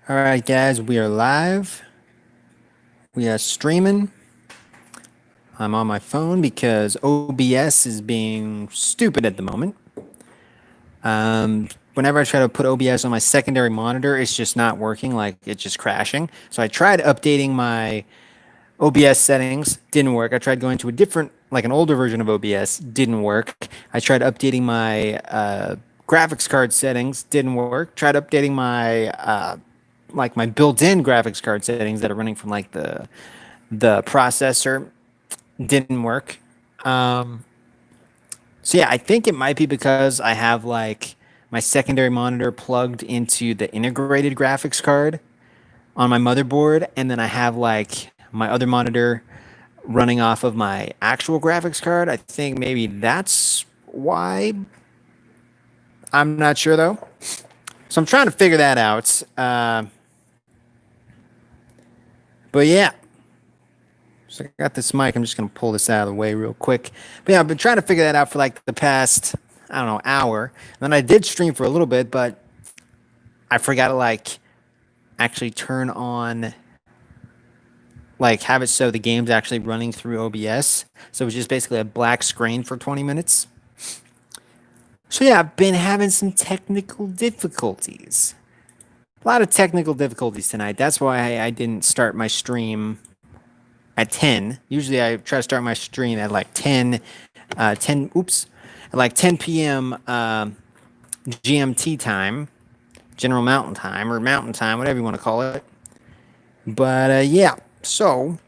All right, guys, we are live. We are streaming. I'm on my phone because OBS is being stupid at the moment. Whenever I try to put OBS on my secondary monitor, it's just not working. Like it's just crashing. So I tried updating my OBS settings, didn't work. I tried going to a different, like an older version of OBS, didn't work. I tried updating my graphics card settings, didn't work. Tried updating my like my built-in graphics card settings that are running from like the processor, didn't work. Um, so yeah, I think it might be because I have like my secondary monitor plugged into the integrated graphics card on my motherboard, and then I have like my other monitor running off of my actual graphics card. I think maybe that's why. I'm not sure though. So I'm trying to figure that out. But yeah, so I got this mic. I'm just gonna pull this out of the way real quick. But yeah, I've been trying to figure that out for like the past, I don't know, hour. And then I did stream for a little bit, but I forgot to like actually turn on, like have it so the game's actually running through OBS. So it was just basically a black screen for 20 minutes. So yeah, I've been having some technical difficulties. A lot of technical difficulties tonight. That's why I didn't start my stream at 10. Usually I try to start my stream at like 10, at like 10 p.m. GMT time, General Mountain Time, or Mountain Time, whatever you want to call it. But yeah, so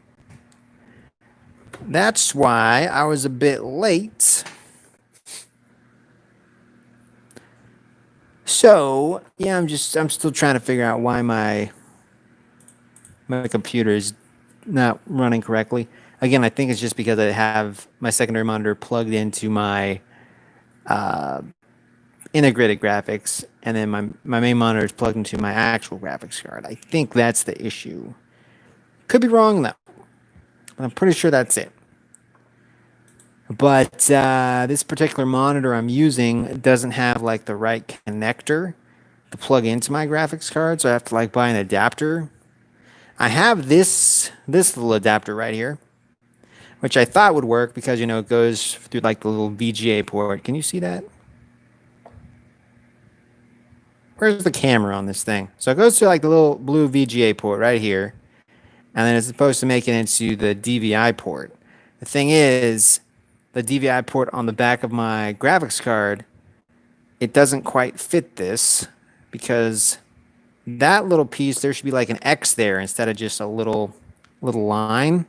that's why I was a bit late. So yeah, I'm still trying to figure out why my computer is not running correctly. Again, I think it's just because I have my secondary monitor plugged into my integrated graphics, and then my main monitor is plugged into my actual graphics card. I think that's the issue. Could be wrong though, but I'm pretty sure that's it. But this particular monitor I'm using doesn't have like the right connector to plug into my graphics card, so I have to like buy an adapter. I have this little adapter right here, which I thought would work because it goes through like the little VGA port. Can you see that? Where's the camera on this thing? So it goes to like the little blue VGA port right here, and then it's supposed to make it into the DVI port. The thing is, the DVI port on the back of my graphics card, it doesn't quite fit this because that little piece, there should be like an X there instead of just a little line.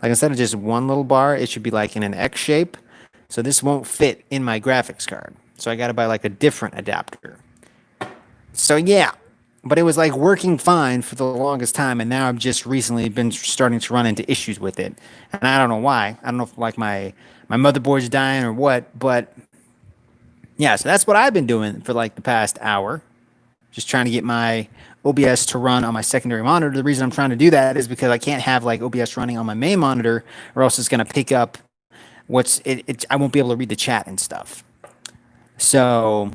Like instead of just one little bar, it should be like in an X shape. So this won't fit in my graphics card. So I got to buy like a different adapter. So yeah, but it was like working fine for the longest time, and now I've just recently been starting to run into issues with it, and I don't know why. I don't know if like my motherboard's dying or what, but yeah. So that's what I've been doing for like the past hour, just trying to get my OBS to run on my secondary monitor. The reason I'm trying to do that is because I can't have like OBS running on my main monitor, or else it's gonna pick up I won't be able to read the chat and stuff. So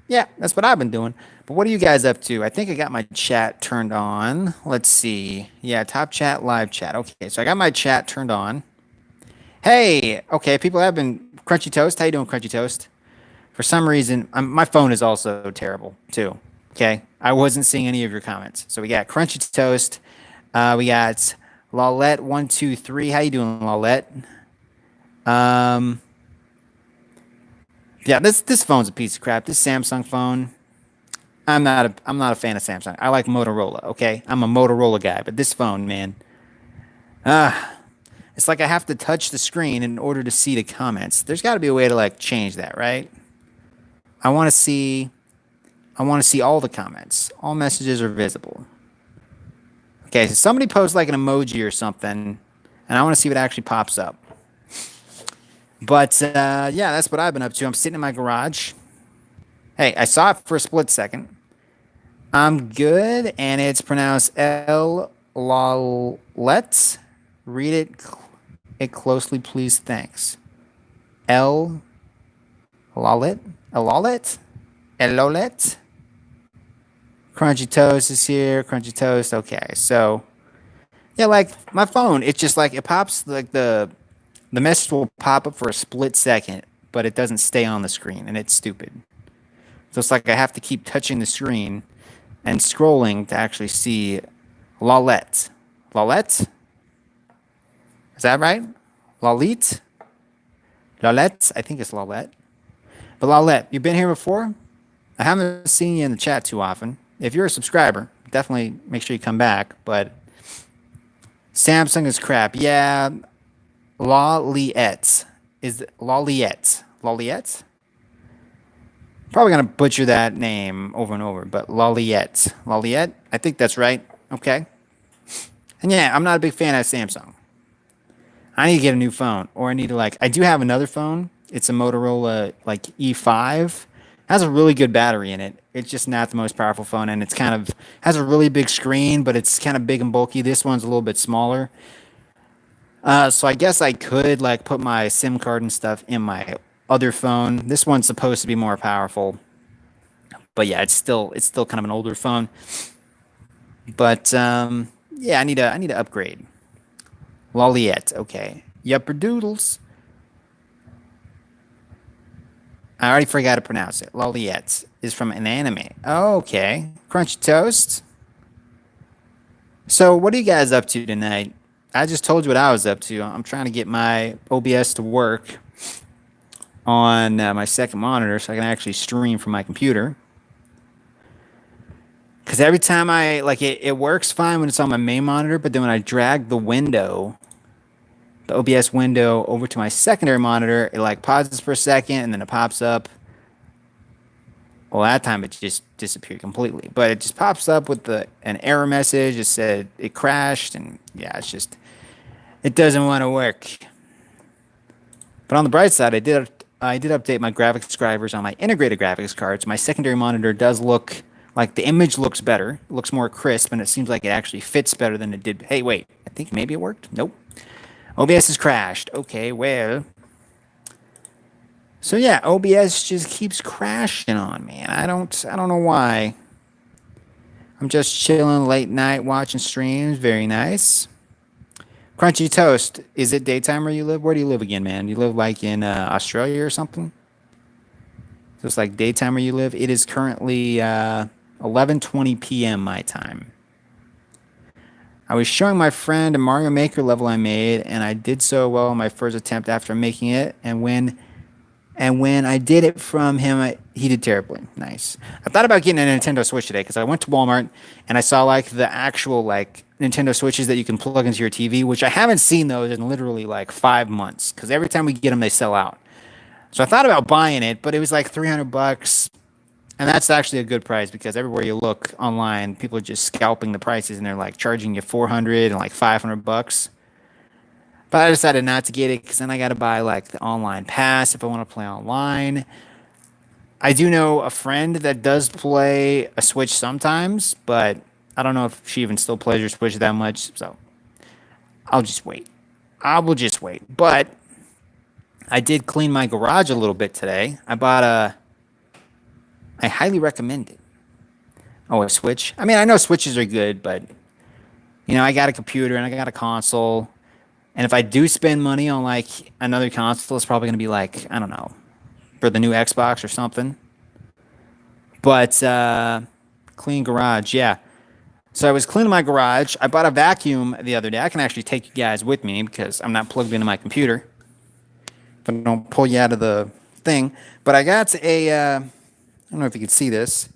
yeah, that's what I've been doing. But what are you guys up to? I think I got my chat turned on. Let's see. Yeah, top chat, live chat. Okay, so I got my chat turned on. Hey, okay, people have been Crunchy Toast. How you doing, Crunchy Toast? For some reason, my phone is also terrible too. Okay, I wasn't seeing any of your comments. So we got Crunchy Toast. We got Lawlette123. How you doing, Lawlette? Yeah, this phone's a piece of crap. This Samsung phone. I'm not a fan of Samsung. I like Motorola. Okay, I'm a Motorola guy, but this phone, man, it's like I have to touch the screen in order to see the comments. There's got to be a way to like change that, right? I want to see all the comments. All messages are visible. Okay, so somebody posts like an emoji or something, and I want to see what actually pops up. But yeah, that's what I've been up to. I'm sitting in my garage. Hey, I saw it for a split second. I'm good, and it's pronounced El Lawlet. Read it closely, please. Thanks. El Lawlet? El Lawlet? El Lolet? Crunchy Toast is here. Crunchy Toast. Okay, so yeah, like my phone, it's just like it pops like the message will pop up for a split second, but it doesn't stay on the screen, and it's stupid. So it's like I have to keep touching the screen and scrolling to actually see Lolette. Lolette? Is that right? Lolite? Lolette? I think it's Lolette. But Lolette, you've been here before? I haven't seen you in the chat too often. If you're a subscriber, definitely make sure you come back. But Samsung is crap. Yeah, Loliette. Is it Loliette? Loliette? Probably gonna butcher that name over and over, but Loliette. Loliette? I think that's right. Okay. And yeah, I'm not a big fan of Samsung. I need to get a new phone, or I need to I do have another phone. It's a Motorola like E5. It has a really good battery in it. It's just not the most powerful phone, and it's kind of has a really big screen, but it's kind of big and bulky. This one's a little bit smaller. So I guess I could put my SIM card and stuff in my other phone. This one's supposed to be more powerful, but yeah, it's still kind of an older phone. But yeah, I need to upgrade. Loliette, okay. Yupper doodles. I already forgot to pronounce it. Loliette is from an anime. Okay. Crunchy Toast. So what are you guys up to tonight? I just told you what I was up to. I'm trying to get my OBS to work on my second monitor so I can actually stream from my computer. Because every time it works fine when it's on my main monitor, but then when I drag the OBS window over to my secondary monitor, it pauses for a second and then it pops up. Well, that time it just disappeared completely, but it just pops up with an error message. It said it crashed, and yeah, it doesn't want to work. But on the bright side, I did update my graphics drivers on my integrated graphics cards. My secondary monitor does look like the image looks better, it looks more crisp, and it seems like it actually fits better than it did. Hey, wait, I think maybe it worked. Nope. OBS has crashed. Okay, well. So yeah, OBS just keeps crashing on me, and I don't know why. I'm just chilling late night watching streams. Very nice. Crunchy Toast. Is it daytime where you live? Where do you live again, man? You live in Australia or something? So it's daytime where you live. It is currently 11:20 p.m. my time. I was showing my friend a Mario Maker level I made, and I did so well on my first attempt after making it. And when I did it from him, he did terribly. Nice. I thought about getting a Nintendo Switch today because I went to Walmart and I saw the actual Nintendo Switches that you can plug into your TV, which I haven't seen those in literally 5 months because every time we get them, they sell out. So I thought about buying it, but it was $300. And that's actually a good price because everywhere you look online, people are just scalping the prices and they're charging you $400 and $500. But I decided not to get it because then I got to buy the online pass if I want to play online. I do know a friend that does play a Switch sometimes, but I don't know if she even still plays her Switch that much. So I'll just wait. I will just wait. But I did clean my garage a little bit today. I highly recommend it. Oh, a Switch? I mean, I know Switches are good, but, I got a computer and I got a console. And if I do spend money on, another console, it's probably going to be, I don't know, for the new Xbox or something. But, clean garage, yeah. So I was cleaning my garage. I bought a vacuum the other day. I can actually take you guys with me because I'm not plugged into my computer. But I don't pull you out of the thing. But I got I don't know if you can see this.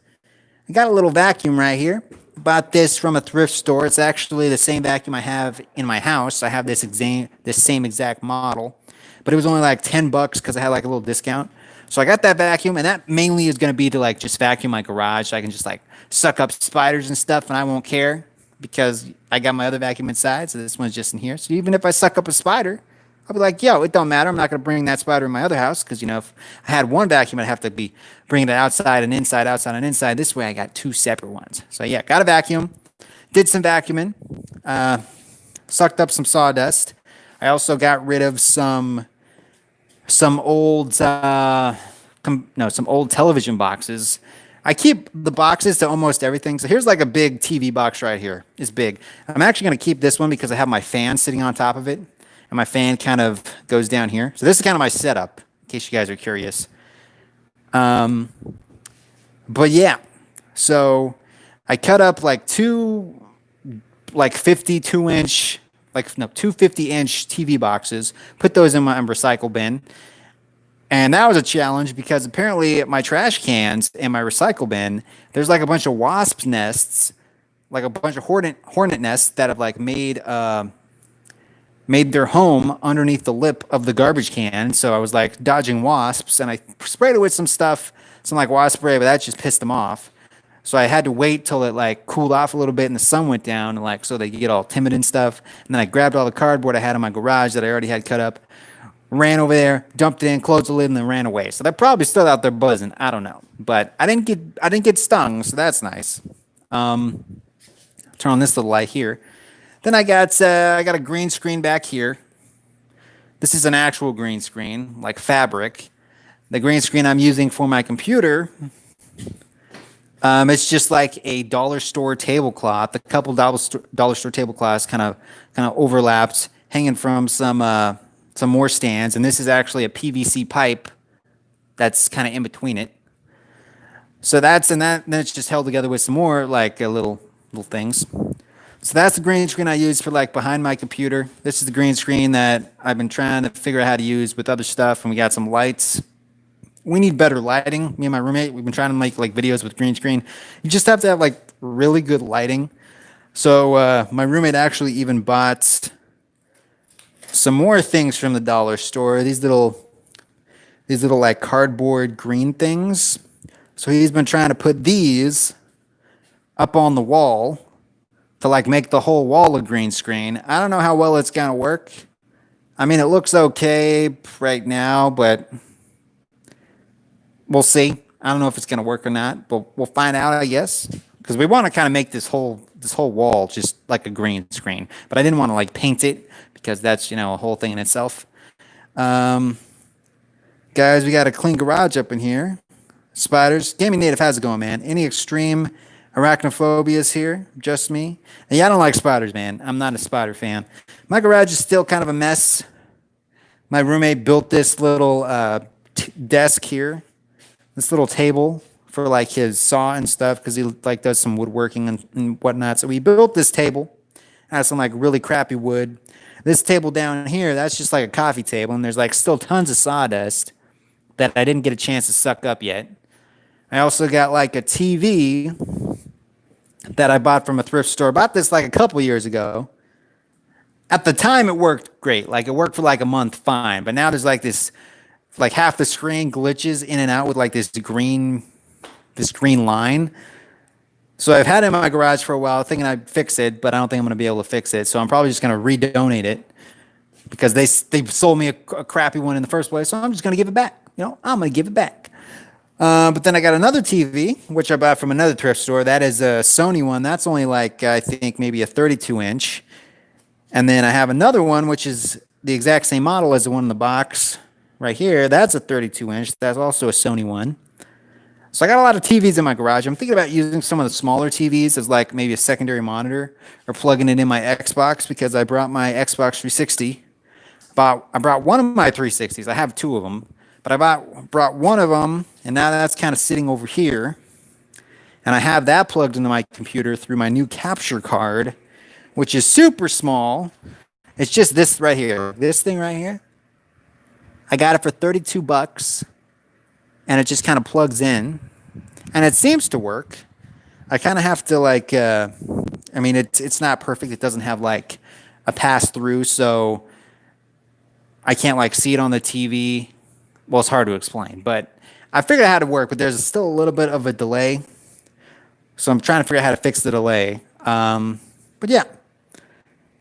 I got a little vacuum right here. Bought this from a thrift store. It's actually the same vacuum I have in my house. I have this same exact model, but it was only $10 because I had a little discount. So I got that vacuum, and that mainly is going to be to just vacuum my garage, so I can just suck up spiders and stuff, and I won't care because I got my other vacuum inside. So this one's just in here. So even if I suck up a spider, I'll be yo, it don't matter. I'm not going to bring that spider in my other house because, if I had one vacuum, I'd have to be bringing it outside and inside, outside and inside. This way, I got two separate ones. So, yeah, got a vacuum. Did some vacuuming. Sucked up some sawdust. I also got rid of some old television boxes. I keep the boxes to almost everything. So here's like a big TV box right here. It's big. I'm actually going to keep this one because I have my fan sitting on top of it, and my fan kind of goes down here. So this is kind of my setup, in case you guys are curious. But yeah, so I cut up like two, like 52-inch, like no, two 50-inch TV boxes, put those in my recycle bin. And that was a challenge because apparently at my trash cans and my recycle bin, there's like a bunch of wasp nests, like a bunch of hornet nests that have like made their home underneath the lip of the garbage can. So I was like dodging wasps, and I sprayed it with some stuff, some like wasp spray, but that just pissed them off. So I had to wait till it like cooled off a little bit and the sun went down, and like so they could get all timid and stuff. And then I grabbed all the cardboard I had in my garage that I already had cut up, ran over there, dumped it in, closed the lid, and then ran away. So they're probably still out there buzzing. I don't know, but I didn't get stung, so that's nice. Turn on this little light here. Then I got a green screen back here. This is an actual green screen, like fabric. The green screen I'm using for my computer, it's just like a dollar store tablecloth. A couple dollar store tablecloths kind of overlapped, hanging from some more stands, and this is actually a PVC pipe that's kind of in between it. So then it's just held together with some more like little things. So that's the green screen I use for like behind my computer. This is the green screen that I've been trying to figure out how to use with other stuff, and we got some lights. We need better lighting. Me and my roommate, we've been trying to make like videos with green screen. You just have to have like really good lighting. So my roommate actually even bought some more things from the dollar store. These little like cardboard green things. So he's been trying to put these up on the wall to like make the whole wall a green screen. I don't know how well it's gonna work. I mean, it looks okay right now, but we'll see. I don't know if it's gonna work or not, but we'll find out, I guess. Because we want to kind of make this whole wall just like a green screen, but I didn't want to like paint it because that's a whole thing in itself. Guys, we got a clean garage up in here. Spiders, Gaming Native, how's it going, man? Any extreme arachnophobias here? Just me? And yeah, I don't like spiders, man. I'm not a spider fan. My garage is still kind of a mess. My roommate built this little desk here, this little table for like his saw and stuff because he like does some woodworking and whatnot. So we built this table. Has some like really crappy wood. This table down here, that's just like a coffee table, and there's like still tons of sawdust that I didn't get a chance to suck up yet. I also got like a TV that I bought from a thrift store. I bought this like a couple years ago. At the time, it worked great. Like it worked for like a month, fine. But now there's like this, like half the screen glitches in and out with like this green line. So I've had it in my garage for a while, thinking I'd fix it, but I don't think I'm going to be able to fix it. So I'm probably just going to redonate it because they sold me a crappy one in the first place. So I'm just going to give it back. I'm going to give it back. But then I got another TV, which I bought from another thrift store. That is a Sony one. That's only like, I think, maybe a 32-inch. And then I have another one, which is the exact same model as the one in the box right here. That's a 32-inch. That's also a Sony one. So I got a lot of TVs in my garage. I'm thinking about using some of the smaller TVs as like maybe a secondary monitor or plugging it in my Xbox because I brought my Xbox 360. I brought one of my 360s. I have two of them. But I brought one of them, and now that's kind of sitting over here. And I have that plugged into my computer through my new capture card, which is super small. It's just this right here. This thing right here. I got it for $32, and it just kind of plugs in. And it seems to work. I kind of have to like, it's not perfect. It doesn't have like a pass-through, so I can't like see it on the TV. Well, it's hard to explain, but I figured out how to work, but there's still a little bit of a delay. So I'm trying to figure out how to fix the delay. But yeah.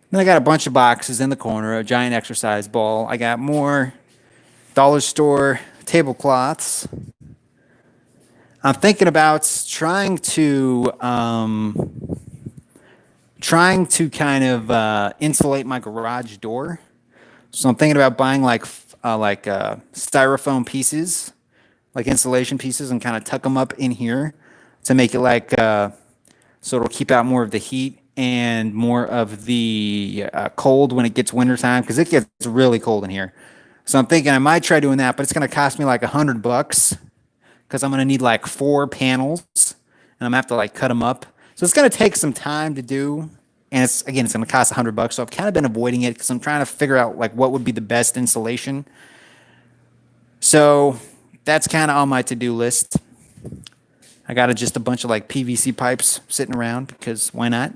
Then I got a bunch of boxes in the corner, a giant exercise ball. I got more dollar store tablecloths. I'm thinking about trying to kind of insulate my garage door. So I'm thinking about buying like styrofoam pieces, like insulation pieces, and kind of tuck them up in here to make it like so it'll keep out more of the heat and more of the cold when it gets wintertime, because it gets really cold in here. So I'm thinking I might try doing that, but it's going to cost me like $100 because I'm going to need like 4 panels and I'm going to have to like cut them up. So it's going to take some time to do. And it's going to cost $100. So I've kind of been avoiding it because I'm trying to figure out like what would be the best insulation. So that's kind of on my to-do list. I got just a bunch of like PVC pipes sitting around because why not?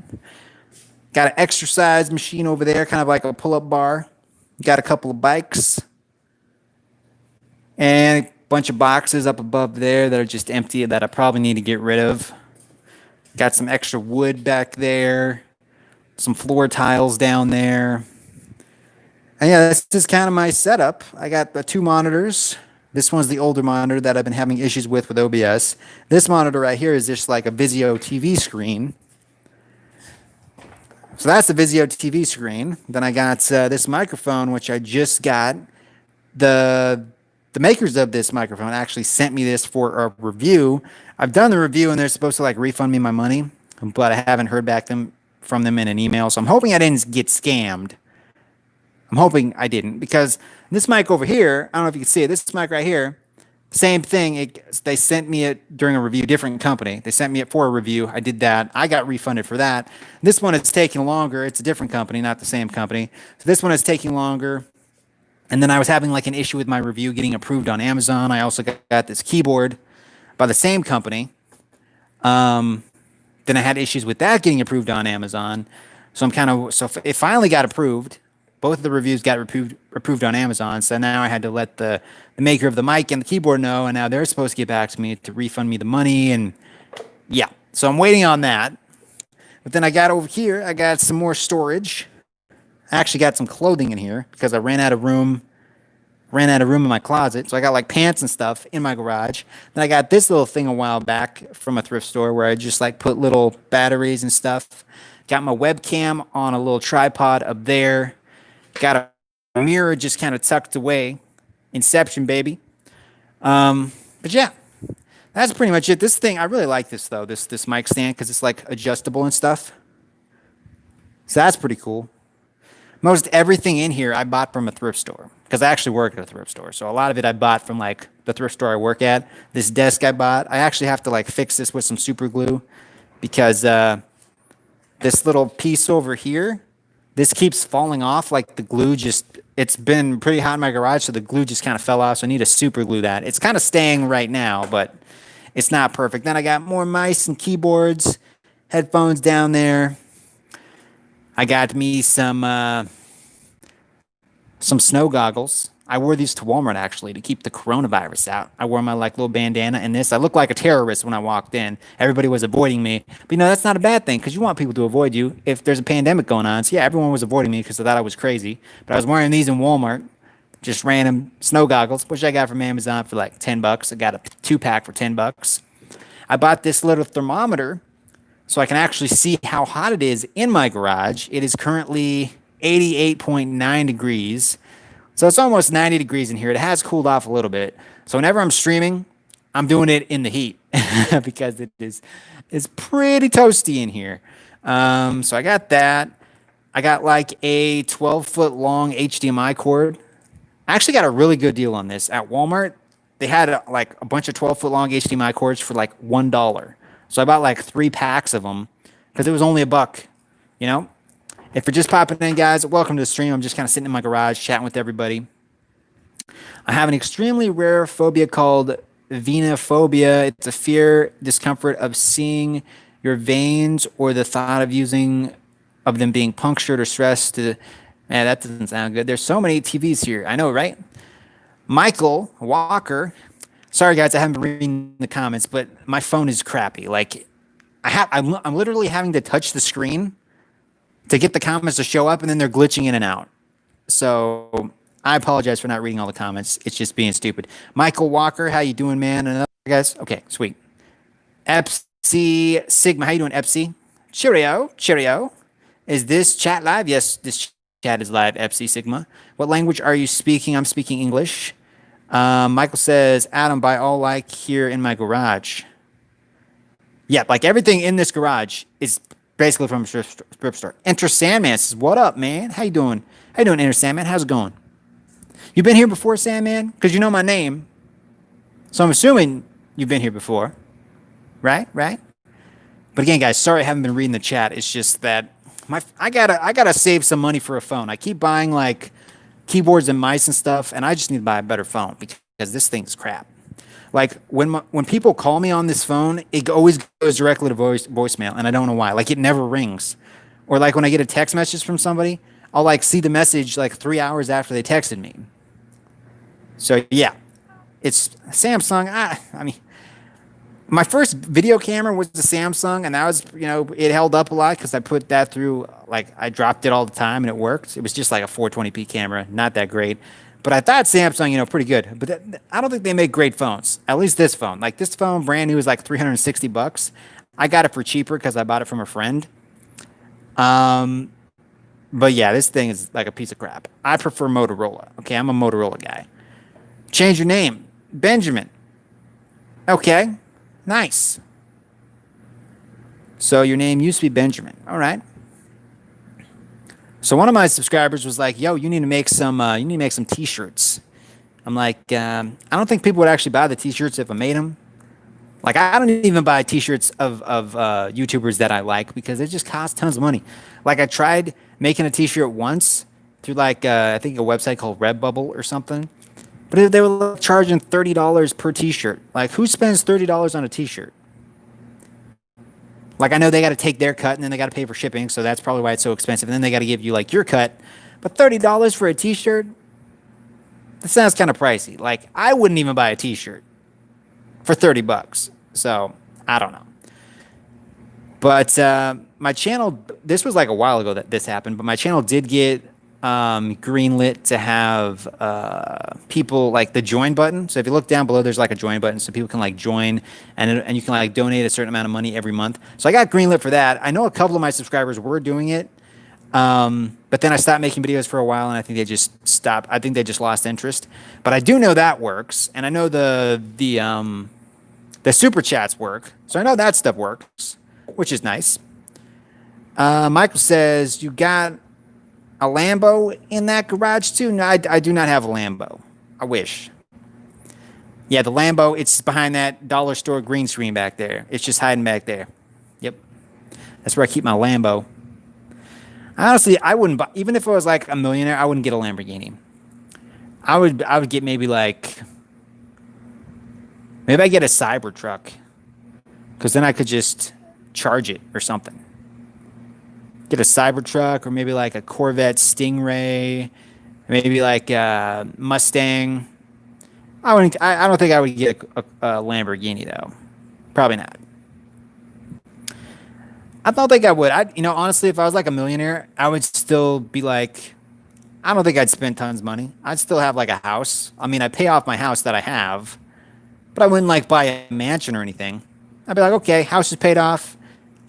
Got an exercise machine over there, kind of like a pull-up bar. Got a couple of bikes. And a bunch of boxes up above there that are just empty that I probably need to get rid of. Got some extra wood back there. Some floor tiles down there. And yeah, this is kind of my setup. I got the 2 monitors. This one's the older monitor that I've been having issues with OBS. This monitor right here is just like a Vizio TV screen. So that's the Vizio TV screen. Then I got this microphone, which I just got. The makers of this microphone actually sent me this for a review. I've done the review, and they're supposed to like refund me my money, but I haven't heard back from them in an email. So I'm hoping I didn't get scammed. I'm hoping I didn't, because this mic over here, I don't know if you can see it, this mic right here, same thing. They sent me it during a review, different company. They sent me it for a review. I did that. I got refunded for that. This one is taking longer. It's a different company, not the same company. So this one is taking longer. And then I was having like an issue with my review getting approved on Amazon. I also got this keyboard by the same company. Then I had issues with that getting approved on Amazon. So it finally got approved. Both of the reviews got approved on Amazon. So now I had to let the maker of the mic and the keyboard know, and now they're supposed to get back to me to refund me the money. And yeah, so I'm waiting on that. But then I got over here, I got some more storage. I actually got some clothing in here because I ran out of room in my closet. So I got like pants and stuff in my garage. Then I got this little thing a while back from a thrift store where I just like put little batteries and stuff. Got my webcam on a little tripod up there. Got a mirror just kind of tucked away. Inception, baby. But yeah, that's pretty much it. This thing, I really like this though, this mic stand, because it's like adjustable and stuff. So that's pretty cool. Most everything in here I bought from a thrift store, because I actually work at a thrift store. So a lot of it I bought from like the thrift store I work at. This desk I bought, I actually have to like fix this with some super glue, because this little piece over here, this keeps falling off. Like the glue it's been pretty hot in my garage, so the glue just kind of fell off. So I need to super glue that. It's kind of staying right now, but it's not perfect. Then I got more mice and keyboards, headphones down there. I got me some snow goggles. I wore these to Walmart actually to keep the coronavirus out. I wore my like little bandana and this. I looked like a terrorist when I walked in. Everybody was avoiding me. But you know, that's not a bad thing, because you want people to avoid you if there's a pandemic going on. So yeah, everyone was avoiding me because they thought I was crazy. But I was wearing these in Walmart, just random snow goggles, which I got from Amazon for like $10. I got a 2-pack for $10. I bought this little thermometer so I can actually see how hot it is in my garage. It is currently 88.9 degrees. So it's almost 90 degrees in here. It has cooled off a little bit. So whenever I'm streaming, I'm doing it in the heat because it's pretty toasty in here. So I got that. I got like a 12-foot long HDMI cord. I actually got a really good deal on this at Walmart. They had like a bunch of 12-foot long HDMI cords for like $1. So I bought like 3 packs of them because it was only $1, you know? If you're just popping in, guys, welcome to the stream. I'm just kind of sitting in my garage chatting with everybody. I have an extremely rare phobia called venophobia. It's a fear, discomfort of seeing your veins or the thought of them being punctured or stressed. That doesn't sound good. There's so many TVs here. I know, right? Michael Walker. Sorry, guys, I haven't been reading the comments, but my phone is crappy. Like, I'm literally having to touch the screen to get the comments to show up, and then they're glitching in and out. So I apologize for not reading all the comments. It's just being stupid. Michael Walker, how you doing, man? And other guys? Okay, sweet. Epsi Sigma, how you doing, Epsi? Cheerio. Is this chat live? Yes, this chat is live, Epsi Sigma. What language are you speaking? I'm speaking English. Michael says, Adam, buy all like here in my garage. Yeah, like everything in this garage is basically from a thrift store. Enter Sandman says, "What up, man? How you doing? How you doing, Enter Sandman? How's it going? You been here before, Sandman? Because you know my name, so I'm assuming you've been here before, right? Right? But again, guys, sorry I haven't been reading the chat. It's just that I gotta save some money for a phone. I keep buying like keyboards and mice and stuff, and I just need to buy a better phone because this thing's crap. Like when people call me on this phone, it always goes directly to voicemail, and I don't know why. Like it never rings, or like when I get a text message from somebody, I'll like see the message like 3 hours after they texted me. So yeah, it's Samsung. I mean, my first video camera was the Samsung, and that was, it held up a lot because I put that through, like, I dropped it all the time and it worked. It was just like a 420p camera, not that great. But I thought Samsung, pretty good. But I don't think they make great phones. At least this phone. Like, this phone, brand new, is like $360. I got it for cheaper because I bought it from a friend. But yeah, this thing is like a piece of crap. I prefer Motorola. Okay, I'm a Motorola guy. Change your name. Benjamin. Okay. Nice. So your name used to be Benjamin. All right. So one of my subscribers was like, "Yo, you need to make some. You need to make some T-shirts." I'm like, I don't think people would actually buy the T-shirts if I made them. Like, I don't even buy T-shirts of YouTubers that I like because it just costs tons of money. Like, I tried making a T-shirt once through like I think a website called Redbubble or something. But they were charging $30 per T-shirt. Like, who spends $30 on a T-shirt? Like, I know they got to take their cut, and then they got to pay for shipping, so that's probably why it's so expensive. And then they got to give you, like, your cut. But $30 for a T-shirt? That sounds kind of pricey. Like, I wouldn't even buy a T-shirt for $30. So, I don't know. But my channel, this was like a while ago that this happened, but my channel did get greenlit to have people, like, the join button. So if you look down below, there's like a join button so people can like join, and you can like donate a certain amount of money every month. So I got greenlit for that. I know a couple of my subscribers were doing it, but then I stopped making videos for a while, and I think they just stopped. I think they just lost interest. But I do know that works, and I know the super chats work. So I know that stuff works, which is nice. Michael says, "You got a Lambo in that garage too?" No, I do not have a Lambo. I wish. Yeah, the Lambo, it's behind that dollar store green screen back there. It's just hiding back there. Yep. That's where I keep my Lambo. Honestly, I wouldn't buy, even if I was like a millionaire, I wouldn't get a Lamborghini. I would get maybe I get a Cybertruck, because then I could just charge it or something. Get a Cybertruck, or maybe like a Corvette Stingray, maybe like a Mustang. I don't think I would get a Lamborghini though. Probably not. I don't think I would. Honestly, if I was like a millionaire, I would still be like, I don't think I'd spend tons of money. I'd still have like a house. I mean, I'd pay off my house that I have, but I wouldn't like buy a mansion or anything. I'd be like, okay, house is paid off.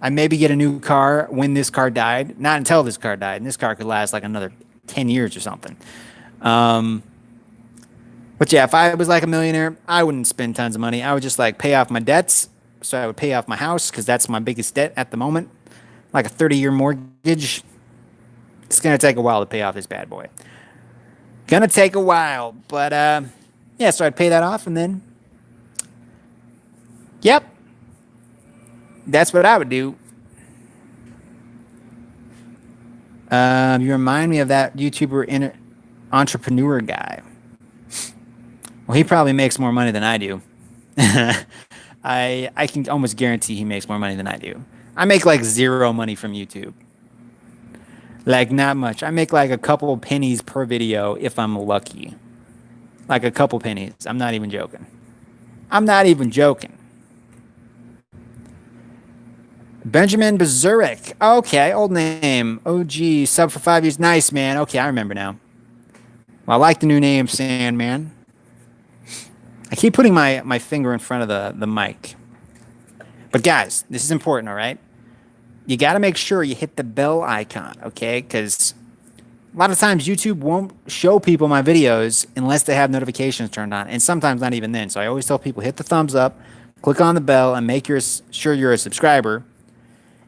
I maybe get a new car when this car died. Not until this car died. And this car could last like another 10 years or something. But yeah, if I was like a millionaire, I wouldn't spend tons of money. I would just like pay off my debts. So I would pay off my house because that's my biggest debt at the moment. Like a 30-year mortgage. It's going to take a while to pay off this bad boy. Gonna take a while. But yeah, so I'd pay that off and then, yep. That's what I would do. You remind me of that YouTuber entrepreneur guy. Well, he probably makes more money than I do. I can almost guarantee he makes more money than I do. I make like zero money from YouTube. Like, not much. I make like a couple pennies per video if I'm lucky. Like a couple pennies. I'm not even joking. Benjamin Bazurek. Okay, old name. OG, sub for 5 years. Nice, man. Okay, I remember now. Well, I like the new name, Sandman. I keep putting my finger in front of the mic. But guys, this is important, all right? You got to make sure you hit the bell icon, okay? Because a lot of times YouTube won't show people my videos unless they have notifications turned on, and sometimes not even then. So I always tell people, hit the thumbs up, click on the bell, and make sure you're a subscriber.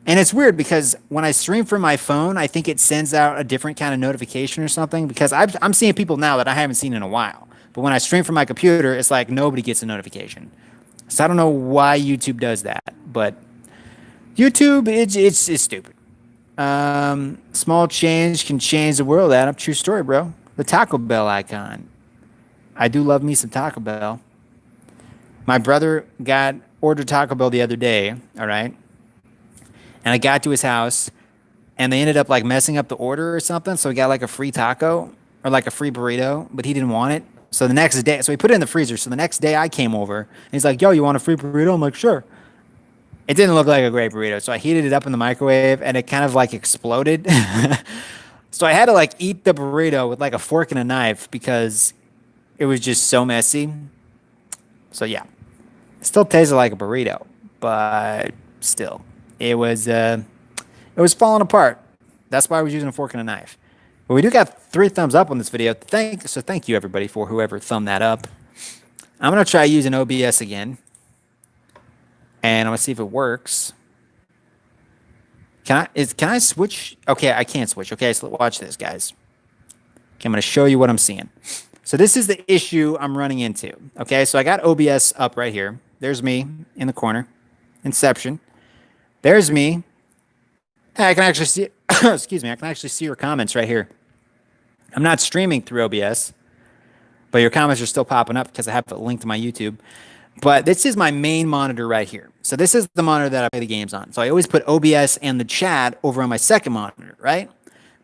And it's weird because when I stream from my phone, I think it sends out a different kind of notification or something because I'm seeing people now that I haven't seen in a while. But when I stream from my computer, it's like nobody gets a notification. So I don't know why YouTube does that, but YouTube, it's stupid. Small change can change the world, Adam. True story, bro. The Taco Bell icon. I do love me some Taco Bell. My brother ordered Taco Bell the other day, all right? And I got to his house, and they ended up like messing up the order or something. So he got like a free taco or like a free burrito, but he didn't want it. So the next day, so he put it in the freezer. So the next day I came over, and he's like, yo, you want a free burrito? I'm like, sure. It didn't look like a great burrito. So I heated it up in the microwave, and it kind of like exploded. So I had to like eat the burrito with like a fork and a knife because it was just so messy. So yeah, it still tasted like a burrito, but still, it was falling apart. That's why I was using a fork and a knife. But we do got 3 thumbs up on this video. So thank you everybody for whoever thumbed that up. I'm gonna try using OBS again, and I'm gonna see if it works. Can I switch? Okay, I can't switch. Okay, so watch this, guys. Okay, I'm gonna show you what I'm seeing. So this is the issue I'm running into. Okay, so I got OBS up right here. There's me in the corner. Inception. There's me. Hey, I can actually see, excuse me, I can actually see your comments right here. I'm not streaming through OBS, but your comments are still popping up because I have it linked to my YouTube. But this is my main monitor right here. So this is the monitor that I play the games on. So I always put OBS and the chat over on my second monitor, right?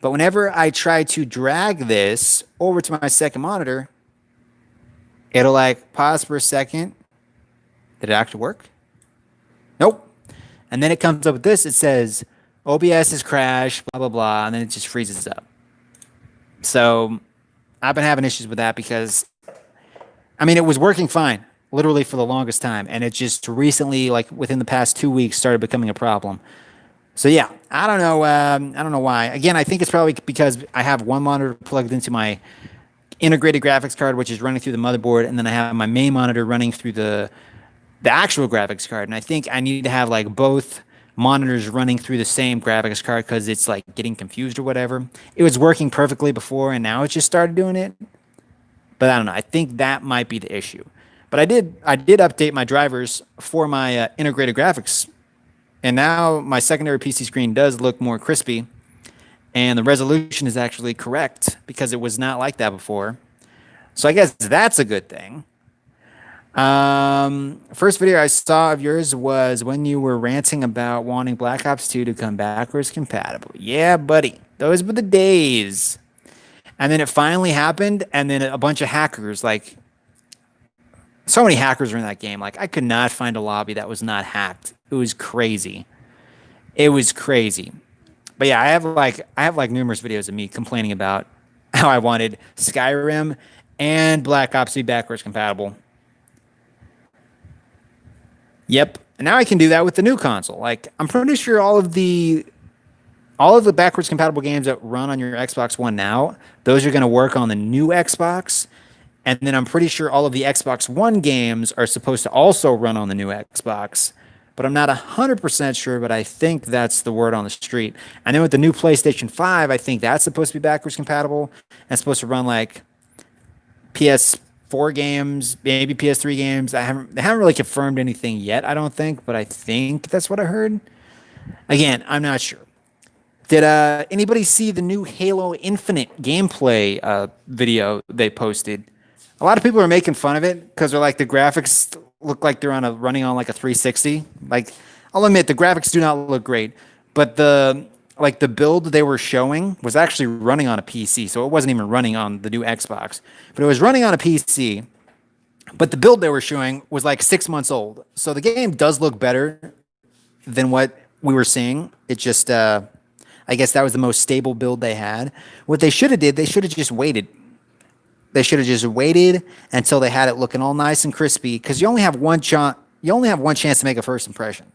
But whenever I try to drag this over to my second monitor, it'll like pause for a second. Did it actually work? Nope. And then it comes up with this. It says OBS has crashed, blah, blah, blah. And then it just freezes up. So I've been having issues with that because, I mean, it was working fine, literally for the longest time. And it just recently, like within the past 2 weeks, started becoming a problem. So yeah, I don't know. I don't know why. Again, I think it's probably because I have one monitor plugged into my integrated graphics card, which is running through the motherboard. And then I have my main monitor running through the actual graphics card. And I think I need to have like both monitors running through the same graphics card because it's like getting confused or whatever. It was working perfectly before and now it just started doing it. But I don't know. I think that might be the issue. But I did update my drivers for my integrated graphics. And now my secondary PC screen does look more crispy. And the resolution is actually correct because it was not like that before. So I guess that's a good thing. First video I saw of yours was when you were ranting about wanting Black Ops 2 to come backwards compatible. Yeah, buddy. Those were the days. And then it finally happened, and then a bunch of hackers, like, so many hackers were in that game. Like, I could not find a lobby that was not hacked. It was crazy. It was crazy. But yeah, I have like numerous videos of me complaining about how I wanted Skyrim and Black Ops to be backwards compatible. Yep. And now I can do that with the new console. Like, I'm pretty sure all of the backwards compatible games that run on your Xbox One now, those are going to work on the new Xbox. And then I'm pretty sure all of the Xbox One games are supposed to also run on the new Xbox. But I'm not 100% sure, but I think that's the word on the street. And then with the new PlayStation 5, I think that's supposed to be backwards compatible. And it's supposed to run like PS4 games, maybe PS3 games. They haven't really confirmed anything yet, I don't think, but I think that's what I heard. Again, I'm not sure. Did anybody see the new Halo Infinite gameplay video they posted? A lot of people are making fun of it because they're like the graphics look like they're running on like a 360. Like, I'll admit the graphics do not look great, but the build they were showing was actually running on a PC, so it wasn't even running on the new Xbox, but it was running on a PC. But the build they were showing was like 6 months old, so the game does look better than what we were seeing. It just, I guess that was the most stable build they had. What they should have did, they should have just waited. They should have just waited until they had it looking all nice and crispy, because you only have one chance to make a first impression,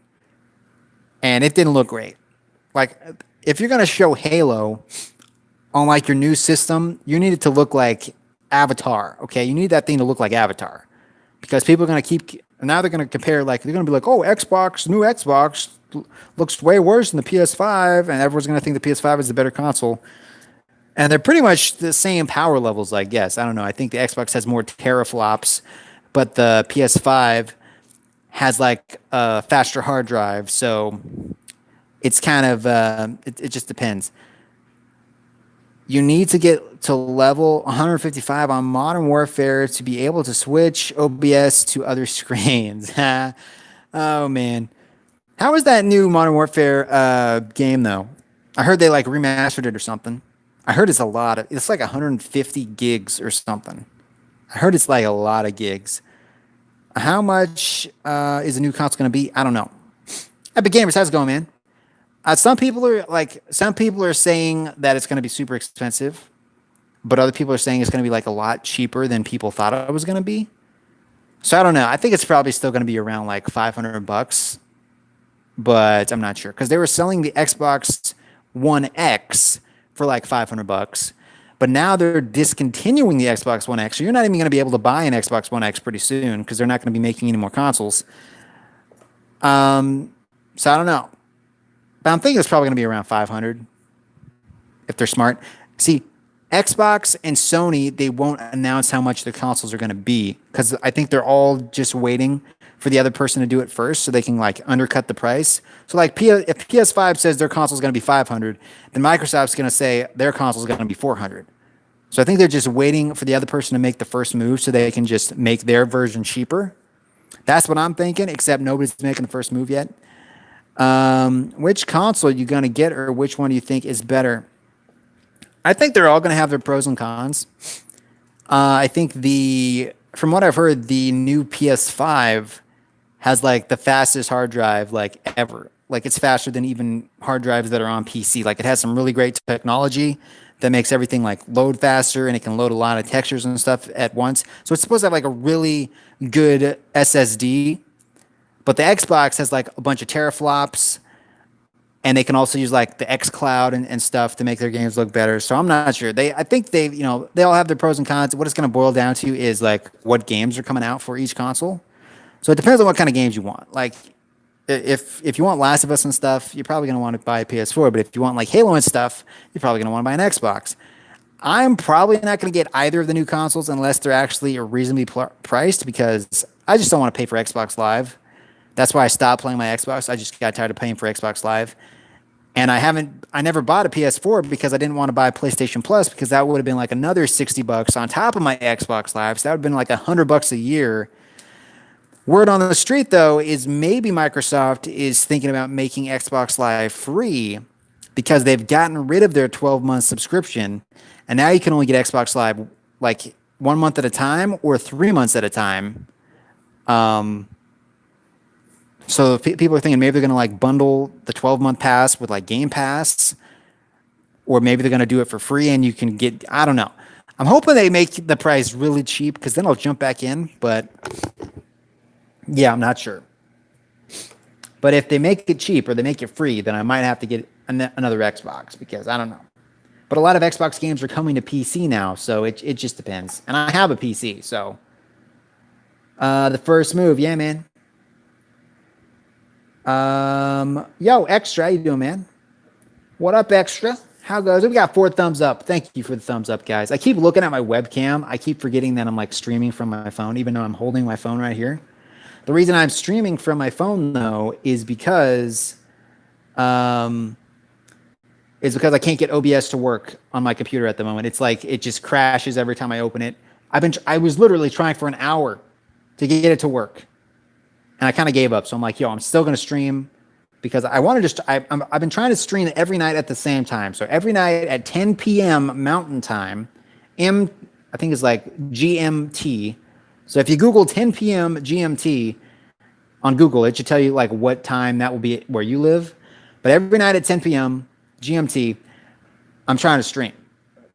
and it didn't look great. Like, if you're gonna show Halo on like your new system, you need it to look like Avatar. Okay, you need that thing to look like Avatar, because people are gonna keep And now they're going to compare, like, they're going to be like, oh, new Xbox looks way worse than the PS5, and everyone's going to think the PS5 is the better console. And they're pretty much the same power levels, I guess. I don't know. I think the Xbox has more teraflops, but the PS5 has like a faster hard drive. So it's kind of, it just depends. You need to get to level 155 on Modern Warfare to be able to switch OBS to other screens. Oh, man. How is that new Modern Warfare game, though? I heard they like remastered it or something. I heard it's it's like 150 gigs or something. I heard it's like a lot of gigs. How much is a new console going to be? I don't know. Epic Gamers, how's it going, man? Some people are saying that it's going to be super expensive, but other people are saying it's going to be like a lot cheaper than people thought it was going to be. So I don't know. I think it's probably still going to be around like $500, but I'm not sure because they were selling the Xbox One X for like $500, but now they're discontinuing the Xbox One X. So you're not even going to be able to buy an Xbox One X pretty soon because they're not going to be making any more consoles. So I don't know. But I'm thinking it's probably going to be around 500 if they're smart. See, Xbox and Sony, they won't announce how much their consoles are going to be because I think they're all just waiting for the other person to do it first so they can like undercut the price. So like if PS5 says their console is going to be 500, then Microsoft's going to say their console is going to be 400. So I think they're just waiting for the other person to make the first move so they can just make their version cheaper. That's what I'm thinking, except nobody's making the first move yet. Which console are you going to get or which one do you think is better? I think they're all going to have their pros and cons. I think from what I've heard, the new PS5 has like the fastest hard drive like ever. Like it's faster than even hard drives that are on PC. Like it has some really great technology that makes everything like load faster and it can load a lot of textures and stuff at once. So it's supposed to have like a really good SSD. But the Xbox has like a bunch of teraflops, and they can also use like the xCloud and stuff to make their games look better. So I'm not sure. I think they all have their pros and cons. What it's going to boil down to is like what games are coming out for each console. So it depends on what kind of games you want. Like if you want Last of Us and stuff, you're probably going to want to buy a PS4. But if you want like Halo and stuff, you're probably going to want to buy an Xbox. I'm probably not going to get either of the new consoles unless they're actually reasonably priced because I just don't want to pay for Xbox Live. That's why I stopped playing my Xbox. I just got tired of paying for Xbox Live. And I never bought a PS4 because I didn't want to buy PlayStation Plus because that would have been like another $60 on top of my Xbox Live. So that would have been like $100 a year. Word on the street, though, is maybe Microsoft is thinking about making Xbox Live free because they've gotten rid of their 12-month subscription. And now you can only get Xbox Live like 1 month at a time or 3 months at a time. So people are thinking maybe they're going to like bundle the 12-month pass with like Game Pass, or maybe they're going to do it for free and you can get, I don't know. I'm hoping they make the price really cheap because then I'll jump back in. But yeah, I'm not sure. But if they make it cheap or they make it free, then I might have to get another Xbox because I don't know. But a lot of Xbox games are coming to PC now, so it just depends. And I have a PC, so the first move, yeah, man. Yo, Extra, how you doing, man? What up, Extra? How goes it? We got 4 thumbs up. Thank you for the thumbs up, guys. I keep looking at my webcam. I keep forgetting that I'm like streaming from my phone, even though I'm holding my phone right here. The reason I'm streaming from my phone, though, is because I can't get OBS to work on my computer at the moment. It's like it just crashes every time I open it. I was literally trying for an hour to get it to work. And I kind of gave up. So I'm like, yo, I'm still going to stream because I want to just, I've been trying to stream every night at the same time. So every night at 10 p.m. Mountain Time, I think it's like GMT. So if you Google 10 p.m. GMT on Google, it should tell you like what time that will be where you live. But every night at 10 p.m. GMT, I'm trying to stream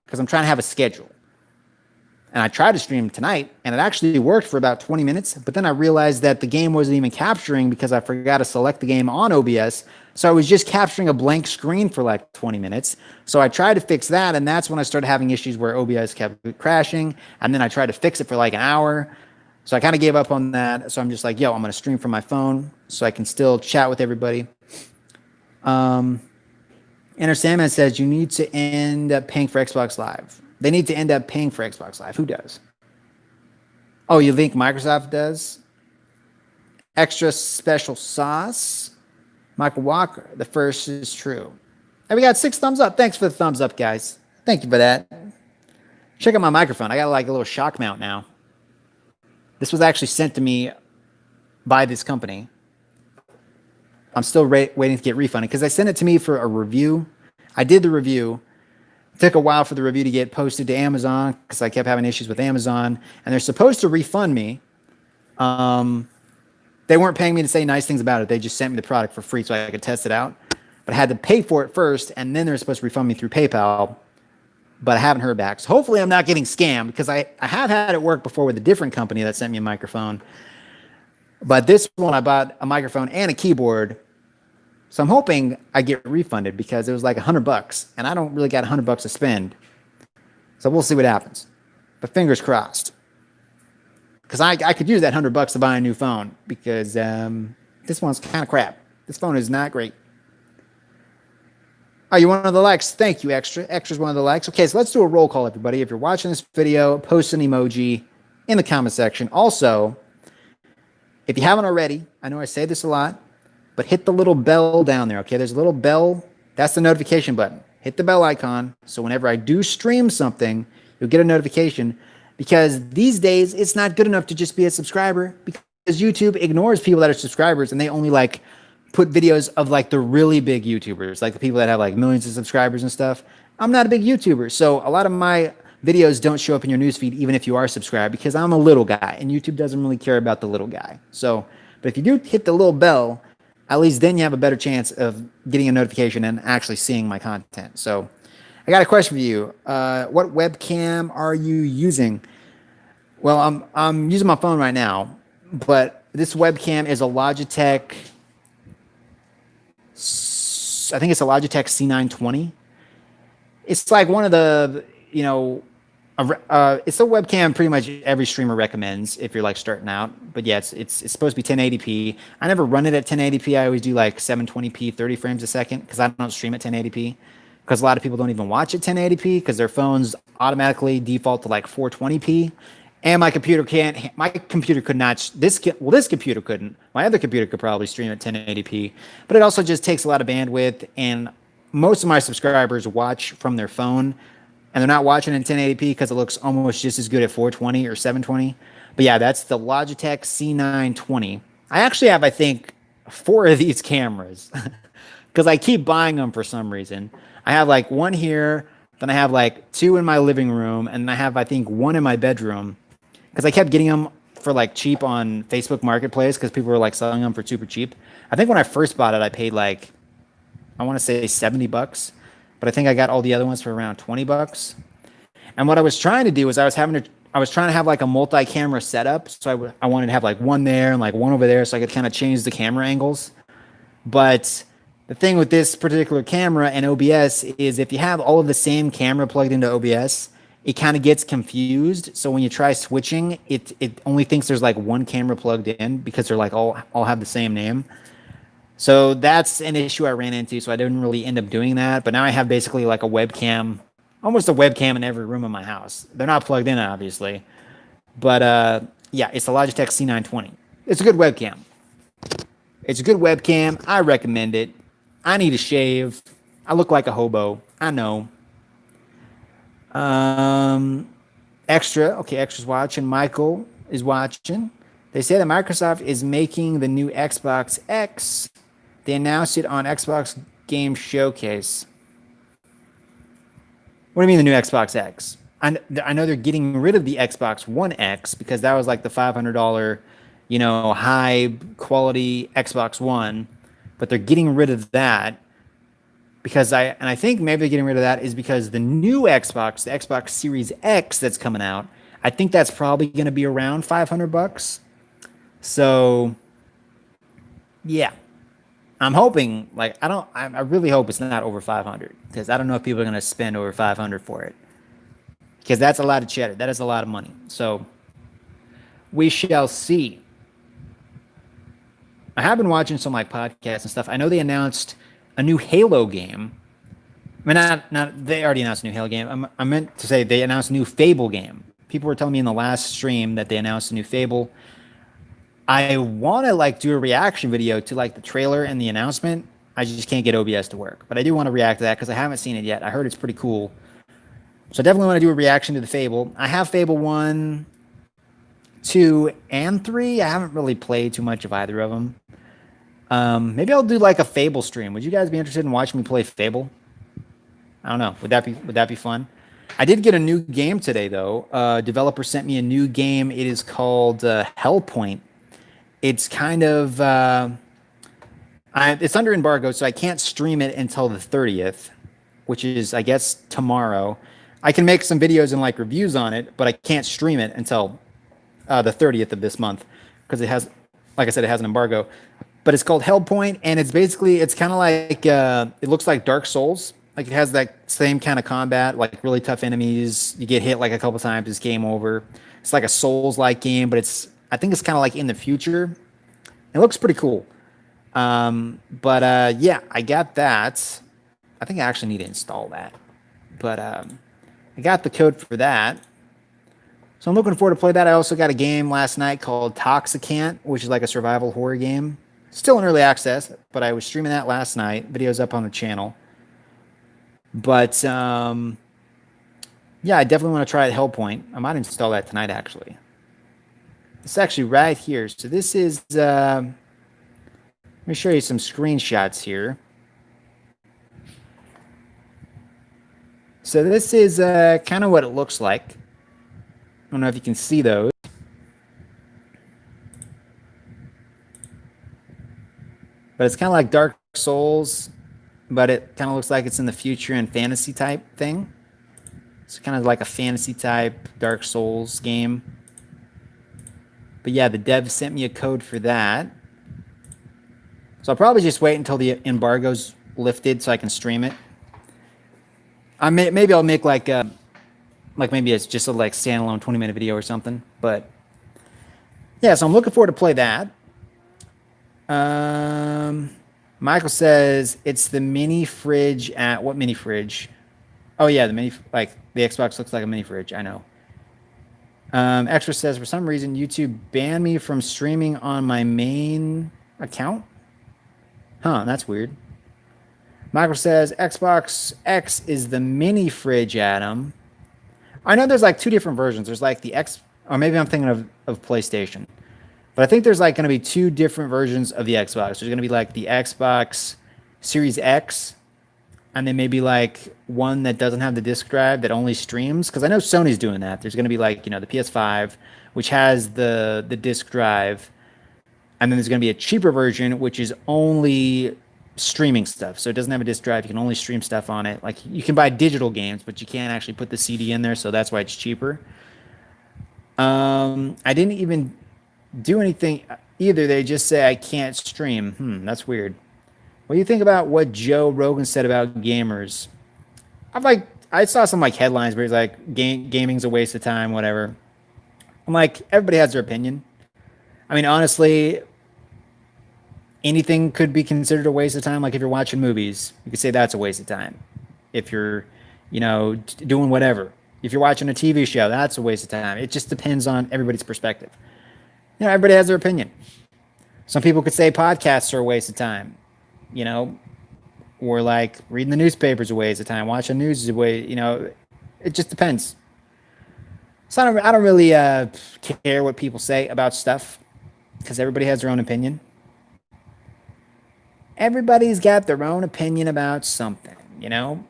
because I'm trying to have a schedule. And I tried to stream tonight, and it actually worked for about 20 minutes. But then I realized that the game wasn't even capturing because I forgot to select the game on OBS. So I was just capturing a blank screen for like 20 minutes. So I tried to fix that, and that's when I started having issues where OBS kept crashing. And then I tried to fix it for like an hour. So I kind of gave up on that. So I'm just like, yo, I'm going to stream from my phone so I can still chat with everybody. Enter Sandman says you need to end up paying for Xbox Live. They need to end up paying for Xbox Live. Who does? Oh, you think Microsoft does? Extra special sauce. Michael Walker, the first is true. And we got 6 thumbs up. Thanks for the thumbs up, guys. Thank you for that. Check out my microphone. I got like a little shock mount now. This was actually sent to me by this company. I'm still waiting to get refunded because they sent it to me for a review. I did the review. It took a while for the review to get posted to Amazon because I kept having issues with Amazon. And they're supposed to refund me. They weren't paying me to say nice things about it. They just sent me the product for free so I could test it out. But I had to pay for it first, and then they're supposed to refund me through PayPal. But I haven't heard back. So hopefully I'm not getting scammed because I have had it work before with a different company that sent me a microphone. But this one, I bought a microphone and a keyboard. So I'm hoping I get refunded because it was like $100, and I don't really got $100 to spend. So we'll see what happens. But fingers crossed. Because I could use that $100 to buy a new phone because this one's kind of crap. This phone is not great. Oh, you one of the likes? Thank you, Extra. Extra's one of the likes. Okay, so let's do a roll call, everybody. If you're watching this video, post an emoji in the comment section. Also, if you haven't already, I know I say this a lot, but hit the little bell down there, okay? There's a little bell. That's the notification button. Hit the bell icon, so whenever I do stream something, you'll get a notification, because these days, it's not good enough to just be a subscriber, because YouTube ignores people that are subscribers, and they only, like, put videos of, like, the really big YouTubers, like the people that have, like, millions of subscribers and stuff. I'm not a big YouTuber, so a lot of my videos don't show up in your newsfeed, even if you are subscribed, because I'm a little guy, and YouTube doesn't really care about the little guy. So, but if you do hit the little bell, at least then you have a better chance of getting a notification and actually seeing my content. So I got a question for you. What webcam are you using? Well, I'm using my phone right now, but this webcam is a Logitech, I think it's a Logitech C920. It's like one of the, you know, it's a webcam pretty much every streamer recommends if you're like starting out. But yeah, it's supposed to be 1080p. I never run it at 1080p. I always do like 720p, 30 frames a second, because I don't stream at 1080p. Because a lot of people don't even watch at 1080p because their phones automatically default to like 420p. And my computer can't. My computer could not. This computer couldn't. My other computer could probably stream at 1080p. But it also just takes a lot of bandwidth. And most of my subscribers watch from their phone. And they're not watching in 1080p because it looks almost just as good at 420 or 720. But yeah, that's the Logitech C920. I actually have, I think, 4 of these cameras because I keep buying them for some reason. I have like 1 here, then I have like 2 in my living room, and I have, I think, 1 in my bedroom because I kept getting them for like cheap on Facebook Marketplace because people were like selling them for super cheap. I think when I first bought it, I paid like, I want to say $70. But I think I got all the other ones for around $20. And what I was trying to do was I was trying to have like a multi-camera setup. So I wanted to have like 1 there and like 1 over there so I could kind of change the camera angles. But the thing with this particular camera and OBS is if you have all of the same camera plugged into OBS, it kind of gets confused. So when you try switching, it only thinks there's like 1 camera plugged in because they're like all have the same name. So that's an issue I ran into, so I didn't really end up doing that. But now I have basically like a webcam, almost a webcam in every room of my house. They're not plugged in, obviously. But yeah, it's the Logitech C920. It's a good webcam. It's a good webcam. I recommend it. I need a shave. I look like a hobo. I know. Extra. Okay, Extra's watching. Michael is watching. They say that Microsoft is making the new Xbox X. They announced it on Xbox Game Showcase. What do you mean the new Xbox X? I know they're getting rid of the Xbox One X because that was like the $500, you know, high quality Xbox One, but they're getting rid of that because I think maybe they're getting rid of that is because the new Xbox, the Xbox Series X that's coming out, I think that's probably going to be around $500. So yeah. I'm hoping, like, I really hope it's not over 500 because I don't know if people are going to spend over 500 for it because that's a lot of cheddar. That is a lot of money. So We shall see. I have been watching some like podcasts and stuff. I know they announced a new Halo game. I mean, not they already announced a new Halo game. I meant to say they announced a new Fable game. People were telling me in the last stream that they announced a new Fable. I want to like do a reaction video to like the trailer and the announcement. I just can't get OBS to work, but I do want to react to that because I haven't seen it yet. I heard it's pretty cool, so I definitely want to do a reaction to the Fable. I have Fable 1, 2, and 3. I haven't really played too much of either of them. Maybe I'll do like a Fable stream. Would you guys be interested in watching me play Fable? I don't know. Would that be fun? I did get a new game today though. Developer sent me a new game. It is called Hellpoint. It's kind of it's under embargo, so I can't stream it until the 30th, which is I guess tomorrow. I can make some videos and like reviews on it, but I can't stream it until the 30th of this month because it has, like I said, it has an embargo. But it's called Hellpoint, and it's kind of like it looks like Dark Souls. Like it has that same kind of combat, like really tough enemies. You get hit like a couple times, it's game over. It's like a Souls-like game, but I think it's kind of like in the future. It looks pretty cool. Yeah, I got that. I think I actually need to install that. But I got the code for that. So I'm looking forward to play that. I also got a game last night called Toxicant, which is like a survival horror game. Still in early access, but I was streaming that last night. Video's up on the channel. But yeah, I definitely want to try Hellpoint. I might install that tonight, actually. It's actually right here. So this is, let me show you some screenshots here. So this is kind of what it looks like. I don't know if you can see those. But it's kind of like Dark Souls, but it kind of looks like it's in the future and fantasy type thing. It's kind of like a fantasy type Dark Souls game. But yeah, the dev sent me a code for that. So I'll probably just wait until the embargo's lifted so I can stream it. Maybe I'll make like maybe it's just a like standalone 20-minute video or something. But yeah, so I'm looking forward to play that. Michael says it's the mini fridge at what mini fridge? Oh yeah, the mini, like the Xbox looks like a mini fridge. I know. Extra says for some reason YouTube banned me from streaming on my main account. Huh, that's weird. Michael says Xbox X is the mini fridge, Adam. I know there's like two different versions. There's like the X, or maybe I'm thinking of PlayStation. But I think there's like going to be two different versions of the Xbox. There's going to be like the Xbox Series X, and then maybe like one that doesn't have the disc drive that only streams. Because I know Sony's doing that. There's going to be like, you know, the PS5, which has the disc drive, and then there's going to be a cheaper version, which is only streaming stuff. So it doesn't have a disc drive. You can only stream stuff on it. Like you can buy digital games, but you can't actually put the CD in there. So that's why it's cheaper. I didn't even do anything either. They just say I can't stream. That's weird. What do you think about what Joe Rogan said about gamers? I saw some like headlines where he's like gaming's a waste of time, whatever. I'm like, everybody has their opinion. I mean, honestly, anything could be considered a waste of time. Like if you're watching movies, you could say that's a waste of time. If you're, you know, doing whatever. If you're watching a TV show, that's a waste of time. It just depends on everybody's perspective. You know, everybody has their opinion. Some people could say podcasts are a waste of time, you know, or like reading the newspapers is a waste of time, watching news is a waste, you know, it just depends. So I don't really care what people say about stuff because everybody has their own opinion. Everybody's got their own opinion about something, you know.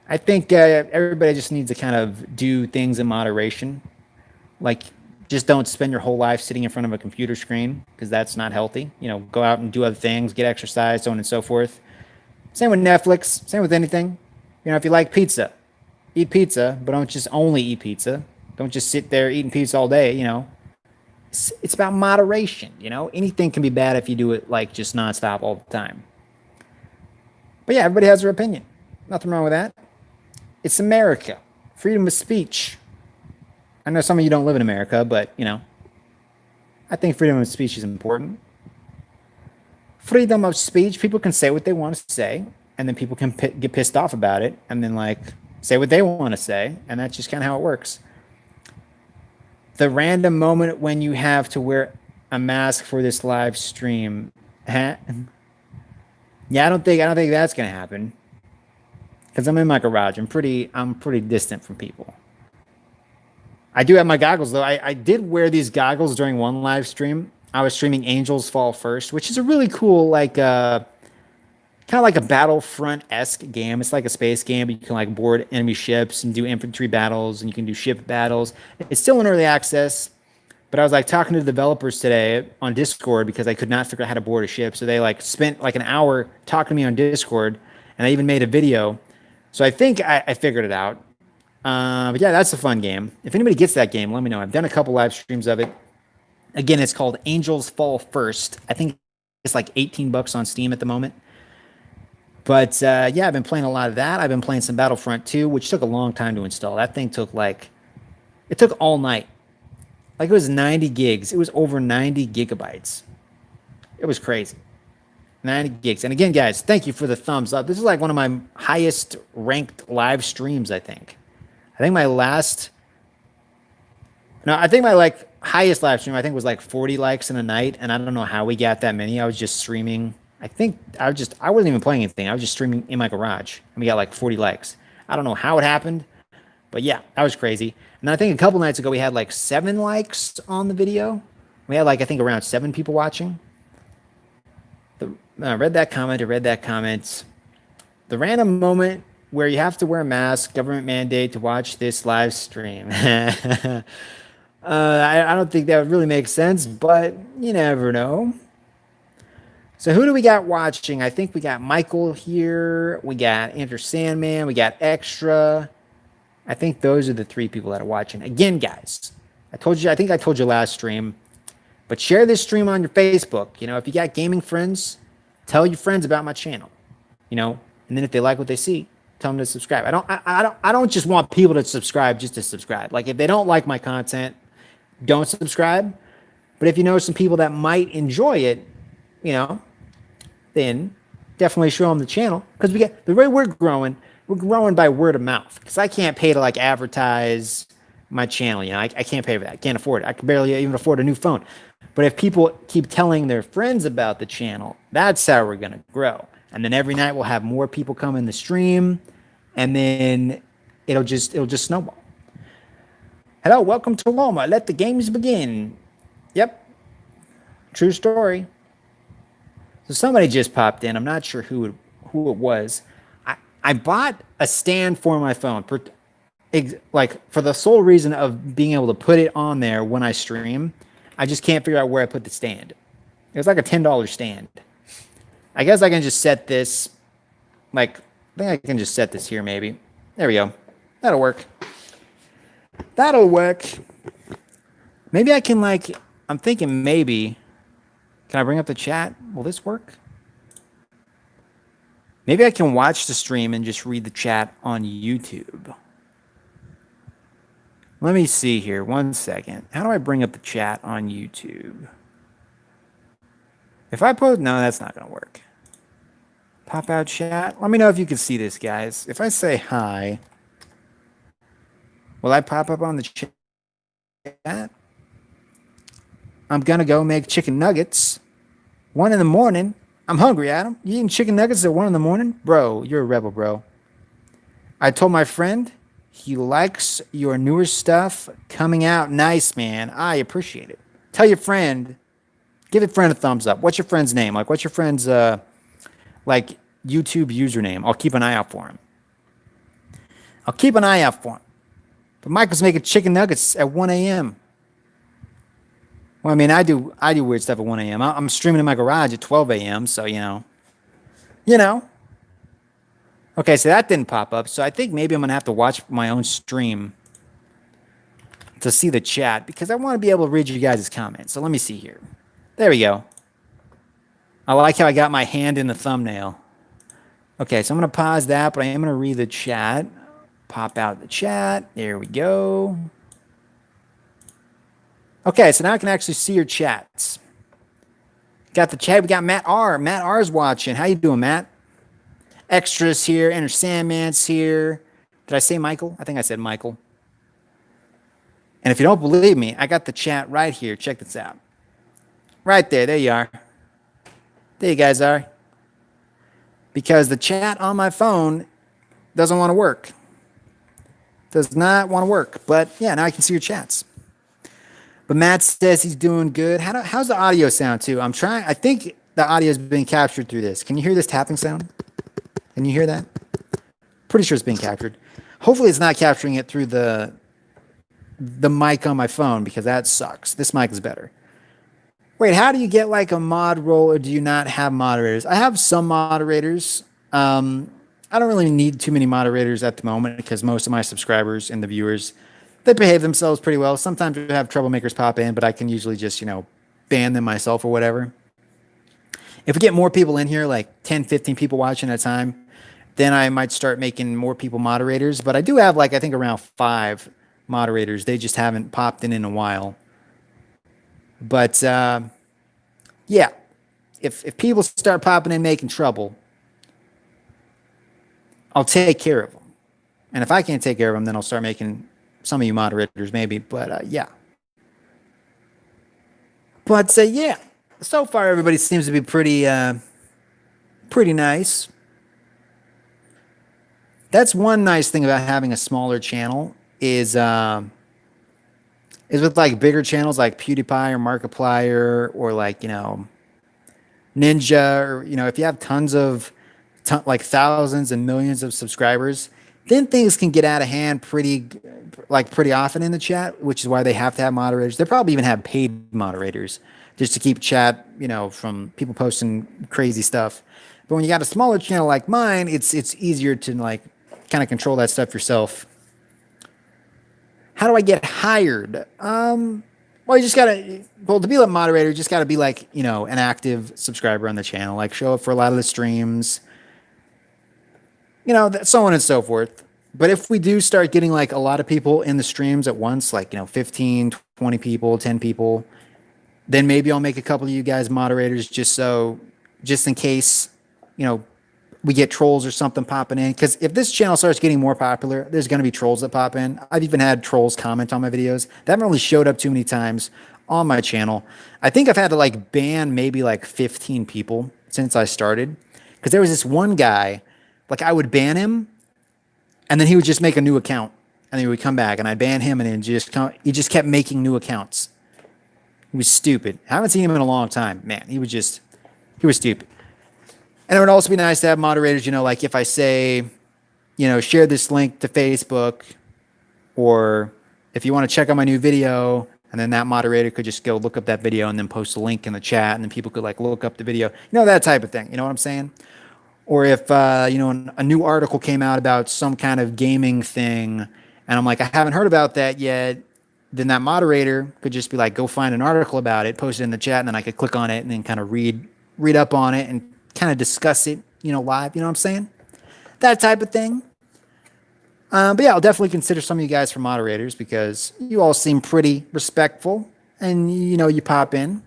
I think everybody just needs to kind of do things in moderation. Like, just don't spend your whole life sitting in front of a computer screen because that's not healthy. You know, go out and do other things, get exercise, so on and so forth. Same with Netflix, same with anything. You know, if you like pizza, eat pizza, but don't just only eat pizza. Don't just sit there eating pizza all day, you know. It's about moderation, you know. Anything can be bad if you do it like just nonstop all the time. But yeah, everybody has their opinion. Nothing wrong with that. It's America. Freedom of speech. I know some of you don't live in America, but you know, I think freedom of speech is important. Freedom of speech, people can say what they want to say, and then people can get pissed off about it, and then like say what they want to say, and that's just kind of how it works. The random moment when you have to wear a mask for this live stream, huh? Yeah, I don't think that's gonna happen because I'm in my garage. I'm pretty distant from people. I do have my goggles though. I did wear these goggles during one live stream. I was streaming Angels Fall First, which is a really cool like kind of like a Battlefront-esque game. It's like a space game, but you can like board enemy ships and do infantry battles, and you can do ship battles. It's still in early access, but I was like talking to the developers today on Discord because I could not figure out how to board a ship. So they like spent like an hour talking to me on Discord, and I even made a video. So I think I figured it out. But yeah, that's a fun game. If anybody gets that game, let me know. I've done a couple live streams of it. Again, it's called Angels Fall First. I think it's like $18 on Steam at the moment. But yeah, I've been playing a lot of that. I've been playing some Battlefront 2, which took a long time to install. That thing took it took all night. Like it was 90 gigs. It was over 90 gigabytes. It was crazy. 90 gigs. And again, guys, thank you for the thumbs up. This is like one of my highest ranked live streams, I think. I think my highest live stream, I think was like 40 likes in a night. And I don't know how we got that many. I was just streaming. I wasn't even playing anything. I was just streaming in my garage, and we got like 40 likes. I don't know how it happened, but yeah, that was crazy. And I think a couple nights ago, we had like 7 likes on the video. We had like, I think around 7 people watching. I read that comment. The random moment where you have to wear a mask, government mandate to watch this live stream. I don't think that would really make sense, but you never know. So who do we got watching? I think we got Michael here. We got Enter Sandman. We got Extra. I think those are the 3 people that are watching. Again, guys, I think I told you last stream, but share this stream on your Facebook. You know, if you got gaming friends, tell your friends about my channel. You know, and then if they like what they see, tell them to subscribe. I don't just want people to subscribe just to subscribe. Like if they don't like my content, don't subscribe. But if you know some people that might enjoy it, you know, then definitely show them the channel, because the way we're growing by word of mouth, because I can't pay to like advertise my channel. You know, I can't pay for that. I can't afford it. I can barely even afford a new phone. But if people keep telling their friends about the channel, that's how we're going to grow. And then every night we'll have more people come in the stream, and then it'll just snowball. Hello, welcome to Loma. Let the games begin. Yep. True story. So somebody just popped in. I'm not sure who it was. I bought a stand for my phone for the sole reason of being able to put it on there when I stream. I just can't figure out where I put the stand. It was like a $10 stand. I guess I can just set this. I think I can just set this here maybe. There we go. That'll work. Maybe I can I'm thinking maybe. Can I bring up the chat? Will this work? Maybe I can watch the stream and just read the chat on YouTube. Let me see here. 1 second. How do I bring up the chat on YouTube? If I post... No, that's not going to work. Pop out chat. Let me know if you can see this, guys. If I say hi, will I pop up on the chat? I'm going to go make chicken nuggets. 1 in the morning. I'm hungry, Adam. You eating chicken nuggets at 1 in the morning? Bro, you're a rebel, bro. I told my friend he likes your newer stuff coming out. Nice, man. I appreciate it. Tell your friend. Give your friend a thumbs up. What's your friend's name? What's your friend's YouTube username? I'll keep an eye out for him. But Michael's making chicken nuggets at 1 a.m. Well, I mean, I do weird stuff at 1 a.m. I'm streaming in my garage at 12 a.m., so, you know. Okay, so that didn't pop up, so I think maybe I'm going to have to watch my own stream to see the chat, because I want to be able to read you guys' comments. So let me see here. There we go. I like how I got my hand in the thumbnail. Okay, so I'm going to pause that, but I am going to read the chat. Pop out the chat. There we go. Okay, so now I can actually see your chats. Got the chat. We got Matt R. Matt R's watching. How you doing, Matt? Extras here. Enter Sandman's here. Did I say Michael? I think I said Michael. And if you don't believe me, I got the chat right here. Check this out. Right there. There you are. There you guys are. Because the chat on my phone doesn't want to work. Does not want to work. But yeah, now I can see your chats. But Matt says he's doing good. How's the audio sound too? I think the audio is being captured through this. Can you hear this tapping sound? Can you hear that? Pretty sure it's being captured. Hopefully it's not capturing it through the mic on my phone, because that sucks. This mic is better. Wait, how do you get like a mod role, or do you not have moderators? I have some moderators. I don't really need too many moderators at the moment, because most of my subscribers and the viewers, they behave themselves pretty well. Sometimes I have troublemakers pop in, but I can usually just, ban them myself or whatever. If we get more people in here, like 10, 15 people watching at a time, then I might start making more people moderators. But I do have I think around 5 moderators. They just haven't popped in a while. But yeah, if people start popping in making trouble, I'll take care of them. And if I can't take care of them, then I'll start making some of you moderators maybe. But yeah. But yeah, so far everybody seems to be pretty nice. That's one nice thing about having a smaller channel is with bigger channels like PewDiePie or Markiplier or Ninja, or if you have tons of thousands and millions of subscribers, then things can get out of hand pretty often in the chat, which is why they have to have moderators. They probably even have paid moderators just to keep chat, from people posting crazy stuff. But when you got a smaller channel like mine, it's easier to kind of control that stuff yourself. How do I get hired? Well, you just gotta, to be a moderator, you just gotta be an active subscriber on the channel, show up for a lot of the streams, so on and so forth. But if we do start getting a lot of people in the streams at once, 15, 20 people, 10 people, then maybe I'll make a couple of you guys moderators just in case, we get trolls or something popping in. Because if this channel starts getting more popular, there's going to be trolls that pop in. I've even had trolls comment on my videos. They haven't really showed up too many times on my channel. I think I've had to ban maybe 15 people since I started. Because there was this one guy, I would ban him, and then he would just make a new account, and then he would come back, and I'd ban him, and then he just kept making new accounts. He was stupid. I haven't seen him in a long time. Man, he was stupid. And it would also be nice to have moderators, if I say, share this link to Facebook, or if you want to check out my new video, and then that moderator could just go look up that video and then post a link in the chat, and then people could look up the video, that type of thing. You know what I'm saying? Or if, a new article came out about some kind of gaming thing, and I'm I haven't heard about that yet, then that moderator could just be go find an article about it, post it in the chat, and then I could click on it and then kind of read up on it and kind of discuss it, live. You know what I'm saying? That type of thing. But yeah, I'll definitely consider some of you guys for moderators, because you all seem pretty respectful, and you pop in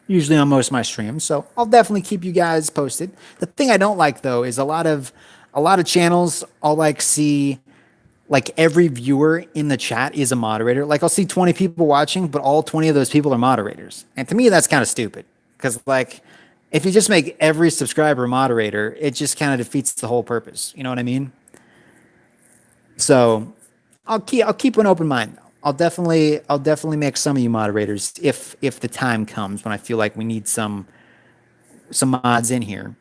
usually on most of my streams. So I'll definitely keep you guys posted. The thing I don't like though is a lot of channels I'll see every viewer in the chat is a moderator. I'll see 20 people watching, but all 20 of those people are moderators. And to me, that's kind of stupid, because if you just make every subscriber a moderator, it just kind of defeats the whole purpose. You know what I mean? So I'll keep an open mind. I'll definitely make some of you moderators if the time comes when I feel like we need some mods in here.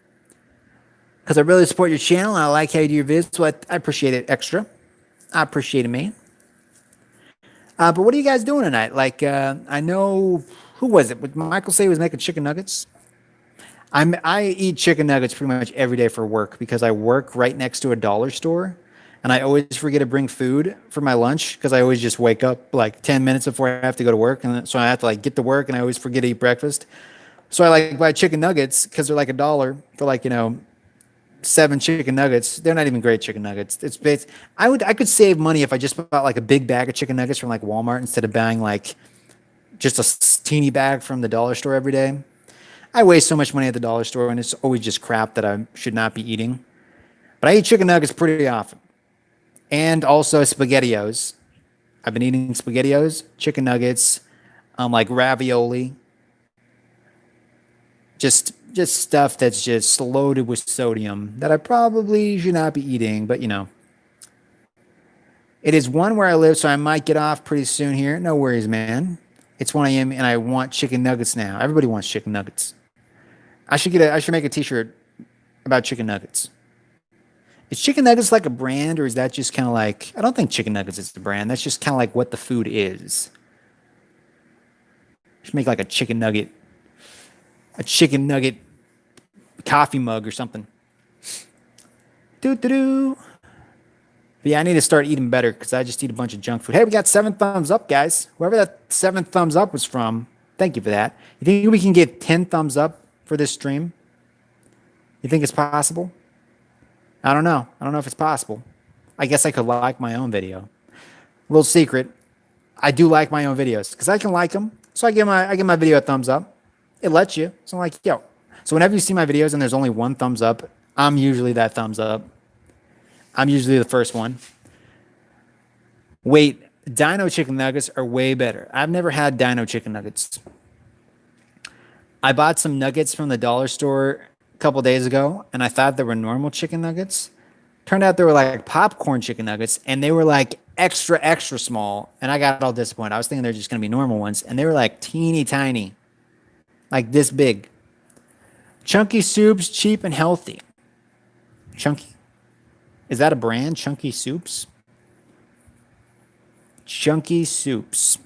Because I really support your channel, and I like how you do your vids, so I appreciate it extra. I appreciate it, man. But what are you guys doing tonight? I know, who was it? Would Michael say he was making chicken nuggets? I eat chicken nuggets pretty much every day for work, because I work right next to a dollar store, and I always forget to bring food for my lunch, because I always just wake up 10 minutes before I have to go to work, and so I have to get to work, and I always forget to eat breakfast. So I buy chicken nuggets, because they're $1 for 7 chicken nuggets. They're not even great chicken nuggets. I could save money if I just bought a big bag of chicken nuggets from Walmart, instead of buying just a teeny bag from the dollar store every day. I waste so much money at the dollar store, and it's always just crap that I should not be eating. But I eat chicken nuggets pretty often. And also SpaghettiOs. I've been eating SpaghettiOs, chicken nuggets, like ravioli. Just stuff that's just loaded with sodium that I probably should not be eating, but you know. It is 1 where I live, so I might get off pretty soon here. No worries, man. It's 1 a.m. and I want chicken nuggets now. Everybody wants chicken nuggets. I should make a t-shirt about chicken nuggets. Is chicken nuggets like a brand, or is that just kind of like, I don't think chicken nuggets is the brand. That's just kind of like what the food is. Should make like a chicken nugget coffee mug or something. Doo-doo-doo. But yeah, I need to start eating better because I just eat a bunch of junk food. Hey, we got 7 thumbs up, guys. Whoever that 7th thumbs up was from, thank you for that. You think we can get 10 thumbs up for this stream? You think it's possible? I don't know. I don't know if it's possible. I guess I could like my own video. Little secret. I do like my own videos because I can like them. So I give my video a thumbs up. It lets you. So I'm like, yo. So whenever you see my videos and there's only 1 thumbs up, I'm usually that thumbs up. I'm usually the first one. Wait, Dino chicken nuggets are way better. I've never had Dino chicken nuggets. I bought some nuggets from the dollar store a couple days ago, and I thought they were normal chicken nuggets. Turned out they were like popcorn chicken nuggets, and they were like extra, extra small, and I got all disappointed. I was thinking they're just going to be normal ones, and they were like teeny tiny, like this big. Chunky Soups, cheap and healthy. Chunky? Is that a brand? Chunky Soups? Chunky Soups.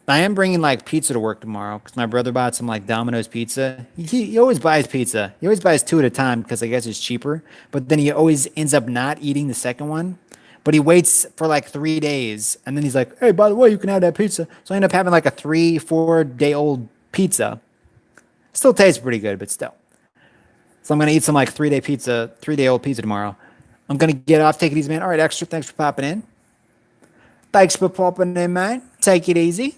I am bringing like pizza to work tomorrow because my brother bought some like Domino's pizza. He always buys pizza. He always buys 2 at a time because I guess it's cheaper. But then he always ends up not eating the second one. But he waits for like 3 days. And then he's like, hey, by the way, you can have that pizza. So I end up having like a 3-4 day old pizza. Still tastes pretty good, but still. So I'm going to eat some like 3-day old pizza tomorrow. I'm going to get off. Take it easy, man. All right, Extra, thanks for popping in. Thanks for popping in, man. Take it easy.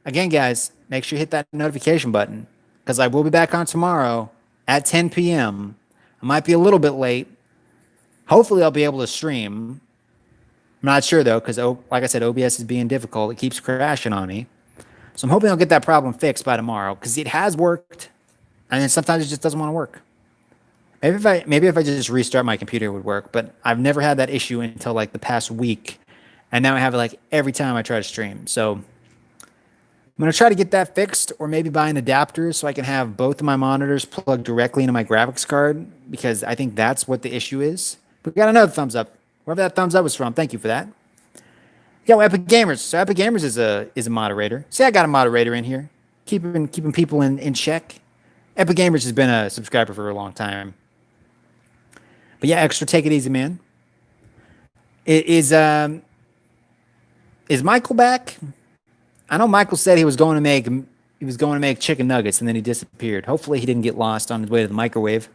Again, guys, make sure you hit that notification button because I will be back on tomorrow at 10 p.m. I might be a little bit late. Hopefully, I'll be able to stream. I'm not sure, though, because, like I said, OBS is being difficult. It keeps crashing on me. So I'm hoping I'll get that problem fixed by tomorrow because it has worked, and then sometimes it just doesn't want to work. Maybe if I just restart my computer, it would work, but I've never had that issue until, like, the past week, and now I have it, like, every time I try to stream. So I'm going to try to get that fixed or maybe buy an adapter so I can have both of my monitors plugged directly into my graphics card because I think that's what the issue is. We got another thumbs up. Wherever that thumbs up was from, thank you for that. Yo, Epic Gamers. So Epic Gamers is a moderator. See, I got a moderator in here, keeping people in check. Epic Gamers has been a subscriber for a long time. But yeah, Extra, take it easy, man. Is Michael back? I know Michael said he was going to make chicken nuggets and then he disappeared. Hopefully he didn't get lost on his way to the microwave.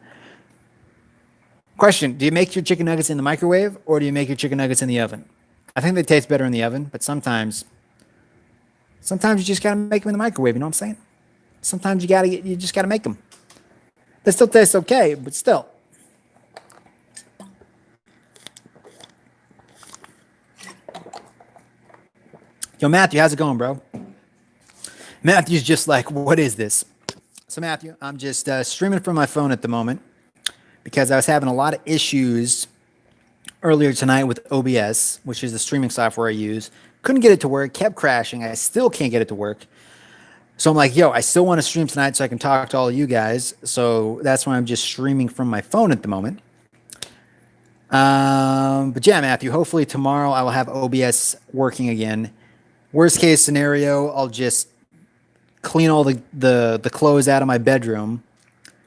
Question, do you make your chicken nuggets in the microwave or do you make your chicken nuggets in the oven? I think they taste better in the oven, but sometimes you just got to make them in the microwave, you know what I'm saying? Sometimes you just got to make them. They still taste okay, but still. Yo, Matthew, how's it going, bro? Matthew's just like, what is this? So, Matthew, I'm just streaming from my phone at the moment because I was having a lot of issues earlier tonight with OBS, which is the streaming software I use. Couldn't get it to work, kept crashing. I still can't get it to work. So I'm like, yo, I still want to stream tonight so I can talk to all of you guys. So that's why I'm just streaming from my phone at the moment. But yeah, Matthew, hopefully tomorrow I will have OBS working again. Worst case scenario, I'll just clean all the clothes out of my bedroom.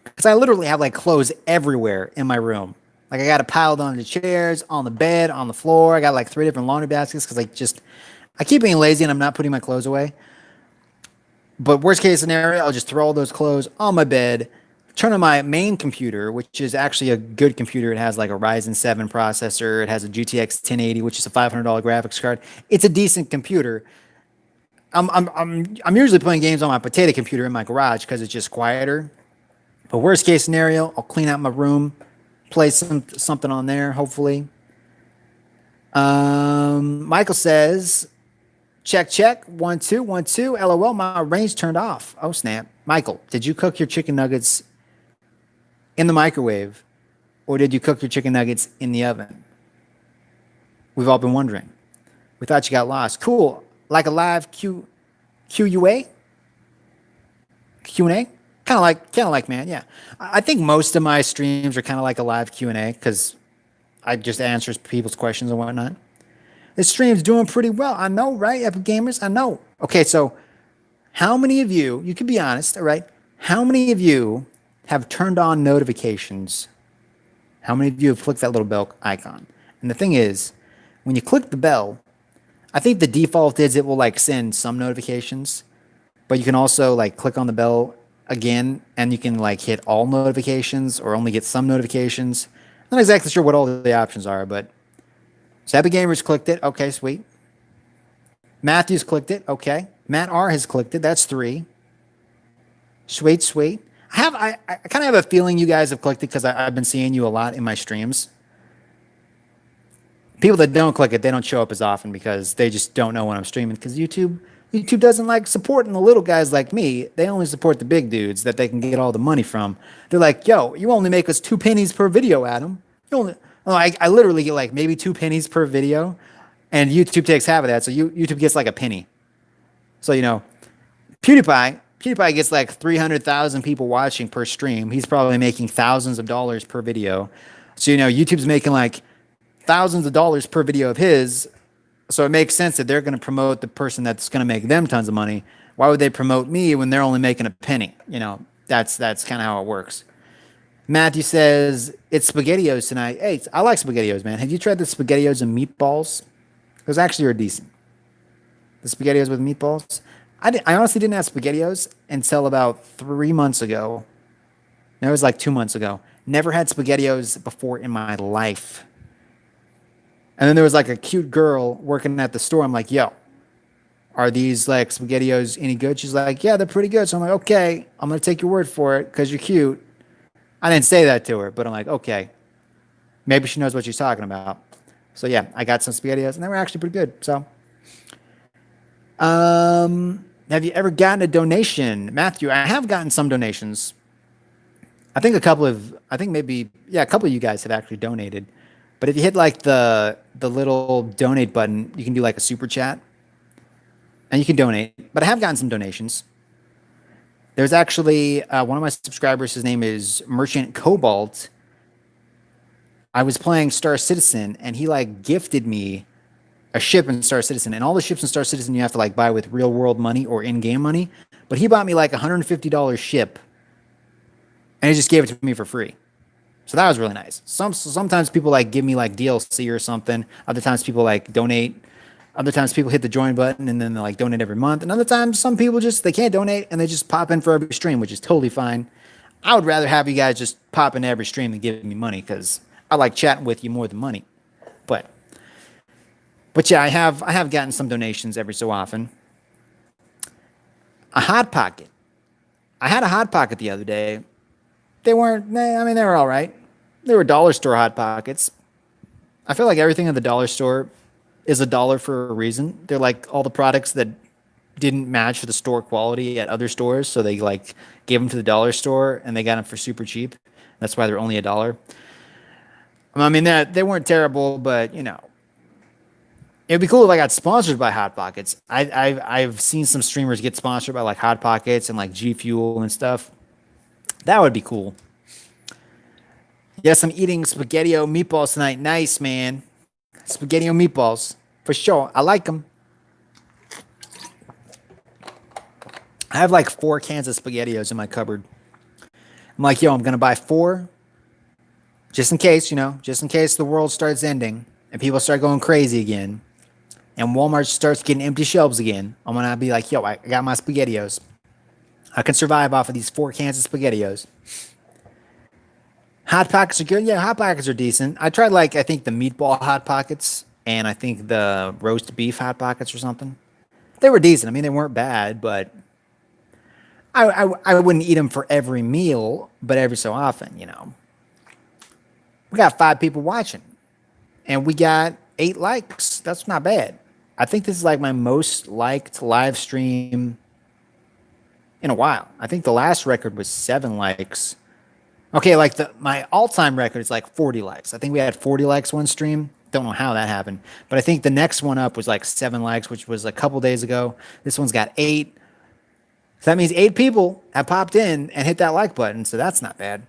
Because I literally have like clothes everywhere in my room. Like I got it piled on the chairs, on the bed, on the floor. I got like 3 different laundry baskets because I keep being lazy and I'm not putting my clothes away. But worst case scenario, I'll just throw all those clothes on my bed, turn on my main computer, which is actually a good computer. It has like a Ryzen 7 processor. It has a GTX 1080, which is a $500 graphics card. It's a decent computer. I'm usually playing games on my potato computer in my garage because it's just quieter. But worst case scenario, I'll clean out my room, play something on there, hopefully. Michael says, check, check. 1, 2, 1, 2. LOL, my range turned off. Oh, snap. Michael, did you cook your chicken nuggets in the microwave or did you cook your chicken nuggets in the oven? We've all been wondering. We thought you got lost. Cool. Like a live QUA? Q&A? Kind of like, man. Yeah. I think most of my streams are kind of like a live Q&A because I just answer people's questions and whatnot. This stream's doing pretty well. I know, right? Epic Gamers, I know. Okay, so how many of you can be honest, all right? How many of you have turned on notifications? How many of you have clicked that little bell icon? And the thing is, when you click the bell, I think the default is it will like send some notifications, but you can also like click on the bell again and you can like hit all notifications or only get some notifications. Not exactly sure what all the options are, but so Epic Gamers clicked it. Okay, sweet. Matthew's clicked it. Okay. Matt R has clicked it. That's 3. Sweet, sweet. I kind of have a feeling you guys have clicked it because I've been seeing you a lot in my streams. People that don't click it, they don't show up as often because they just don't know when I'm streaming because YouTube doesn't like supporting the little guys like me. They only support the big dudes that they can get all the money from. They're like, yo, you only make us 2 pennies per video, Adam. You only, I literally get like maybe 2 pennies per video, and YouTube takes half of that. So YouTube gets like a penny. So, PewDiePie gets like 300,000 people watching per stream. He's probably making thousands of dollars per video. So, YouTube's making like thousands of dollars per video of his. So it makes sense that they're going to promote the person that's going to make them tons of money. Why would they promote me when they're only making a penny? That's kind of how it works. Matthew says, it's SpaghettiOs tonight. Hey, I like SpaghettiOs, man. Have you tried the SpaghettiOs and meatballs? Those actually are decent. The SpaghettiOs with meatballs. I honestly didn't have SpaghettiOs until about 3 months ago. No, it was like 2 months ago. Never had SpaghettiOs before in my life. And then there was like a cute girl working at the store. I'm like, yo, are these like SpaghettiOs any good? She's like, yeah, they're pretty good. So I'm like, okay, I'm going to take your word for it because you're cute. I didn't say that to her, but I'm like, okay, maybe she knows what she's talking about. So yeah, I got some SpaghettiOs and they were actually pretty good. So, have you ever gotten a donation? Matthew, I have gotten some donations. I think a couple of you guys have actually donated. But if you hit like the little donate button, you can do like a super chat and you can donate. But I have gotten some donations. There's actually one of my subscribers, his name is Merchant Cobalt. I was playing Star Citizen and he like gifted me a ship in Star Citizen. And all the ships in Star Citizen you have to like buy with real world money or in-game money. But he bought me like $150 ship and he just gave it to me for free. So that was really nice. Sometimes people like give me like DLC or something. Other times people like donate. Other times people hit the join button and then they like donate every month. And other times some people they can't donate and they just pop in for every stream, which is totally fine. I would rather have you guys just pop in every stream than give me money because I like chatting with you more than money. But yeah, I have gotten some donations every so often. A Hot Pocket. I had a Hot Pocket the other day. They were all right. They were dollar store Hot Pockets. I feel like everything at the dollar store is $1 for a reason. They're like all the products that didn't match the store quality at other stores, so they like gave them to the dollar store and they got them for super cheap. That's why they're only $1. I mean, they weren't terrible, but it'd be cool if I got sponsored by Hot Pockets. I've seen some streamers get sponsored by like Hot Pockets and like G Fuel and stuff. That would be cool. Yes, I'm eating SpaghettiO meatballs tonight. Nice, man. SpaghettiO meatballs. For sure. I like them. I have like 4 cans of SpaghettiOs in my cupboard. I'm like, yo, I'm going to buy 4. Just in case, just in case the world starts ending and people start going crazy again and Walmart starts getting empty shelves again. I'm going to be like, yo, I got my SpaghettiOs. I can survive off of these 4 cans of SpaghettiOs. Hot Pockets are good. Yeah, Hot Pockets are decent. I tried I think the meatball Hot Pockets and I think the roast beef Hot Pockets or something. They were decent. I mean, they weren't bad, but I wouldn't eat them for every meal, but every so often, you know. We got 5 people watching, and we got 8 likes. That's not bad. I think this is like my most liked live stream in a while. I think the last record was 7 likes. Okay, like my all-time record is like 40 likes. I think we had 40 likes one stream. Don't know how that happened, but I think the next one up was like 7 likes, which was a couple days ago. This one's got 8. So that means 8 people have popped in and hit that like button. So that's not bad.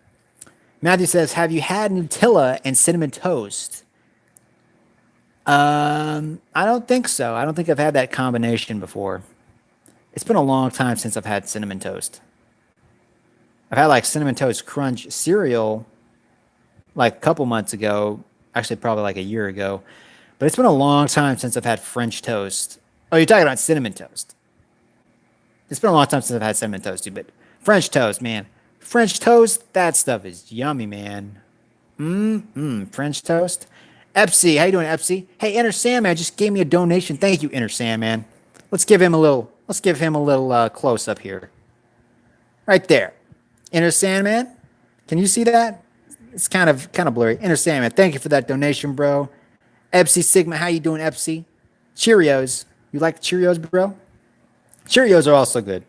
Matthew says, "Have you had Nutella and cinnamon toast?" I don't think so. I don't think I've had that combination before. It's been a long time since I've had cinnamon toast. I've had like cinnamon toast crunch cereal like a couple months ago, actually probably like a year ago. But it's been a long time since I've had French toast. Oh, you're talking about cinnamon toast. It's been a long time since I've had cinnamon toast too, but French toast, man. French toast, that stuff is yummy, man. French toast. Epsy, how you doing, Epsy? Hey, Inner Sandman just gave me a donation. Thank you, Inner Sandman. Let's give him a little close up here. Right there. Inner Sandman. Can you see that? It's kind of blurry. Inner Sandman, thank you for that donation, bro. Epsy Sigma, how you doing, Epsy? Cheerios. You like Cheerios, bro? Cheerios are also good.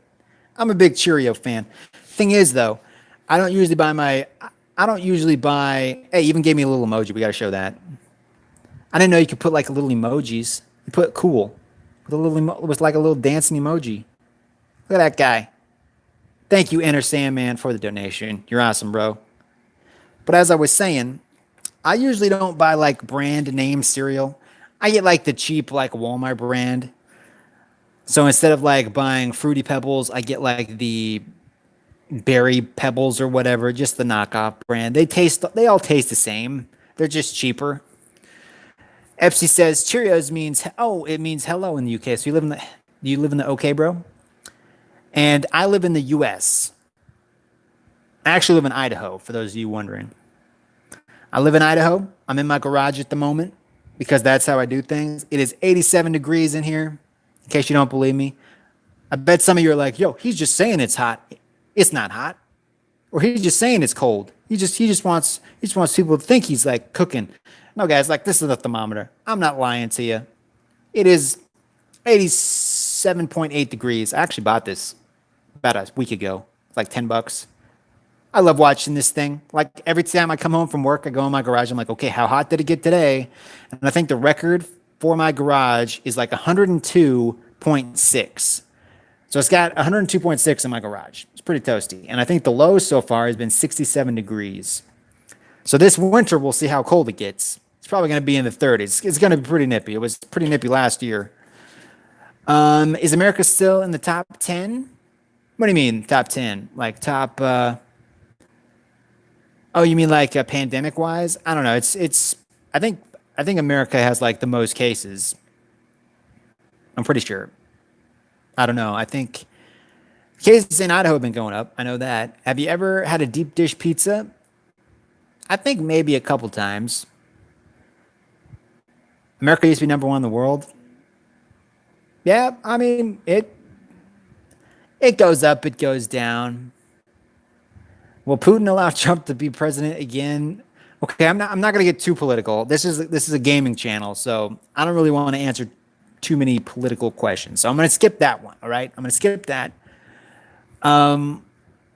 I'm a big Cheerio fan. Thing is, though, I don't usually buy. Hey, even gave me a little emoji. We got to show that. I didn't know you could put like little emojis. You put cool. It was like a little dancing emoji. Look at that guy. Thank you, Inner Sandman, for the donation. You're awesome, bro. But as I was saying, I usually don't buy like brand name cereal. I get like the cheap like Walmart brand. So instead of like buying Fruity Pebbles, I get like the Berry Pebbles or whatever, just the knockoff brand. They all taste the same. They're just cheaper. Epsy says Cheerios means it means hello in the UK. So do you live in the UK, bro? And I live in the US. I actually live in Idaho, for those of you wondering. I live in Idaho. I'm in my garage at the moment because that's how I do things. It is 87 degrees in here, in case you don't believe me. I bet some of you are like, yo, he's just saying it's hot. It's not hot. Or he's just saying it's cold. He just wants people to think he's like cooking. No, guys, like this is the thermometer. I'm not lying to you. It is 87.8 degrees. I actually bought this about a week ago. It's like $10. I love watching this thing. Like every time I come home from work, I go in my garage. I'm like, okay, how hot did it get today? And I think the record for my garage is like 102.6. So it's got 102.6 in my garage. It's pretty toasty. And I think the low so far has been 67 degrees. So this winter, we'll see how cold it gets. It's probably going to be in the 30s. It's going to be pretty nippy. It was pretty nippy last year. Is America still in the top 10? What do you mean top 10? Like top... Oh, you mean like pandemic-wise? I don't know. It's. I think America has like the most cases. I'm pretty sure. I don't know. I think cases in Idaho have been going up. I know that. Have you ever had a deep dish pizza? I think maybe a couple times. America used to be number 1 in the world. Yeah, I mean it goes up, it goes down. Will Putin allow Trump to be president again? Okay, I'm not going to get too political. This is a gaming channel, so I don't really want to answer too many political questions. So I'm going to skip that one, all right? I'm going to skip that.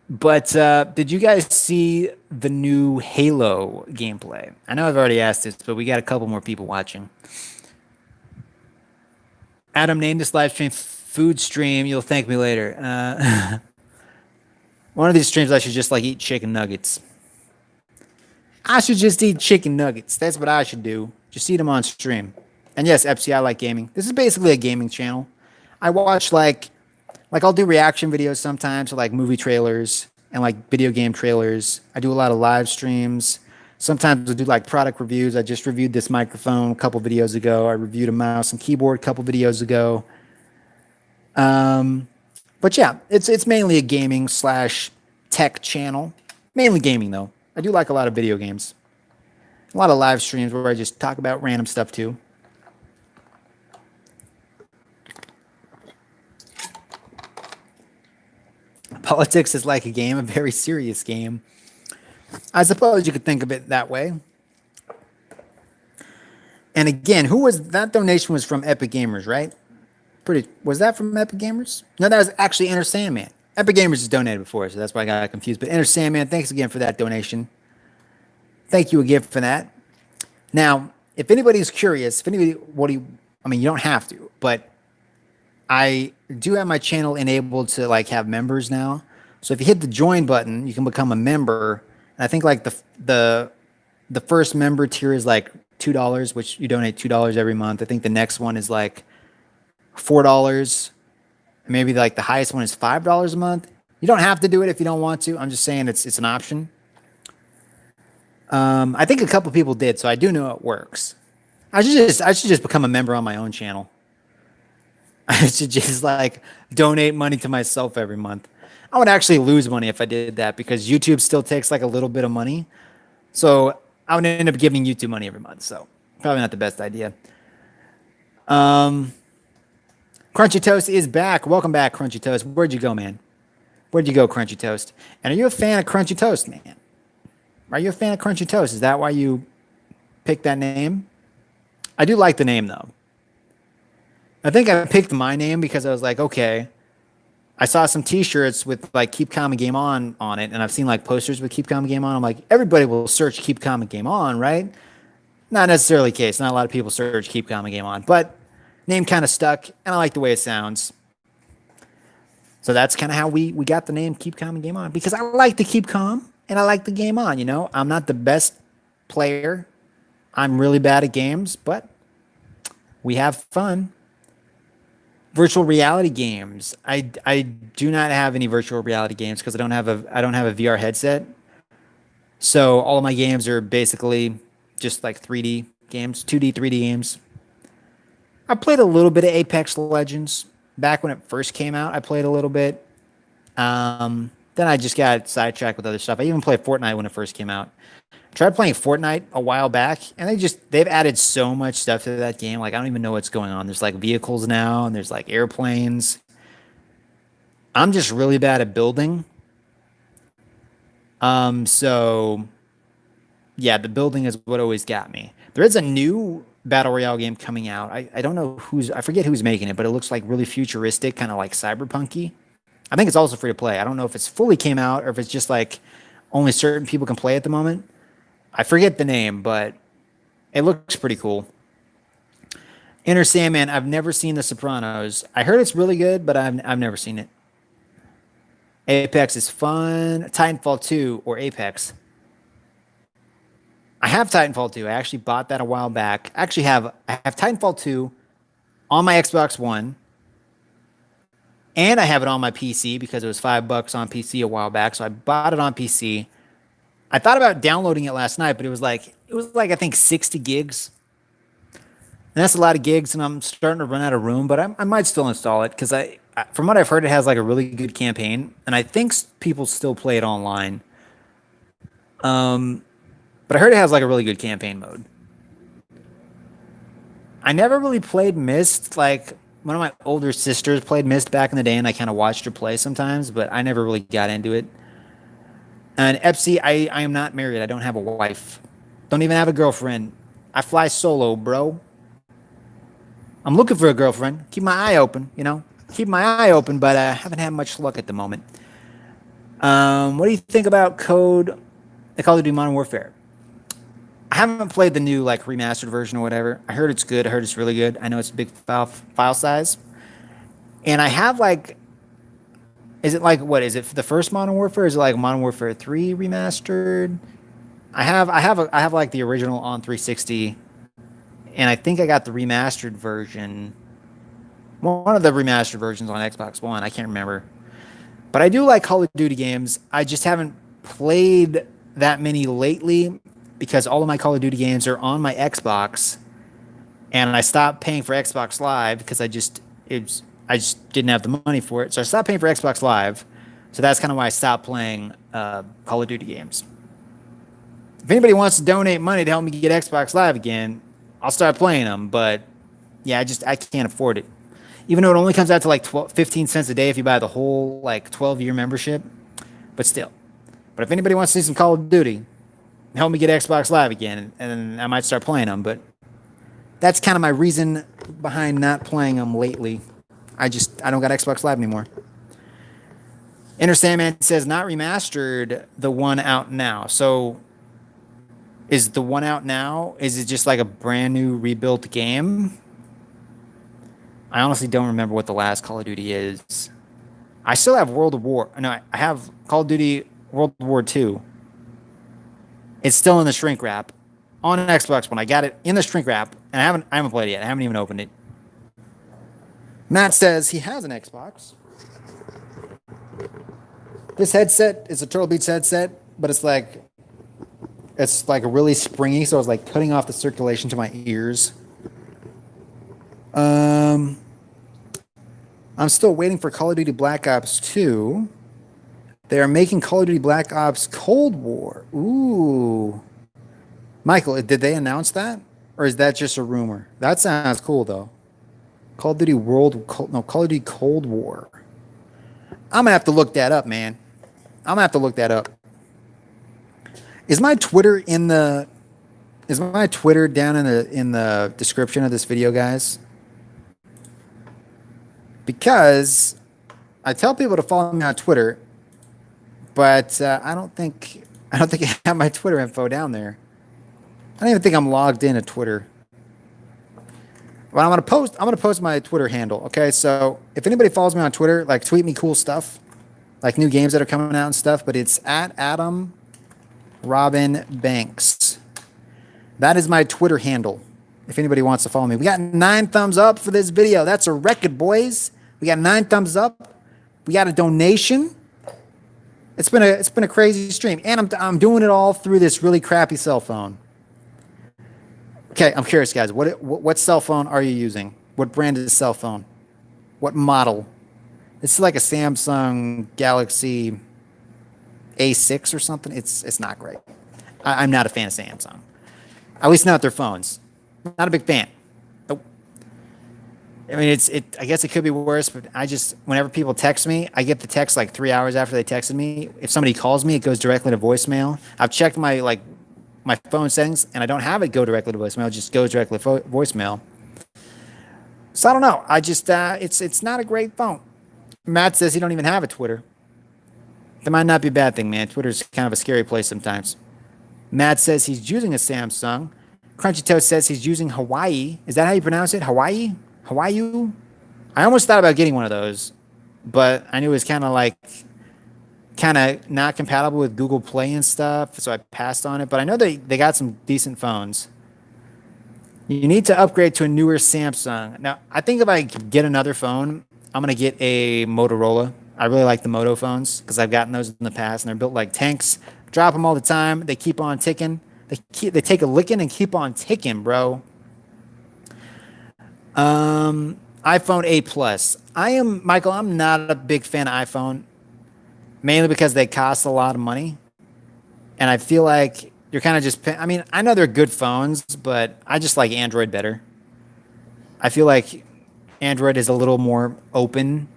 But did you guys see the new Halo gameplay? I know I've already asked this, but we got a couple more people watching. Adam, name this live stream food stream. You'll thank me later. One of these streams, I should just like eat chicken nuggets. I should just eat chicken nuggets. That's what I should do. Just eat them on stream. And yes, Epsy, I like gaming. This is basically a gaming channel. I watch like I'll do reaction videos sometimes to like movie trailers and like video game trailers. I do a lot of live streams. Sometimes I do like product reviews. I just reviewed this microphone a couple videos ago. I reviewed a mouse and keyboard a couple videos ago. But yeah, it's mainly a gaming / tech channel. Mainly gaming though. I do like a lot of video games. A lot of live streams where I just talk about random stuff too. politics is like a game, a very serious game. I suppose you could think of it that way. And again, who was that donation was from Epic Gamers, right? Was that from Epic Gamers? No, that was actually Enter Sandman. Epic Gamers has donated before, so that's why I got confused. But Enter Sandman, thanks again for that donation. Thank you again for that. Now, if anybody's curious, if anybody, you don't have to, but I do have my channel enabled to like have members now. So if you hit the join button, you can become a member. And I think like the first member tier is like $2, which you donate $2 every month. I think the next one is like $4. Maybe like the highest one is $5 a month. You don't have to do it if you don't want to. I'm just saying it's an option. I think a couple people did, so I do know it works. I should just become a member on my own channel. I should just like donate money to myself every month. I would actually lose money if I did that because YouTube still takes like a little bit of money. So I would end up giving YouTube money every month. So probably not the best idea. Crunchy Toast is back. Welcome back, Crunchy Toast. Where'd you go, man? Where'd you go, Crunchy Toast? And are you a fan of Crunchy Toast, man? Are you a fan of Crunchy Toast? Is that why you picked that name? I do like the name, though. I think I picked my name because I was like, okay, I saw some T-shirts with like Keep Calm and Game On it, and I've seen like posters with Keep Calm and Game On. I'm like, everybody will search Keep Calm and Game On, right? Not necessarily the case. Not a lot of people search Keep Calm and Game On, but name kind of stuck, and I like the way it sounds. So that's kind of how we got the name Keep Calm and Game On, because I like to keep calm and I like the game on. You know, I'm not the best player. I'm really bad at games, but we have fun. Virtual reality games. I do not have any virtual reality games because I don't have a VR headset. So all of my games are basically just like 3D games, 2D, 3D games. I played a little bit of Apex Legends back when it first came out. I played a little bit. Then I just got sidetracked with other stuff. I even played Fortnite when it first came out. Tried playing Fortnite a while back, and they've added so much stuff to that game. Like, I don't even know what's going on. There's like vehicles now, and there's like airplanes. I'm just really bad at building. So yeah, the building is what always got me. There is a new Battle Royale game coming out. I don't know I forget who's making it, but it looks like really futuristic, kind of like cyberpunky. I think it's also free to play. I don't know if it's fully came out or if it's just like only certain people can play at the moment. I forget the name, but it looks pretty cool. Enter Sandman, I've never seen The Sopranos. I heard it's really good, but I've never seen it. Apex is fun. Titanfall 2 or Apex. I have Titanfall 2. I actually bought that a while back. I have Titanfall 2 on my Xbox One. And I have it on my PC because it was $5 on PC a while back. So I bought it on PC. I thought about downloading it last night, but it was like I think 60 gigs. And that's a lot of gigs, and I'm starting to run out of room, but I might still install it because from what I've heard, it has like a really good campaign, and I think people still play it online. But I heard it has like a really good campaign mode. I never really played Myst. Like, one of my older sisters played Myst back in the day, and I kind of watched her play sometimes, but I never really got into it. And Epsi, I am not married. I don't have a wife. Don't even have a girlfriend. I fly solo, bro. I'm looking for a girlfriend. Keep my eye open, you know. Keep my eye open, but I haven't had much luck at the moment. What do you think about Call of Duty Modern Warfare? I haven't played the new like remastered version or whatever. I heard it's good. I heard it's really good. I know it's a big file size. And I have like, is it like, what is it, the first Modern Warfare? Is it like Modern Warfare 3 remastered? I have like the original on 360, and I think I got the remastered version. One of the remastered versions on Xbox One. I can't remember. But I do like Call of Duty games. I just haven't played that many lately because all of my Call of Duty games are on my Xbox, and I stopped paying for Xbox Live because I just didn't have the money for it. So I stopped paying for Xbox Live. So that's kind of why I stopped playing Call of Duty games. If anybody wants to donate money to help me get Xbox Live again, I'll start playing them. But yeah, I can't afford it. Even though it only comes out to like 15 cents a day if you buy the whole like 12-year membership, but still. But if anybody wants to see some Call of Duty, help me get Xbox Live again, and I might start playing them. But that's kind of my reason behind not playing them lately. I don't got Xbox Live anymore. Inner Sandman says not remastered, the one out now. So is the one out now? Is it just like a brand new rebuilt game? I honestly don't remember what the last Call of Duty is. I still have World of War. No, I have Call of Duty World War II. It's still in the shrink wrap on an Xbox One. I got it in the shrink wrap, and I haven't played it yet. I haven't even opened it. Matt says he has an Xbox. This headset is a Turtle Beach headset, but it's like really springy, so it's like cutting off the circulation to my ears. I'm still waiting for Call of Duty Black Ops 2. They are making Call of Duty Black Ops Cold War. Ooh. Michael, did they announce that? Or is that just a rumor? That sounds cool, though. Call of Duty Call of Duty Cold War. I'm going to have to look that up, man. I'm going to have to look that up. Is my Twitter down in the description of this video, guys? Because I tell people to follow me on Twitter, but I don't think I have my Twitter info down there. I don't even think I'm logged in at Twitter. Well, I'm gonna post my Twitter handle. Okay, so if anybody follows me on Twitter, like tweet me cool stuff, like new games that are coming out and stuff. But it's at Adam Robin Banks. That is my Twitter handle. If anybody wants to follow me, we got 9 thumbs up for this video. That's a record, boys. We got 9 thumbs up. We got a donation. It's been a crazy stream, and I'm doing it all through this really crappy cell phone. Okay, I'm curious, guys. What cell phone are you using? What brand is cell phone? What model? It's like a Samsung Galaxy A6 or something. It's not great. I'm not a fan of Samsung. At least not their phones. Not a big fan. Nope. I mean, I guess it could be worse, but whenever people text me, I get the text like 3 hours after they texted me. If somebody calls me, it goes directly to voicemail. I've checked my phone settings, and I don't have it go directly to voicemail. It just goes directly to voicemail. So I don't know. It's not a great phone. Matt says he don't even have a Twitter. That might not be a bad thing, man. Twitter's kind of a scary place sometimes. Matt says he's using a Samsung. Crunchy Toast says he's using Hawaii. Is that how you pronounce it? Hawaii? Hawaii? I almost thought about getting one of those, but I knew it was kind of not compatible with Google Play and stuff, so I passed on it. But I know they got some decent phones. You need to upgrade to a newer Samsung. Now, I think if I get another phone, I'm going to get a Motorola. I really like the Moto phones because I've gotten those in the past, and they're built like tanks. Drop them all the time. They keep on ticking. They take a licking and keep on ticking, bro. iPhone 8 Plus. Michael, I'm not a big fan of iPhone, mainly because they cost a lot of money. And I feel like you're kind of just, I mean, I know they're good phones, but I just like Android better. I feel like Android is a little more open.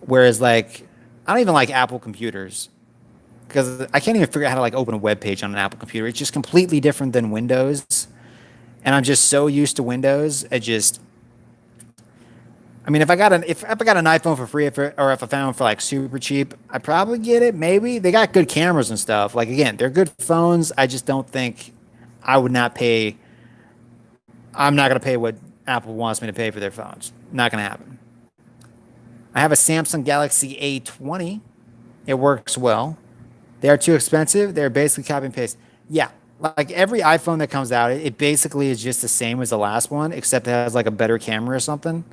Whereas like, I don't even like Apple computers because I can't even figure out how to like open a web page on an Apple computer. It's just completely different than Windows. And I'm just so used to Windows. I mean, if I got an iPhone for free, or if I found one for like super cheap, I'd probably get it. Maybe they got good cameras and stuff. Like again, they're good phones. I just don't think I would not pay. I'm not going to pay what Apple wants me to pay for their phones. Not going to happen. I have a Samsung Galaxy A20. It works well. They are too expensive. They're basically copy and paste. Yeah. Like every iPhone that comes out, it basically is just the same as the last one, except it has like a better camera or something.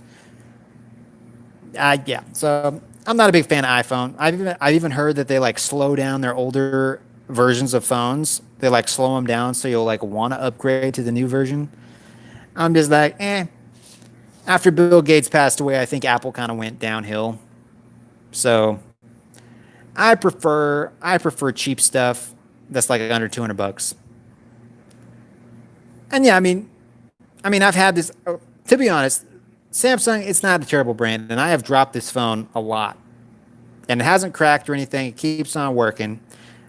Yeah. So I'm not a big fan of iPhone. I've even heard that they like slow down their older versions of phones. They like slow them down so you'll like want to upgrade to the new version. I'm just like, After Bill Gates passed away, I think Apple kind of went downhill. So I prefer cheap stuff that's like under $200. And yeah, I mean, I've had this. to be honest, Samsung, it's not a terrible brand, and I have dropped this phone a lot. And it hasn't cracked or anything. It keeps on working.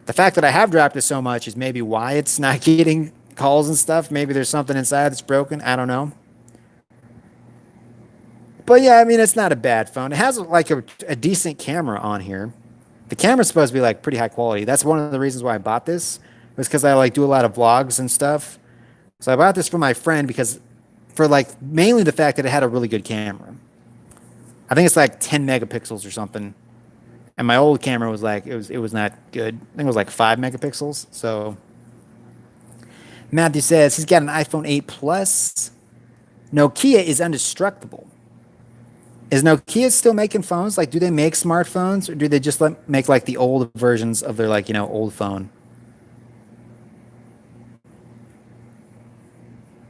The fact that I have dropped it so much is maybe why it's not getting calls and stuff. Maybe there's something inside that's broken. I don't know. But yeah, I mean, it's not a bad phone. It has like a decent camera on here. The camera's supposed to be like pretty high quality. That's one of the reasons why I bought this, was because I like do a lot of vlogs and stuff. So I bought this for my friend because for like mainly the fact that it had a really good camera. I think it's like 10 megapixels or something. And my old camera was like, it was not good. I think it was like 5 megapixels. So Matthew says he's got an iPhone 8 Plus. Nokia is indestructible. Is Nokia still making phones? Like, do they make smartphones, or do they just make like the old versions of their like, old phone?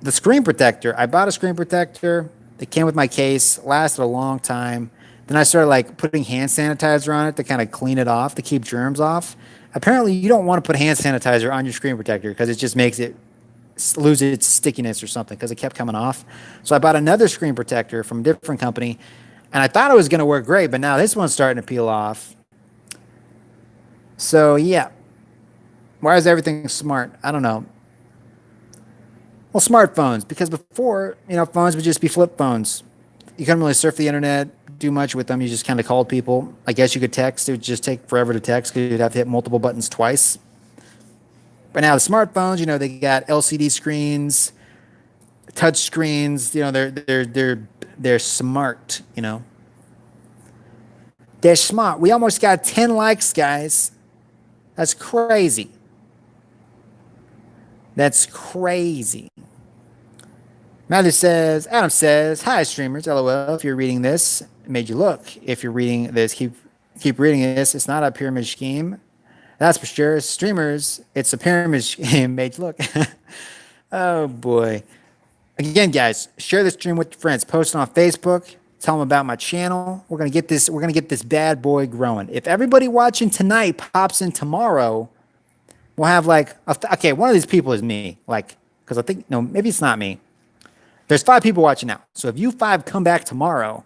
The screen protector. I bought a screen protector. They came with my case. Lasted a long time. Then I started like putting hand sanitizer on it to kind of clean it off, to keep germs off. Apparently, you don't want to put hand sanitizer on your screen protector because it just makes it lose its stickiness or something, because it kept coming off. So I bought another screen protector from a different company, and I thought it was going to work great, but now this one's starting to peel off. So yeah, why is everything smart? I don't know. Well, smartphones, because before, phones would just be flip phones. You couldn't really surf the internet, do much with them. You just kind of called people. I guess you could text. It would just take forever to text because you'd have to hit multiple buttons twice. But now the smartphones, they got LCD screens, touch screens. They're smart. They're smart. We almost got 10 likes, guys. That's crazy. That's crazy. Adam says, hi, streamers. LOL. If you're reading this, it made you look. If you're reading this, keep reading this. It's not a pyramid scheme. That's for sure. Streamers, it's a pyramid scheme made you look. Oh, boy. Again, guys, share this stream with your friends. Post it on Facebook. Tell them about my channel. We're gonna get this bad boy growing. If everybody watching tonight pops in tomorrow, we'll have like one of these people is me. Like, because I think maybe it's not me. There's 5 people watching now. So if you 5 come back tomorrow,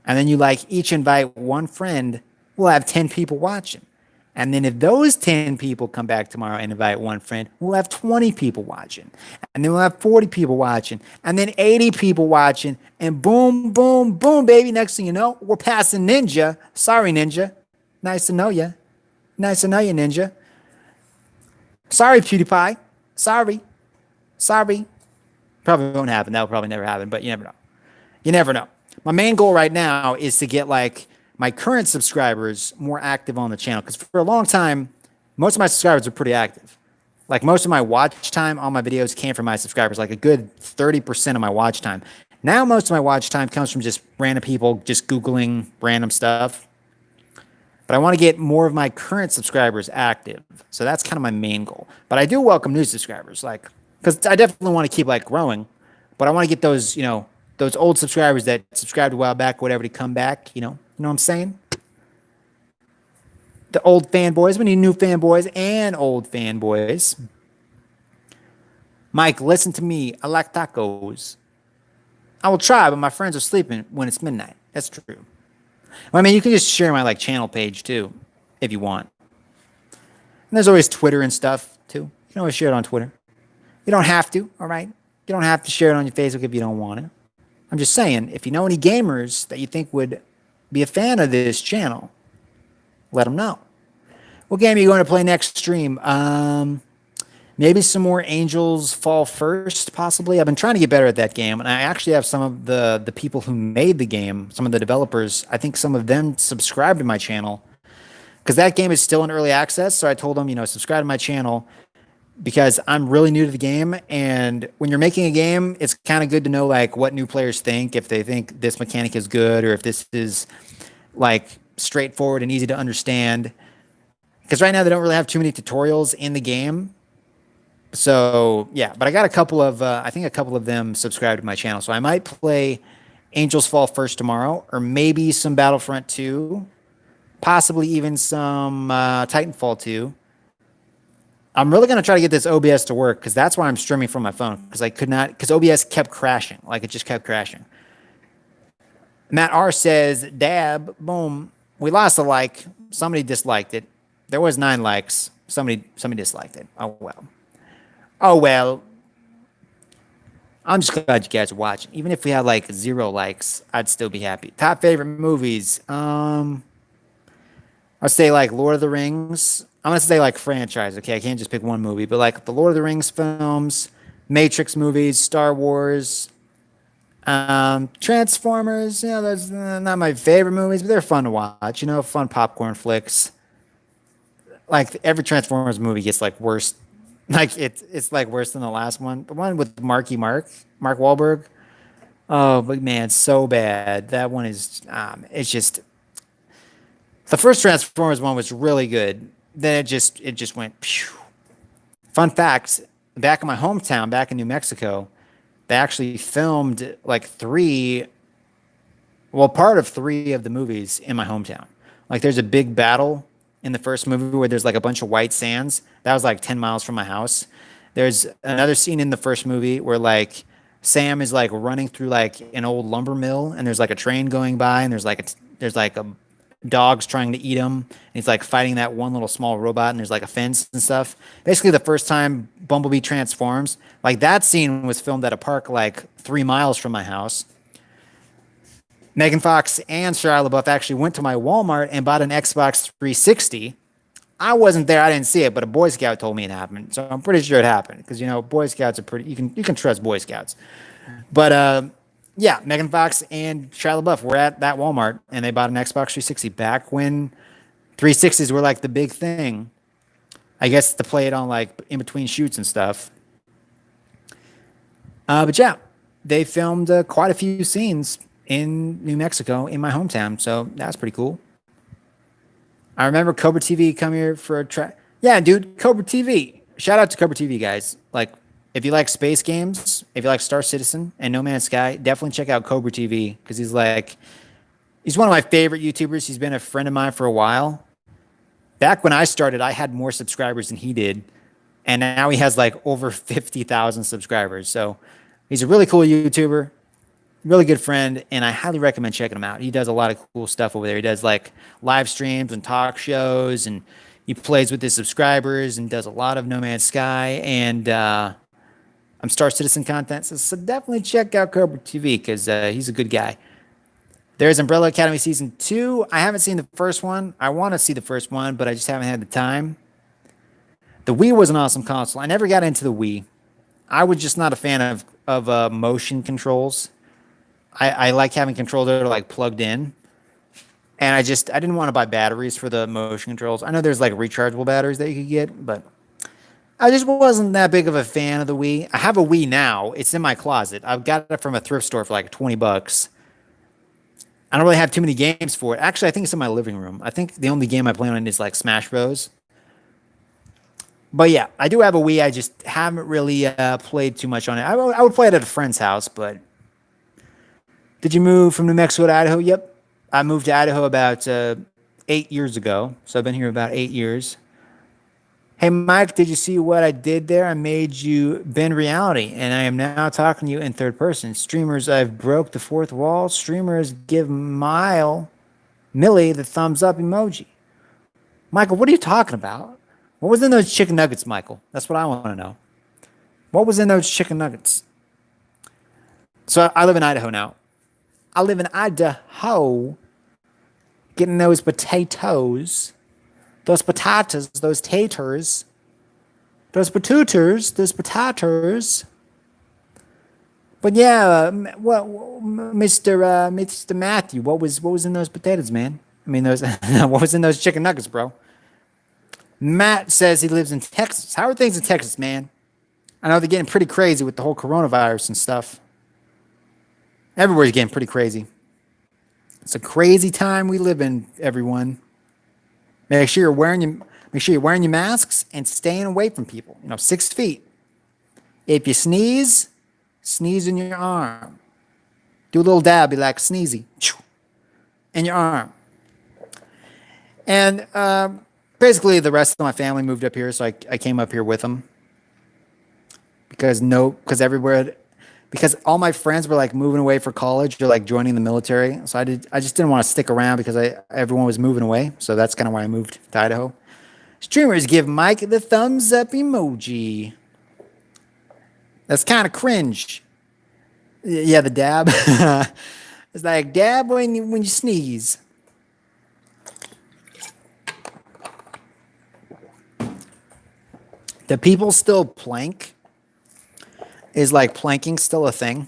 and then you each invite one friend, we'll have 10 people watching. And then if those 10 people come back tomorrow and invite one friend, we'll have 20 people watching. And then we'll have 40 people watching. And then 80 people watching. And boom, boom, boom, baby. Next thing you know, we're passing Ninja. Sorry, Ninja. Nice to know you. Nice to know you, Ninja. Sorry, PewDiePie. Sorry. Probably won't happen. That will probably never happen, but you never know. You never know. My main goal right now is to get my current subscribers more active on the channel, because for a long time, most of my subscribers are pretty active. Like, most of my watch time on my videos came from my subscribers, like a good 30% of my watch time. Now most of my watch time comes from just random people just Googling random stuff. But I want to get more of my current subscribers active. So that's kind of my main goal. But I do welcome new subscribers, because I definitely want to keep growing. But I want to get those, those old subscribers that subscribed a while back, whatever, to come back, You know what I'm saying? The old fanboys. We need new fanboys and old fanboys. Mike, listen to me. I like tacos. I will try, but my friends are sleeping when it's midnight. That's true. Well, I mean, you can just share my channel page too, if you want. And there's always Twitter and stuff too. You can always share it on Twitter. You don't have to, all right? You don't have to share it on your Facebook if you don't want it. I'm just saying, if you know any gamers that you think would be a fan of this channel, let them know. What game are you going to play next stream? Maybe some more Angels Fall First, possibly. I've been trying to get better at that game, and I actually have some of the people who made the game, some of the developers, I think some of them subscribe to my channel, because that game is still in early access. So I told them, subscribe to my channel, because I'm really new to the game, and when you're making a game, it's kind of good to know what new players think, if they think this mechanic is good, or if this is straightforward and easy to understand. Because right now they don't really have too many tutorials in the game. So yeah, but I got a couple of I think a couple of them subscribed to my channel, so I might play Angels Fall First tomorrow, or maybe some Battlefront 2, possibly even some Titanfall 2. I'm really gonna try to get this OBS to work because that's why I'm streaming from my phone because I could not because OBS kept crashing, like it just kept crashing. Matt R says, "Dab, boom, we lost a like. Somebody disliked it. There was 9 likes. Somebody disliked it. Oh well. Oh well. I'm just glad you guys are watching. Even if we had like 0 likes, I'd still be happy. Top favorite movies. I'd say like Lord of the Rings. I'm gonna say like franchise. Okay, I can't just pick one movie, but like the Lord of the Rings films, Matrix movies, Star Wars, Transformers. You know, those not my favorite movies, but they're fun to watch. You know, fun popcorn flicks. Like every Transformers movie gets like worse. Like it's like worse than the last one. The one with Mark Wahlberg. Oh, but man, it's so bad. That one is. It's just the first Transformers one was really good. Then it just went. Phew. Fun fact: back in my hometown, back in New Mexico, they actually filmed like 3. Well, part of 3 of the movies in my hometown. Like there's a big battle in the first movie where there's like a bunch of white sands. That was like 10 miles from my house. There's another scene in the first movie where like Sam is like running through like an old lumber mill and there's like a train going by and there's like a dogs trying to eat him. And he's like fighting that one little small robot and there's like a fence and stuff. Basically the first time Bumblebee transforms, like that scene was filmed at a park like 3 miles from my house. Megan Fox and Shia LaBeouf actually went to my Walmart and bought an Xbox 360. I wasn't there, I didn't see it, but a Boy Scout told me it happened, so I'm pretty sure it happened because you know Boy Scouts are pretty. You can trust Boy Scouts, but yeah, Megan Fox and Shia LaBeouf were at that Walmart and they bought an Xbox 360 back when 360s were like the big thing. I guess to play it on like in between shoots and stuff. But yeah, they filmed quite a few scenes in New Mexico, in my hometown. So that's pretty cool. I remember Cobra TV come here for a try. Yeah, dude, Cobra TV. Shout out to Cobra TV, guys. Like, if you like space games, if you like Star Citizen and No Man's Sky, definitely check out Cobra TV because he's one of my favorite YouTubers. He's been a friend of mine for a while. Back when I started, I had more subscribers than he did. And now he has like over 50,000 subscribers. So he's a really cool YouTuber. Really good friend, and I highly recommend checking him out. He does a lot of cool stuff over there. He does like live streams and talk shows, and he plays with his subscribers and does a lot of No Man's Sky and Star Citizen content. So definitely check out Cobra TV because he's a good guy. There's Umbrella Academy Season 2. I haven't seen the first one. I want to see the first one, but I just haven't had the time. The Wii was an awesome console. I never got into the Wii. I was just not a fan of motion controls. I like having controls that are like plugged in. And I didn't want to buy batteries for the motion controls. I know there's like rechargeable batteries that you could get, but I just wasn't that big of a fan of the Wii. I have a Wii now. It's in my closet. I've got it from a thrift store for like $20. I don't really have too many games for it. Actually, I think it's in my living room. I think the only game I play on it is like Smash Bros. But yeah, I do have a Wii. I just haven't really played too much on it. I would play it at a friend's house, but... Did you move from New Mexico to Idaho? Yep. I moved to Idaho about 8 years ago. So I've been here about 8 years. Hey, Mike, did you see what I did there? I made you bend reality, and I am now talking to you in third person. Streamers, I've broke the fourth wall. Streamers, give Millie the thumbs up emoji. Michael, what are you talking about? What was in those chicken nuggets, Michael? That's what I want to know. What was in those chicken nuggets? So I live in Idaho now. I live in Idaho, getting those potatoes, those potatoes, those taters, those potatoes. But yeah, Mr. Matthew, what was in those potatoes, man? I mean, what was in those chicken nuggets, bro? Matt says he lives in Texas. How are things in Texas, man? I know they're getting pretty crazy with the whole coronavirus and stuff. Everywhere's getting pretty crazy. It's a crazy time we live in, everyone. Make sure you're wearing your masks and staying away from people. 6 feet. If you sneeze in your arm. Do a little dab, be like sneezy in your arm. And Basically, the rest of my family moved up here, so I came up here with them because everywhere because all my friends were like moving away for college or like joining the military. So I just didn't want to stick around because everyone was moving away. So that's kind of why I moved to Idaho. Streamers give Mike the thumbs up emoji. That's kind of cringe. Yeah, the dab. It's like dab when you sneeze. Do people still plank? Is like planking still a thing?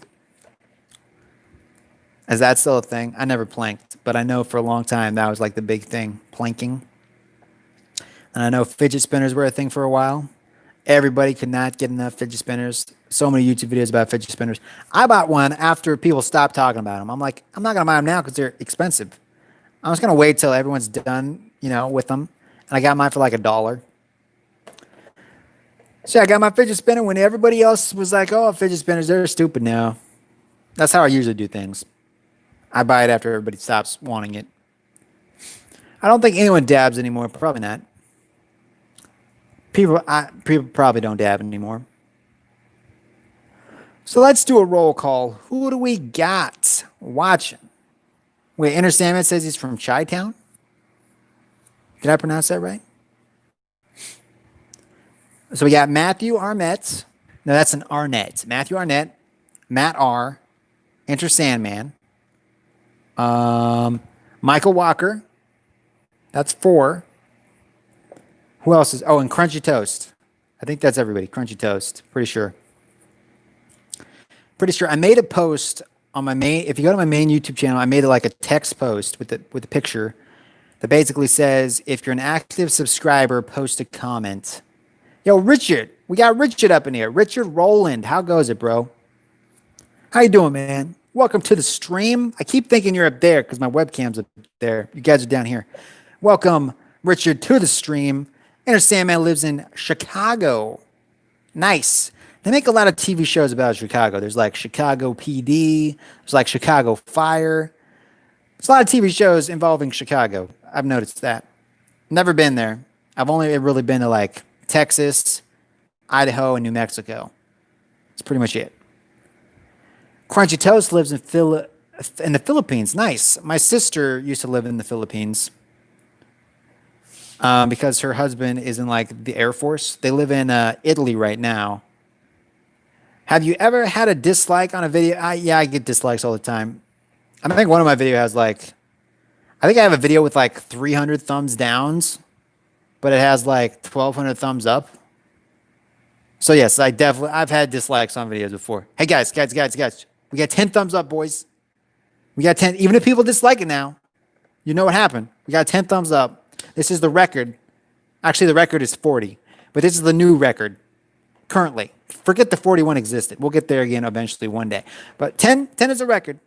Is that still a thing? I never planked, but I know for a long time that was like the big thing, planking. And I know fidget spinners were a thing for a while. Everybody could not get enough fidget spinners. So many YouTube videos about fidget spinners. I bought one after people stopped talking about them. I'm like, I'm not going to buy them now because they're expensive. I'm just going to wait till everyone's done, with them. And I got mine for like $1. So I got my fidget spinner when everybody else was like, oh, fidget spinners, they're stupid now. That's how I usually do things. I buy it after everybody stops wanting it. I don't think anyone dabs anymore. Probably not. People probably don't dab anymore. So let's do a roll call. Who do we got watching? Wait, Inner Sandman says he's from Chi-Town. Did I pronounce that right? So we got Matthew Arnett. No, that's an Arnett. Matthew Arnett, Matt R, Enter Sandman, Michael Walker. That's 4. Who else is? Oh, and Crunchy Toast. I think that's everybody. Crunchy Toast. Pretty sure. I made a post on my main. If you go to my main YouTube channel, I made like a text post with the picture that basically says, "If you're an active subscriber, post a comment." Yo, Richard, we got Richard up in here. Richard Rowland, how goes it, bro? How you doing, man? Welcome to the stream. I keep thinking you're up there because my webcam's up there. You guys are down here. Welcome, Richard, to the stream. Inner Sandman lives in Chicago. Nice. They make a lot of TV shows about Chicago. There's like Chicago PD. There's like Chicago Fire. There's a lot of TV shows involving Chicago. I've noticed that. Never been there. I've only really been to like Texas, Idaho, and New Mexico. That's pretty much it. Crunchy Toast lives in the Philippines. Nice. My sister used to live in the Philippines because her husband is in like the Air Force. They live in Italy right now. Have you ever had a dislike on a video? Yeah, I get dislikes all the time. I think one of my videos has like, I think I have a video with like 300 thumbs downs, but it has like 1,200 thumbs up. So yes, I've had dislikes on videos before. Hey guys, we got 10 thumbs up, boys. We got 10. Even if people dislike it now, you know what happened. We got 10 thumbs up. This is the record. Actually, the record is 40, but this is the new record currently. Forget the 41 existed. We'll get there again eventually one day. But 10 is a record.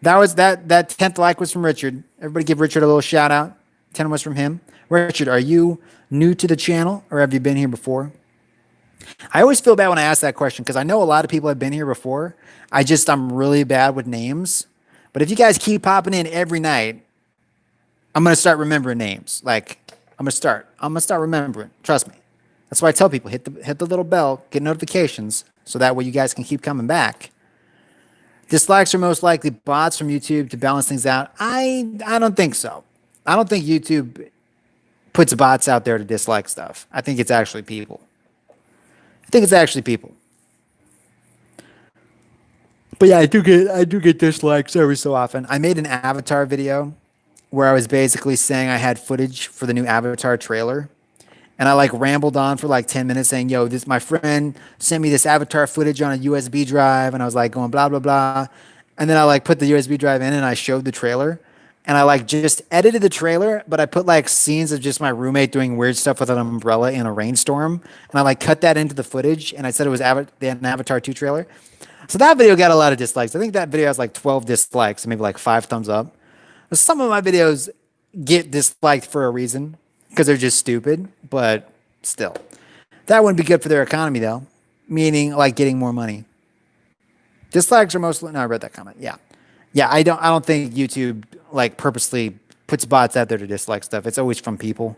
That 10th like was from Richard. Everybody give Richard a little shout out. 10 was from him. Richard, are you new to the channel or have you been here before? I always feel bad when I ask that question because I know a lot of people have been here before. I'm really bad with names. But if you guys keep popping in every night, I'm going to start remembering names. Like, I'm going to start remembering. Trust me. That's why I tell people, hit the little bell, get notifications, so that way you guys can keep coming back. Dislikes are most likely bots from YouTube to balance things out. I don't think so. I don't think YouTube puts bots out there to dislike stuff. I think it's actually people. But yeah, I do get dislikes every so often. I made an Avatar video where I was basically saying I had footage for the new Avatar trailer. And I like rambled on for like 10 minutes saying, yo, my friend sent me this Avatar footage on a USB drive. And I was like going blah, blah, blah. And then I like put the USB drive in and I showed the trailer. And I like just edited the trailer, but I put like scenes of just my roommate doing weird stuff with an umbrella in a rainstorm. And I like cut that into the footage. And I said it was an Avatar 2 trailer. So that video got a lot of dislikes. I think that video has like 12 dislikes and maybe like 5 thumbs up. But some of my videos get disliked for a reason because they're just stupid, but still. That wouldn't be good for their economy though, meaning like getting more money. Dislikes are mostly, no, I read that comment. Yeah. Yeah, I don't think YouTube like purposely puts bots out there to dislike stuff. It's always from people.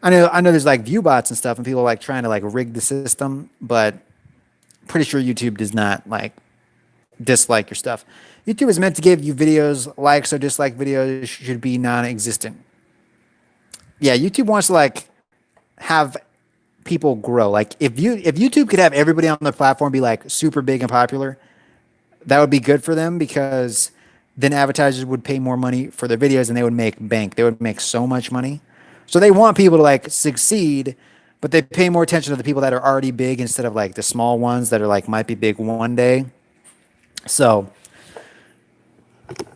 I know there's like view bots and stuff, and people are like trying to like rig the system, but pretty sure YouTube does not like dislike your stuff. YouTube is meant to give you videos. Likes or dislike videos should be non-existent. Yeah, YouTube wants to like have people grow. Like if YouTube could have everybody on the platform be like super big and popular, that would be good for them because then advertisers would pay more money for their videos and they would make bank. They would make so much money. So they want people to like succeed, but they pay more attention to the people that are already big instead of like the small ones that are like might be big one day. So,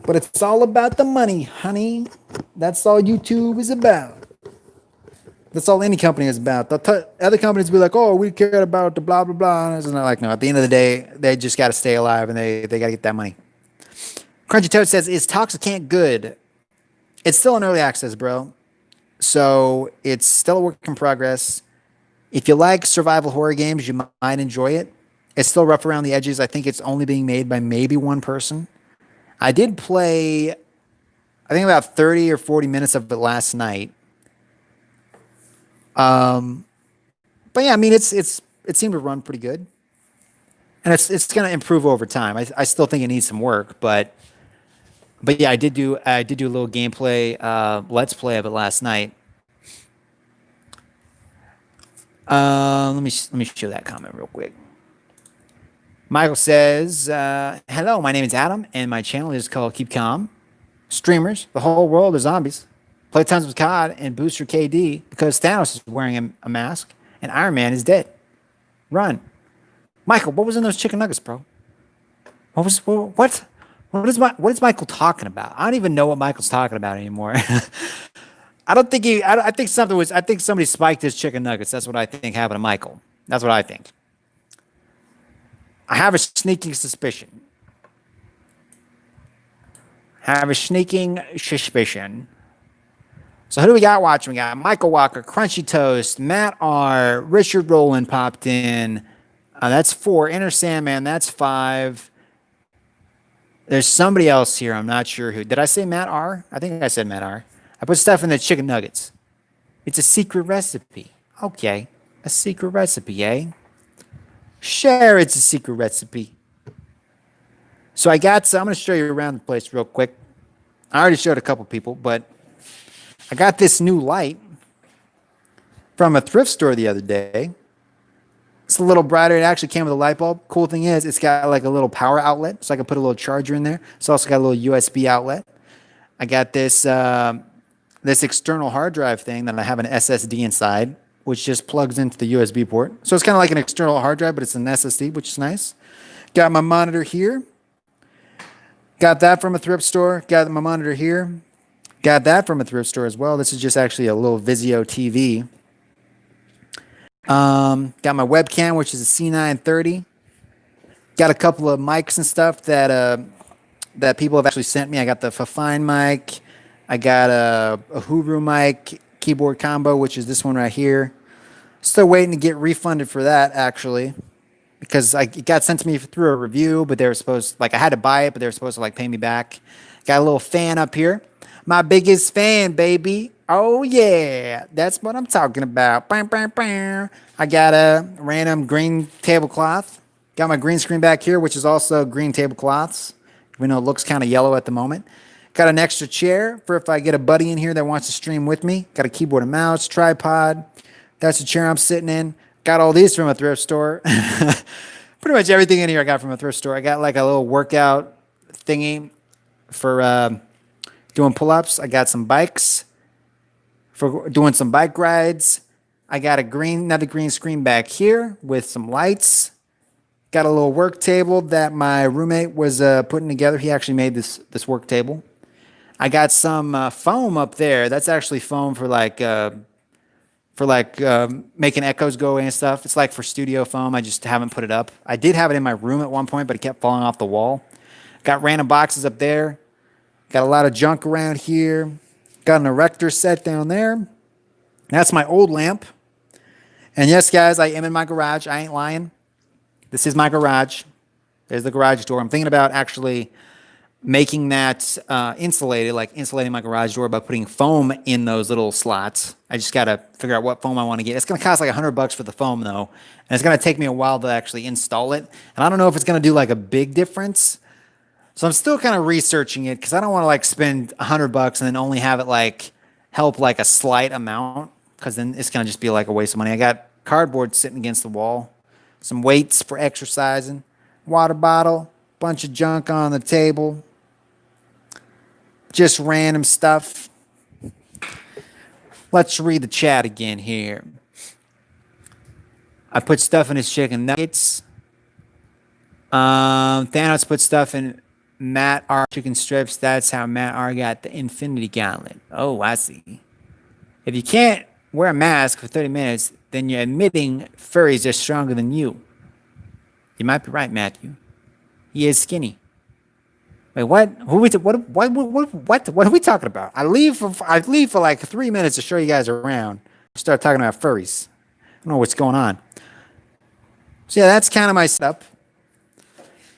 but it's all about the money, honey. That's all YouTube is about. That's all any company is about. Other companies be like, oh, we care about the blah, blah, blah. And it's not like, no, at the end of the day, they just got to stay alive and they got to get that money. Crunchy Toad says, is Toxicant good? It's still in early access, bro. So it's still a work in progress. If you like survival horror games, you might enjoy it. It's still rough around the edges. I think it's only being made by maybe one person. I did play, I think about 30 or 40 minutes of it last night. But yeah, I mean, it seemed to run pretty good, and it's going to improve over time. I still think it needs some work, but yeah, I did do a little gameplay, let's play of it last night. Let me show that comment real quick. Michael says, hello, my name is Adam, and my channel is called Keep Calm. Streamers, the whole world are zombies. Play tons with COD and boost your KD because Thanos is wearing a mask and Iron Man is dead. Run. Michael, what was in those chicken nuggets, bro? What is Michael talking about? I don't even know what Michael's talking about anymore. I think somebody spiked his chicken nuggets. That's what I think happened to Michael. That's what I think. I have a sneaking suspicion. So who do we got watching? We got Michael Walker, Crunchy Toast, Matt R, Richard Rowland popped in. That's 4. Inner Sandman, that's 5. There's somebody else here. I'm not sure who. Did I say Matt R? I think I said Matt R. I put stuff in the chicken nuggets. It's a secret recipe. Okay. A secret recipe, eh? Sure, it's a secret recipe. So I'm going to show you around the place real quick. I already showed a couple people, but I got this new light from a thrift store the other day. It's a little brighter. It actually came with a light bulb. Cool thing is, it's got like a little power outlet, so I can put a little charger in there. It's also got a little USB outlet. I got this this external hard drive thing that I have an SSD inside, which just plugs into the USB port. So it's kind of like an external hard drive, but it's an SSD, which is nice. Got my monitor here. Got that from a thrift store. Got my monitor here. Got that from a thrift store as well. This is just actually a little Vizio TV. Got my webcam, which is a C930. Got a couple of mics and stuff that people have actually sent me. I got the Fafine mic. I got a Huru mic keyboard combo, which is this one right here. Still waiting to get refunded for that, actually, because it got sent to me through a review, but they were supposed, like, I had to buy it, but they were supposed to like pay me back. Got a little fan up here. My biggest fan, baby. Oh, yeah. That's what I'm talking about. Bam, bam, bam. I got a random green tablecloth. Got my green screen back here, which is also green tablecloths. We know it looks kind of yellow at the moment. Got an extra chair for if I get a buddy in here that wants to stream with me. Got a keyboard and mouse, tripod. That's the chair I'm sitting in. Got all these from a thrift store. Pretty much everything in here I got from a thrift store. I got like a little workout thingy for doing pull-ups. I got some bikes for doing some bike rides. I got another green screen back here with some lights. Got a little work table that my roommate was putting together. He actually made this work table. I got some foam up there. That's actually foam for making echoes go away and stuff. It's like for studio foam. I just haven't put it up. I did have it in my room at one point, but it kept falling off the wall. Got random boxes up there. Got a lot of junk around here. Got an erector set down there. That's my old lamp. And yes, guys, I am in my garage. I ain't lying. This is my garage. There's the garage door. I'm thinking about actually making that insulated, like insulating my garage door by putting foam in those little slots. I just got to figure out what foam I want to get. It's going to cost like $100 for the foam though. And it's going to take me a while to actually install it. And I don't know if it's going to do like a big difference. So I'm still kind of researching it because I don't want to like spend $100 and then only have it like help like a slight amount, because then it's going to just be like a waste of money. I got cardboard sitting against the wall, some weights for exercising, water bottle, bunch of junk on the table. Just random stuff. Let's read the chat again here. I put stuff in his chicken nuggets. Thanos put stuff in Matt R chicken strips. That's how Matt R got the Infinity Gauntlet. Oh, I see. If you can't wear a mask for 30 minutes, then you're admitting furries are stronger than you. You might be right, Matthew. He is skinny. Wait, what? What are we talking about? I leave for like 3 minutes to show you guys around. Start talking about furries. I don't know what's going on. So yeah, that's kind of my setup.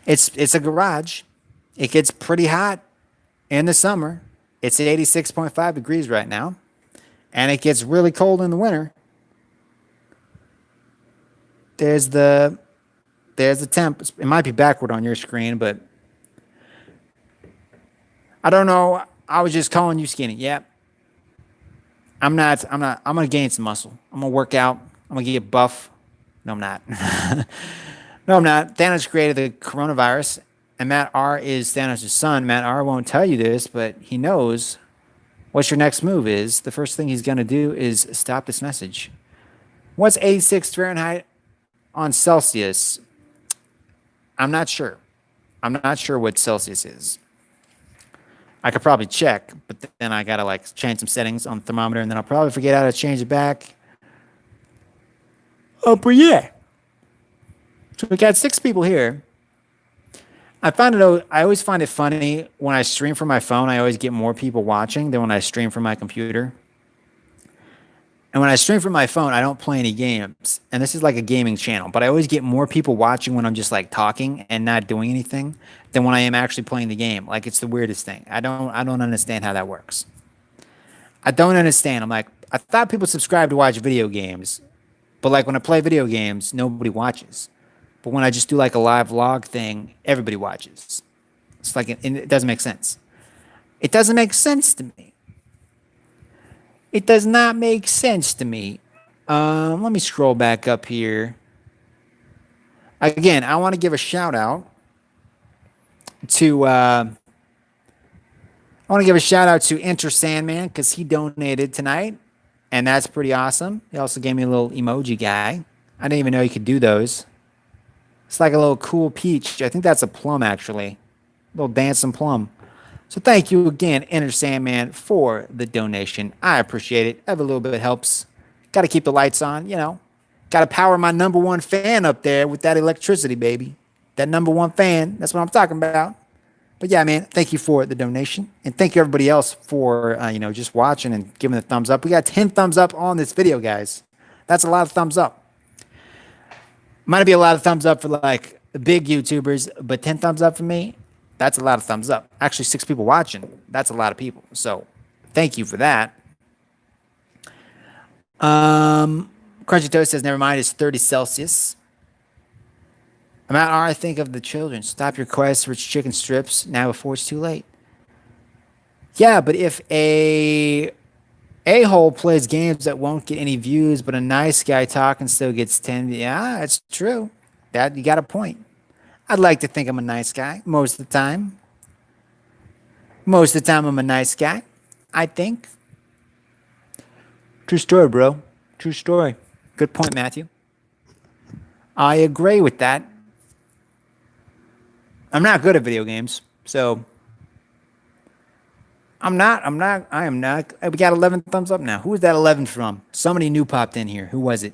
It's a garage. It gets pretty hot in the summer. It's at 86.5 degrees right now, and it gets really cold in the winter. There's the temp. It might be backward on your screen, but I don't know. I was just calling you skinny. Yeah. I'm not. I'm going to gain some muscle. I'm going to work out. I'm going to get buff. No, I'm not. No, I'm not. Thanos created the coronavirus, and Matt R is Thanos' son. Matt R won't tell you this, but he knows what your next move is. The first thing he's going to do is stop this message. What's 86 Fahrenheit on Celsius? I'm not sure. I'm not sure what Celsius is. I could probably check, but then I gotta like change some settings on the thermometer, and then I'll probably forget how to change it back. Oh, but yeah. So we got 6 people here. I always find it funny when I stream from my phone. I always get more people watching than when I stream from my computer. And when I stream from my phone, I don't play any games. And this is like a gaming channel, but I always get more people watching when I'm just like talking and not doing anything than when I am actually playing the game. Like, it's the weirdest thing. I don't understand how that works. I don't understand. I'm like, I thought people subscribe to watch video games, but like when I play video games, nobody watches. But when I just do like a live vlog thing, everybody watches. It's like, it doesn't make sense. It doesn't make sense to me. It does not make sense to me. Let me scroll back up here. Again, I want to give a shout out to Enter Sandman, because he donated tonight, and that's pretty awesome. He also gave me a little emoji guy. I didn't even know you could do those. It's like a little cool peach. I think that's a plum, actually. A little dancing plum. So thank you again, Enter Sandman, for the donation. I appreciate it. Every little bit helps. Got to keep the lights on, you know. Got to power my #1 fan up there with that electricity, baby. That #1 fan, that's what I'm talking about. But yeah, man, thank you for the donation. And thank you everybody else for, just watching and giving the thumbs up. We got 10 thumbs up on this video, guys. That's a lot of thumbs up. Might be a lot of thumbs up for like the big YouTubers, but 10 thumbs up for me, that's a lot of thumbs up. Actually, 6 people watching, that's a lot of people. So thank you for that. Crunchy Toast says, never mind, it's 30 Celsius. I'm out. I think of the children. Stop your quest for chicken strips now before it's too late. Yeah, but if a-hole plays games that won't get any views, but a nice guy talking still gets 10. Yeah, that's true. That you got a point. I'd like to think I'm a nice guy most of the time. Most of the time, I'm a nice guy, I think. True story, bro. True story. Good point, Matthew. I agree with that. I'm not good at video games, so I am not. We got 11 thumbs up now. Who is that 11 from? Somebody new popped in here. Who was it?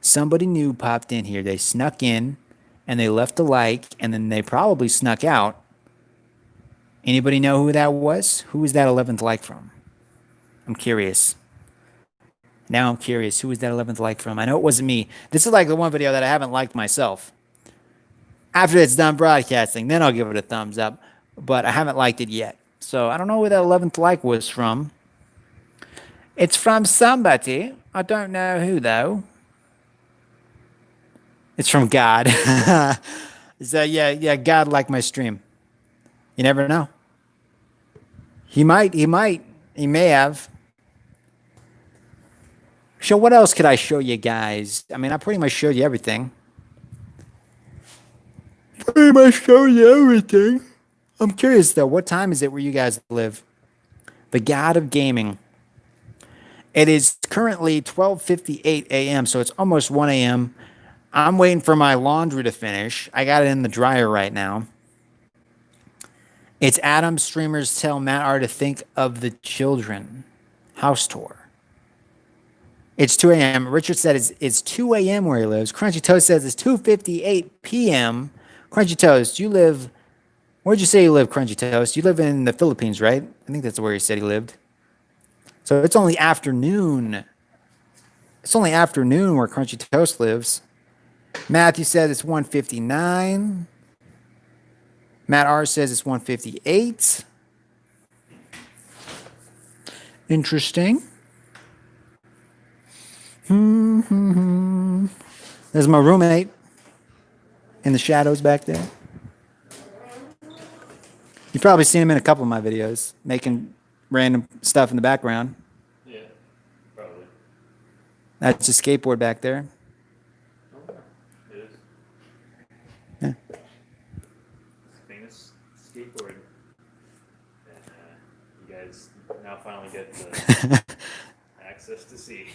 Somebody new popped in here. They snuck in, and they left a like, and then they probably snuck out. Anybody know who that was? Who is that 11th like from? I'm curious. Now I'm curious. Who is that 11th like from? I know it wasn't me. This is like the one video that I haven't liked myself. After it's done broadcasting, then I'll give it a thumbs up. but I haven't liked it yet. So I don't know where that 11th like was from. It's from somebody. I don't know who though. It's from God. So yeah, God liked my stream. You never know. He may have. So what else could I show you guys? I mean, I pretty much showed you everything. Pretty much showed you everything. I'm curious though, what time is it where you guys live? The God of Gaming. It is currently 12:58 a.m., so it's almost 1 a.m. I'm waiting for my laundry to finish. I got it in the dryer right now. It's Adam streamers tell Matt R to think of the children. House tour. It's 2 a.m. Richard said it's 2 a.m. where he lives. Crunchy Toast says it's 2:58 p.m. Crunchy Toast, you live. Where'd you say you live, Crunchy Toast? You live in the Philippines, right? I think that's where he said he lived. So it's only afternoon. It's only afternoon where Crunchy Toast lives. Matthew says it's 1:59. Matt R says it's 1:58. Interesting. There's my roommate in the shadows back there. You've probably seen him in a couple of my videos, making random stuff in the background. Yeah, probably. That's a skateboard back there. Oh, it is. Yeah. Famous skateboard. And you guys now finally get the access to see.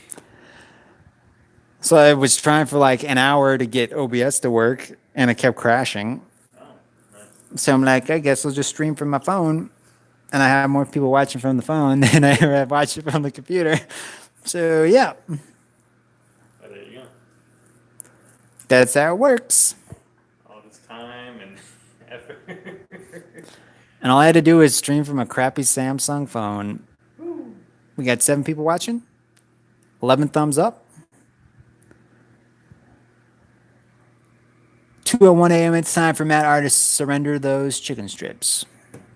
So I was trying for like an hour to get OBS to work, and it kept crashing. Oh, nice. So I'm like, I guess I'll just stream from my phone, and I have more people watching from the phone than I ever have watching from the computer. So yeah, Oh, there you go. that's how it works. All this time and effort. And all I had to do is stream from a crappy Samsung phone. We got 7 people watching, 11 thumbs up. 2:01 a.m. It's time for Matt R to surrender those chicken strips.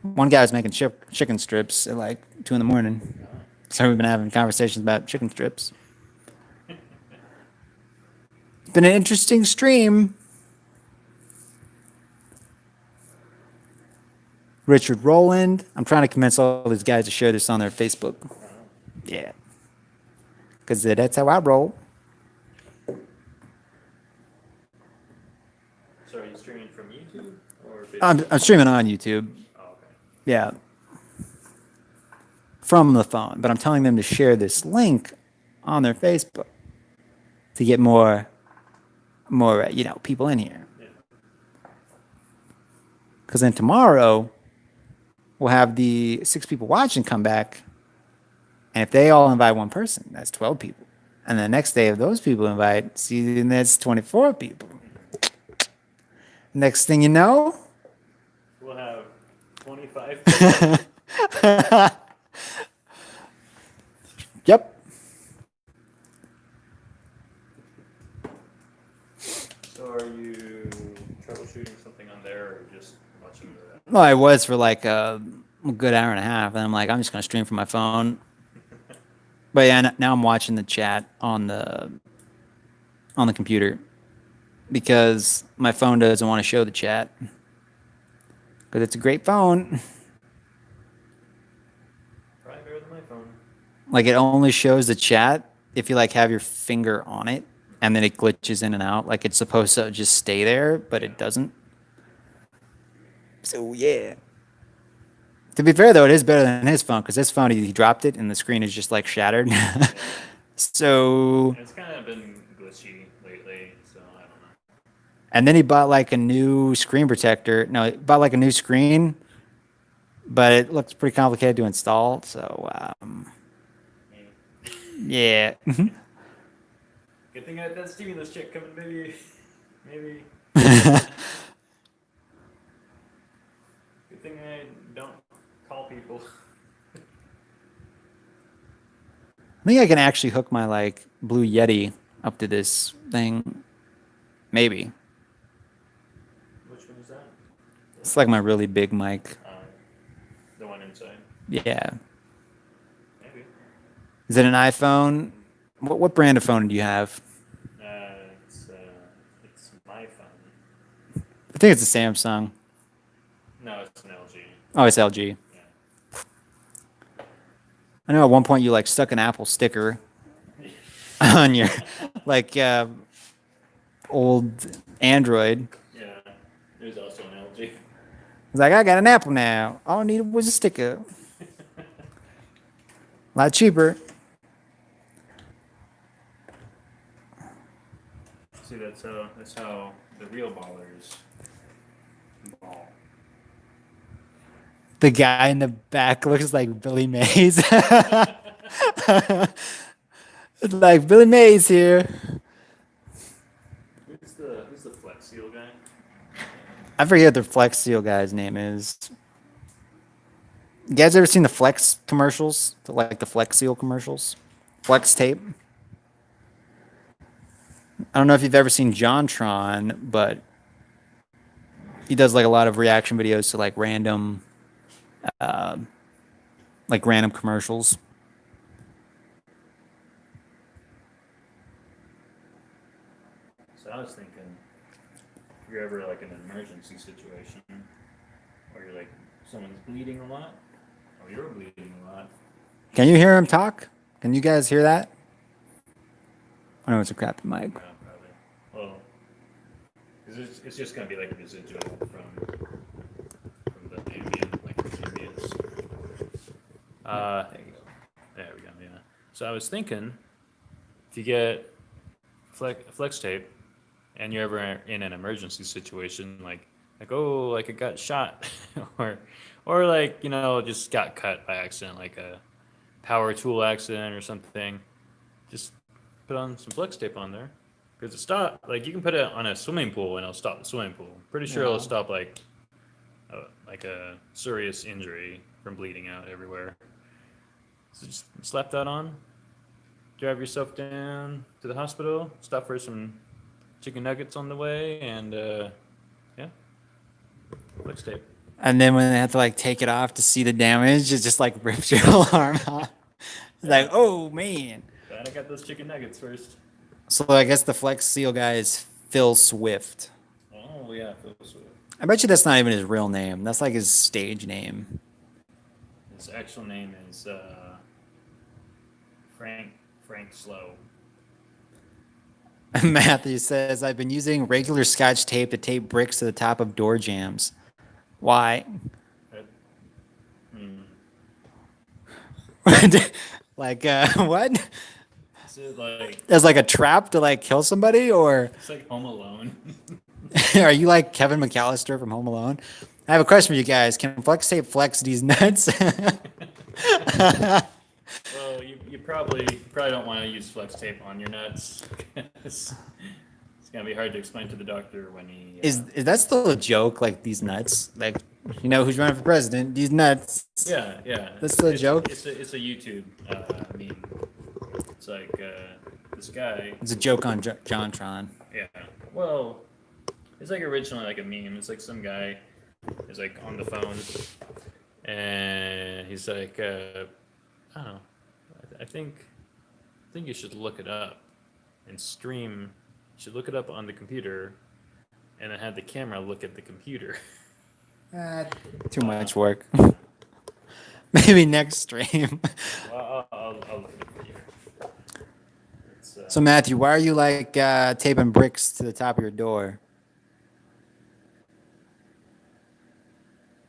One guy was making chicken strips at like 2 in the morning. So we've been having conversations about chicken strips. It's been an interesting stream. Richard Rowland. I'm trying to convince all these guys to share this on their Facebook. Yeah. Because that's how I roll. So are you streaming from YouTube or Facebook? I'm streaming on YouTube. Oh, okay. Yeah. From the phone. But I'm telling them to share this link on their Facebook to get more people in here. Yeah. Because then tomorrow, we'll have the 6 people watching come back. And if they all invite one person, that's 12 people. And the next day, if those people invite, see, then that's 24 people. Next thing you know, We'll have 25 people. Yep. So are you troubleshooting something on there or just watching the... Well, I was for like a good hour and a half. And I'm like, I'm just going to stream from my phone. But yeah, now I'm watching the chat on the computer because my phone doesn't want to show the chat because it's a great phone. Probably better than my phone. Like it only shows the chat if you like have your finger on it and then it glitches in and out. Like it's supposed to just stay there, but it doesn't. So yeah. To be fair though, it is better than his phone because his phone he dropped it and the screen is just like shattered. So It's kind of been glitchy lately, so I don't know. and then he bought like a new screen protector. No, he bought like a new screen, but it looks pretty complicated to install. So Maybe. yeah. Good thing I had that stimulus check coming, maybe. Maybe. Good thing I don't call people. I think I can actually hook my like Blue Yeti up to this thing. Maybe. Which one is that? It's like my really big mic. Oh. Yeah. Maybe. Is it an iPhone? What brand of phone do you have? It's my phone. I think it's a Samsung. No, it's an LG. Oh, it's LG. Yeah. I know at one point you like stuck an Apple sticker on your like old Android. Yeah. There's also an LG. It's like I got an Apple now. All I needed was a sticker. A lot cheaper. See, that's how the real ballers ball. The guy in the back looks like Billy Mays. It's like Billy Mays here. Who's the Flex Seal guy? I forget what the Flex Seal guy's name is. You guys ever seen the Flex commercials? Like the Flex Seal commercials? Flex tape? I don't know if you've ever seen JonTron, but he does like a lot of reaction videos to uh, like random commercials. So I was thinking, if you're ever like in an emergency situation, or you're like someone's bleeding a lot, or you're bleeding a lot. Can you hear him talk? Can you guys hear that? I know it's a crappy mic. Yeah, probably. Well, 'cause it's just gonna be like a residual from the ambient, like the ambience. There we go. Yeah. So I was thinking, if you get flex tape, and you're ever in an emergency situation, like oh, like I got shot, or like just got cut by accident, like a power tool accident or something, just put on some flex tape on there, because it stop, like you can put it on a swimming pool and it'll stop the swimming pool. Pretty sure it'll stop like a serious injury from bleeding out everywhere. So just slap that on, drive yourself down to the hospital, stop for some chicken nuggets on the way, and yeah, flex tape. And then when they have to like take it off to see the damage, it just like rips your whole arm off. It's like, oh man. Glad I got those chicken nuggets first. So I guess the Flex Seal guy is Phil Swift. Oh yeah, Phil Swift. I bet you that's not even his real name. That's like his stage name. His actual name is Frank Slow. Matthew says, I've been using regular Scotch tape to tape bricks to the top of door jams. Why? Like, what? Is it like As like a trap to like kill somebody, or it's like Home Alone? are you like Kevin McAllister from Home Alone? I have a question for you guys. Can flex tape flex these nuts? Well, you probably don't want to use flex tape on your nuts. It's gonna be hard to explain to the doctor when he. Is that still a joke? Like these nuts? Like, who's running for president? These nuts. Yeah. That's still a joke. It's a YouTube meme. It's like this guy. It's a joke on JonTron. Yeah. Well, it's like originally like a meme. It's like some guy is like on the phone, and he's like, I don't know. I think you should look it up and stream. You should look it up on the computer, and then have the camera look at the computer. Too much work. Maybe next stream. Well, I'll look it up for you. So Matthew, why are you like taping bricks to the top of your door?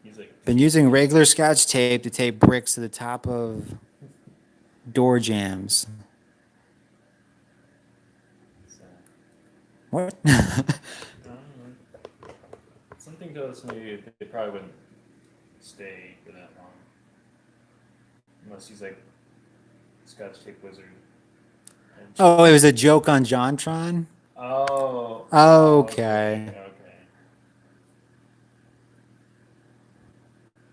He's like, Been using regular Scotch tape to tape bricks to the top of door jams. What? something tells me they probably wouldn't stay for that long, unless he's like Scotch tape wizard. Oh, it was a joke on JonTron? Oh. Okay.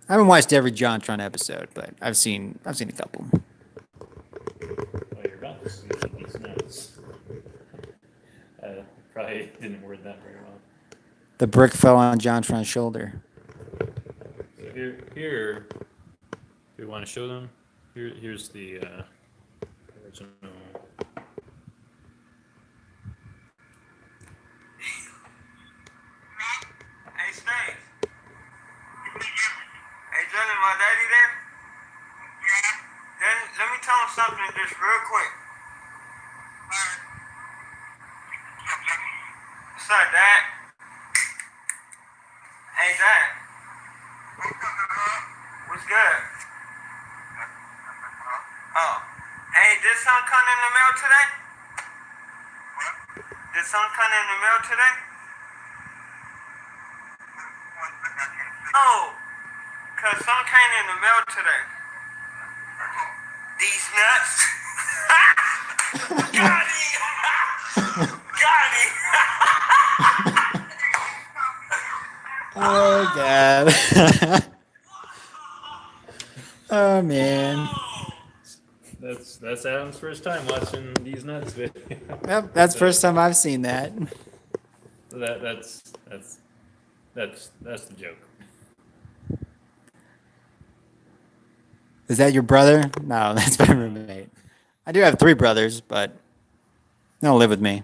I haven't watched every JonTron episode, but I've seen a couple. Well, you're about to see these notes. Probably didn't word that very well. The brick fell on JonTron's shoulder. So we want to show them? Here's the original. Hey, Steve. Hey, Johnny, my daddy there? Yeah. Then let me tell him something just real quick. What's up, Dad? Hey, Dad. What's good? Oh. Hey, did something come in the mail today? What? Did something come in the mail today? Oh. Cause some came in the mail today. These nuts. Got him. Got him. Oh god. Oh man. That's Adam's first time watching These Nuts video. Yep, that's the first time I've seen that. So that's the joke. Is that your brother? No, that's my roommate. I do have 3 brothers, but they don't live with me.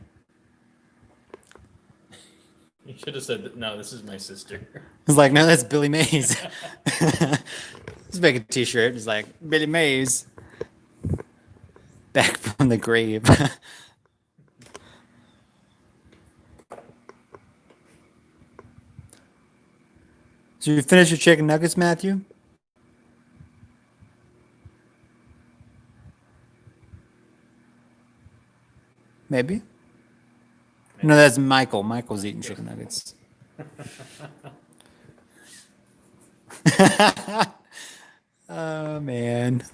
You should have said, no, this is my sister. It's like, no, that's Billy Mays. Let's make a t-shirt. It's like, Billy Mays. Back from the grave. So you finished your chicken nuggets, Matthew? Maybe. No, that's Michael. Michael's eating chicken nuggets. Oh man. Is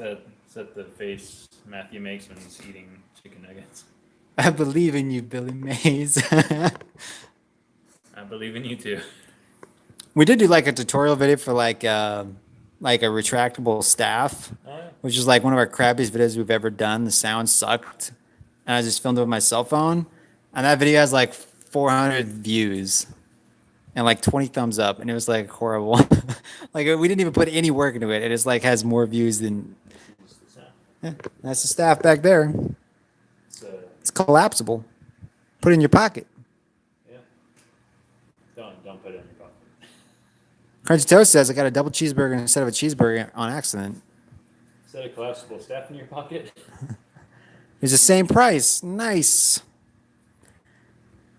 that the face Matthew makes when he's eating chicken nuggets? I believe in you, Billy Mays. I believe in you too. We did do like a tutorial video for like a retractable staff, which is like one of our crappiest videos we've ever done. The sound sucked, and I just filmed it with my cell phone, and that video has like 400 views and like 20 thumbs up, and it was like horrible. Like we didn't even put any work into it. It just like has more views than. Yeah, that's the staff back there. It's collapsible. Put it in your pocket. Yeah. Don't put it in your pocket. Crunchy Toast says I got a double cheeseburger instead of a cheeseburger on accident. Is that a collapsible staff in your pocket? It's the same price. Nice.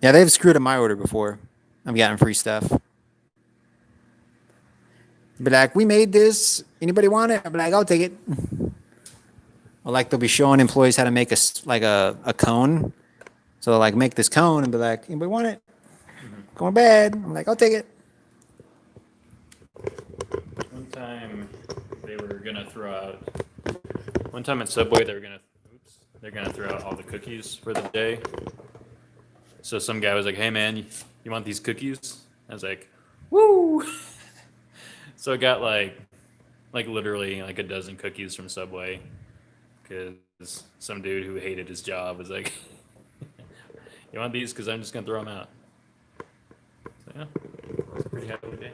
Yeah, they've screwed up my order before. I've gotten free stuff. Be like, we made this. Anybody want it? I'll be like, I'll take it. Or like they'll be showing employees how to make a cone. So they'll like make this cone and be like, anybody want it? Going bad. I'm like, I'll take it. One time they were gonna throw out. One time at Subway they're gonna throw out all the cookies for the day. So some guy was like, "Hey man, you want these cookies?" I was like, "Woo!" So I got like literally like a dozen cookies from Subway because some dude who hated his job was like, "You want these? Because I'm just gonna throw them out." So yeah, it's a pretty happy day.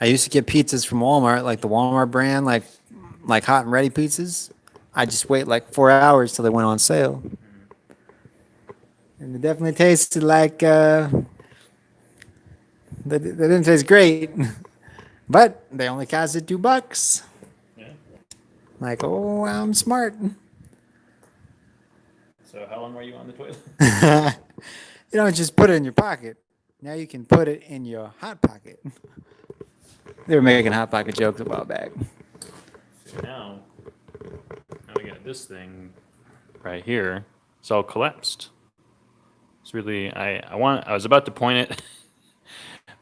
I used to get pizzas from Walmart, like the Walmart brand, like hot and ready pizzas. I just wait like 4 hours till they went on sale. And it definitely tasted like, they didn't taste great, but they only costed $2. Yeah. Like, oh, I'm smart. So how long were you on the toilet? You don't just put it in your pocket. Now you can put it in your hot pocket. They were making hot pocket jokes a while back. So now we got this thing right here. It's all collapsed. It's really I was about to point it,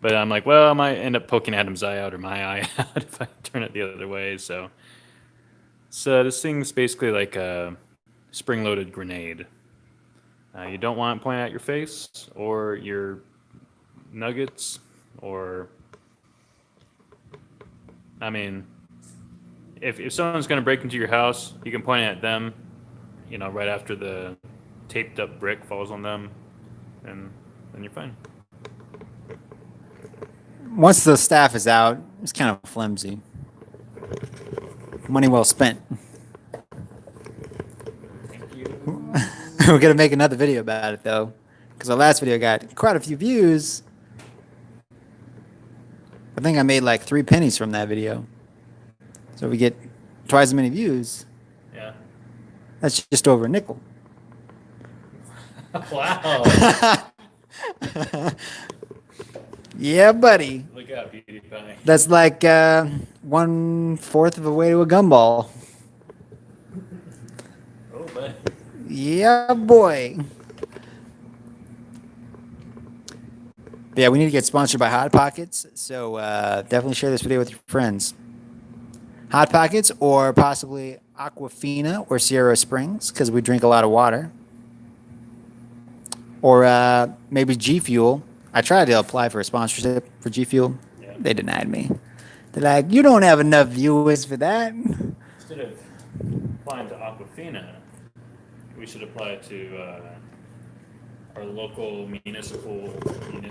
but I'm like, well, I might end up poking Adam's eye out or my eye out if I turn it the other way. So this thing's basically like a spring-loaded grenade. You don't want it pointed at your face or your nuggets or. I mean, if someone's going to break into your house, you can point it at them, right after the taped up brick falls on them, and then you're fine. Once the staff is out, it's kind of flimsy. Money well spent. Thank you. We're gonna make another video about it though, because our last video got quite a few views. I think I made like 3 pennies from that video. So we get twice as many views. Yeah. That's just over a nickel. Wow. Yeah, buddy. Look out, PewDiePie. That's like 1/4 of a way to a gumball. Oh, man. Yeah, boy. But yeah, we need to get sponsored by Hot Pockets. So definitely share this video with your friends. Hot Pockets or possibly Aquafina or Sierra Springs because we drink a lot of water. Or maybe G Fuel. I tried to apply for a sponsorship for G Fuel. Yeah. They denied me. They're like, you don't have enough viewers for that. Instead of applying to Aquafina, we should apply to our local municipal. I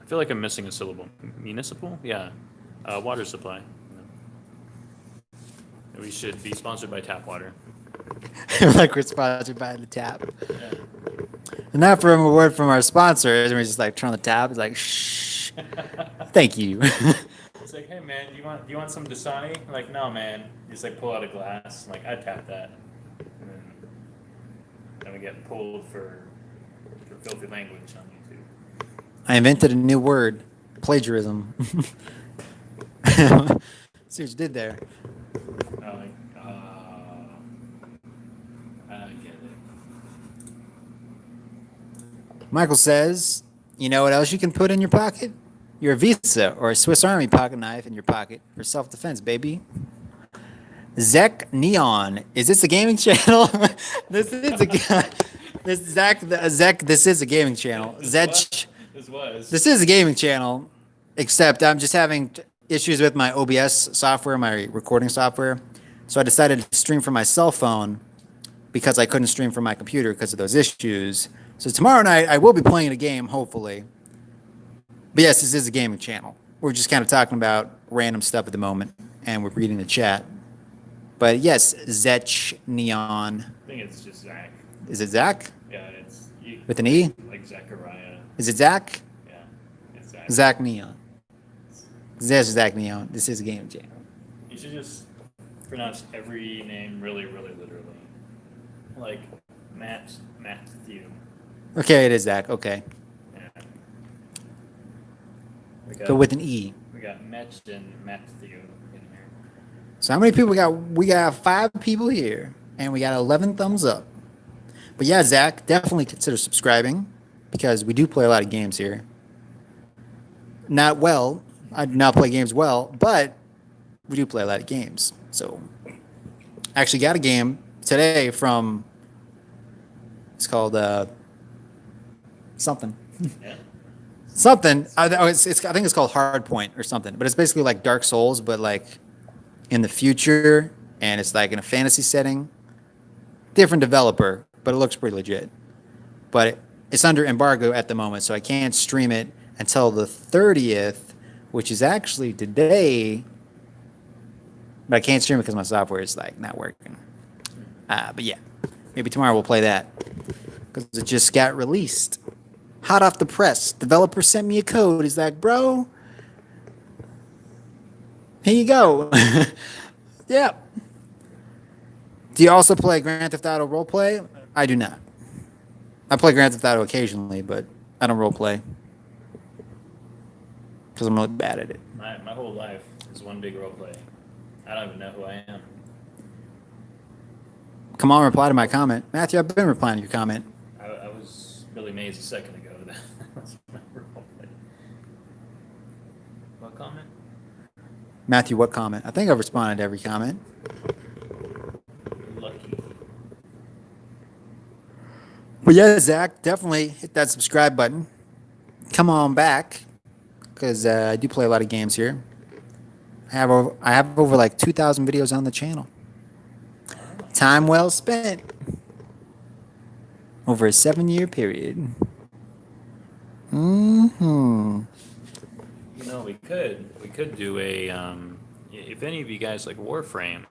feel like I'm missing a syllable. Municipal? Yeah. Water supply. We should be sponsored by tap water. Like we're sponsored by the tap. Yeah. And not from a word from our sponsors, and we just like turn on the tap. It's like, shh. Thank you. It's like, hey man, do you want some Dasani? Like, no man. You just like pull out a glass. Like, I tap that. And then we get pulled for filthy language on YouTube. I invented a new word, plagiarism. See what you did there. I get it. Michael says, you know what else you can put in your pocket? Your Visa or a Swiss Army pocket knife in your pocket for self-defense, baby. Zek Neon. Is this a gaming channel? This is a gaming channel. This is a gaming channel, except I'm just having issues with my OBS software, my recording software. So I decided to stream from my cell phone because I couldn't stream from my computer because of those issues. So tomorrow night I will be playing a game, hopefully. But yes, this is a gaming channel. We're just kind of talking about random stuff at the moment, and we're reading the chat. But yes, Zech Neon. I think it's just Zach. Is it Zach? Yeah, it's With an E? like Zechariah. Is it Zach? Yeah, it's Zach. Zach Neon. That's Zach Neon. This is a gaming channel. You should just pronounce every name really, really literally. Like Matthew. Okay, it is Zach. Okay. Yeah. Go with an E. We got Metch and Matthew in here. So how many people we got? We got 5 people here, and we got 11 thumbs up. But yeah, Zach, definitely consider subscribing because we do play a lot of games here. Not well. I do not play games well, but we do play a lot of games. So I actually got a game today from, it's called something. Yeah. Something. I think it's called Hardpoint or something. But it's basically like Dark Souls, but like in the future, and it's like in a fantasy setting. Different developer, but it looks pretty legit. But it's under embargo at the moment, so I can't stream it until the 30th, which is actually today. But I can't stream it because my software is like not working. But yeah, maybe tomorrow we'll play that because it just got released. Hot off the press. Developer sent me a code. He's like, bro, here you go. Yeah. Do you also play Grand Theft Auto roleplay? I do not. I play Grand Theft Auto occasionally, but I don't roleplay because I'm really bad at it. My whole life is one big roleplay. I don't even know who I am. Come on, reply to my comment. Matthew, I've been replying to your comment. I was really amazed a second ago that that's my roleplay. What comment? Matthew, what comment? I think I've responded to every comment. Lucky. But yeah, Zach, definitely hit that subscribe button. Come on back, because I do play a lot of games here. I have over like 2,000 videos on the channel. Time well spent. Over a 7-year period. Mm-hmm. You know, we could do a if any of you guys like Warframe,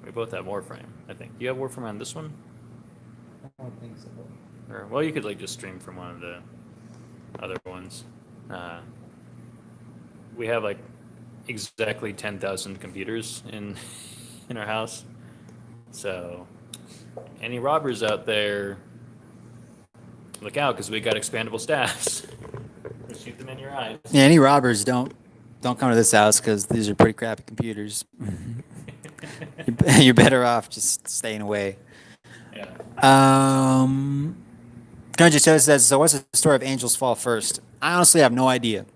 we both have Warframe, I think. Do you have Warframe on this one? I don't think so. Or, well, you could like just stream from one of the other ones. We have like exactly 10,000 computers in our house. So any robbers out there, look out, because we got expandable staffs. We'll shoot them in your eyes. Yeah, any robbers don't come to this house because these are pretty crappy computers. You're better off just staying away. Yeah. Gunja says, so what's the story of Angels Fall first? I honestly have no idea.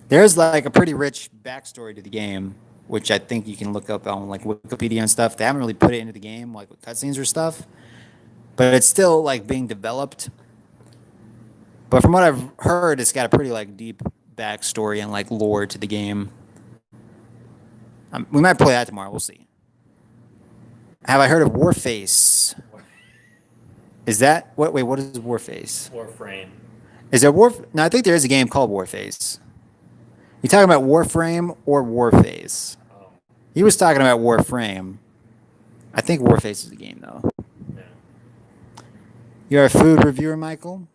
There's like a pretty rich backstory to the game, which I think you can look up on like Wikipedia and stuff. They haven't really put it into the game, like with cutscenes or stuff, but it's still like being developed. But from what I've heard, it's got a pretty like deep backstory and like lore to the game. We might play that tomorrow. We'll see. Have I heard of Warface? Is that what? Wait, what is Warface? Warframe. Is there No, I think there is a game called Warface. You talking about Warframe or Warface? Oh. He was talking about Warframe. I think Warface is a game though. Yeah. You're a food reviewer, Michael?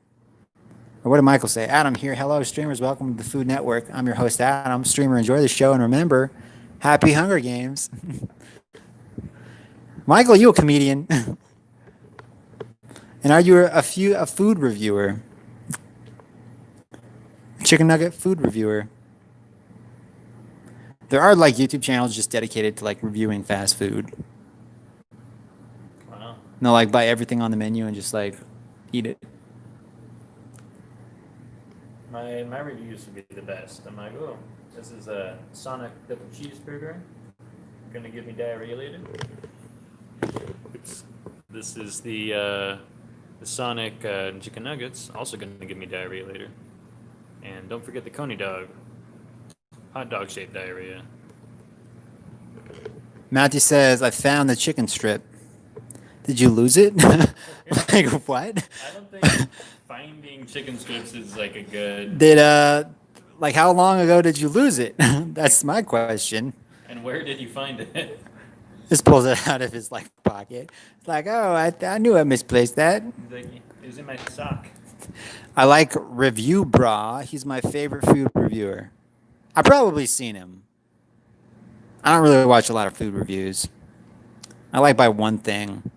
Or what did Michael say? Adam here. Hello, streamers. Welcome to the Food Network. I'm your host, Adam. Streamer, enjoy the show. And remember, happy Hunger Games. Michael, you a comedian? And are you a food reviewer? Chicken nugget food reviewer. There are like YouTube channels just dedicated to like reviewing fast food. Wow. No, like buy everything on the menu and just like eat it. My reviews would be the best. I'm like, oh, this is a Sonic double cheeseburger. Gonna give me diarrhea later. This is the Sonic chicken nuggets. Also gonna give me diarrhea later. And don't forget the Coney dog. Hot dog shaped diarrhea. Matthew says, I found the chicken strip. Did you lose it? Like what? I don't think finding chicken strips is like a good. Like how long ago did you lose it? That's my question. And where did you find it? Just pulls it out of his like pocket. It's like, oh, I knew I misplaced that. He's like, it was in my sock. I like Review Bra. He's my favorite food reviewer. I've probably seen him. I don't really watch a lot of food reviews. I like buy one thing.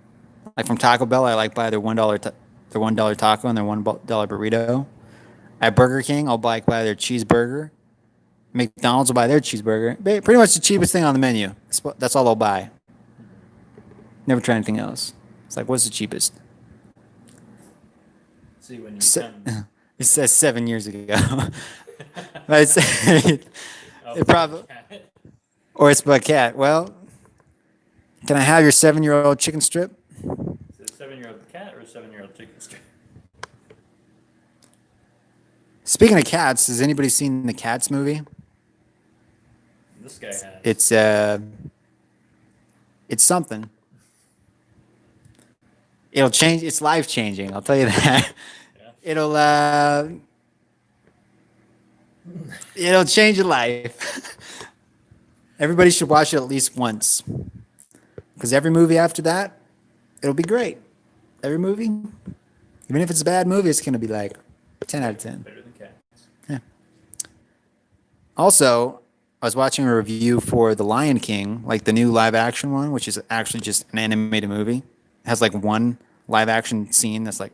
Like from Taco Bell, I like buy their $1 taco and their $1 burrito. At Burger King, I'll buy their cheeseburger. McDonald's will buy their cheeseburger. Pretty much the cheapest thing on the menu. That's all I'll buy. Never try anything else. It's like, what's the cheapest? See, when you come... It says 7 years ago. But it probably, or it's by cat. Well, can I have your 7-year-old chicken strip? Is it a 7-year-old cat or a 7-year-old chicken strip? Speaking of cats, has anybody seen the Cats movie? This guy has. It's something. It'll change. It's life changing. I'll tell you that. Yeah. It'll change your life. Everybody should watch it at least once, because every movie after that, it'll be great. Every movie, even if it's a bad movie, it's gonna be like 10 out of 10. Better than Cats. Yeah. Also, I was watching a review for The Lion King, like the new live action one, which is actually just an animated movie. It has like one live action scene that's like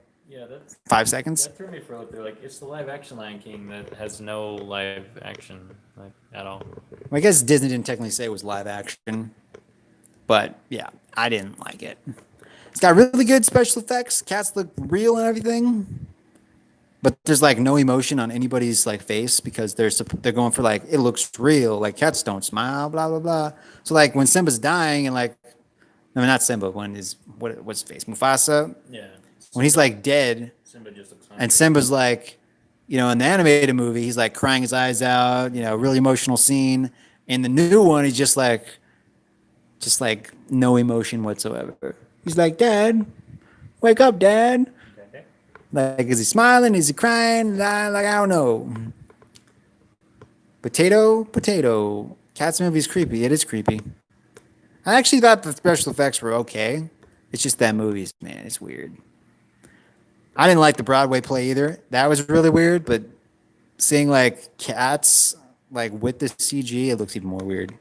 5 seconds. That threw me for a look. They're like, it's the live action Lion King that has no live action like at all. Well, I guess Disney didn't technically say it was live action, but yeah, I didn't like it. It's got really good special effects. Cats look real and everything, but there's like no emotion on anybody's like face because they're going for like, it looks real. Like cats don't smile, blah blah blah. So like when Simba's dying and like, I mean not Simba, when is what's his face, Mufasa. Yeah. When he's like dead, Simba just looks hungry. And Simba's like, you know, in the animated movie, he's like crying his eyes out, you know, really emotional scene. In the new one, he's just like no emotion whatsoever. He's like, Dad, wake up, Dad. Okay. Like, is he smiling? Is he crying? Like, I don't know. Potato. Cats movie is creepy. It is creepy. I actually thought the special effects were okay. It's just that movie's, man, it's weird. I didn't like the Broadway play either. That was really weird, but seeing like cats like with the CG, it looks even more weird.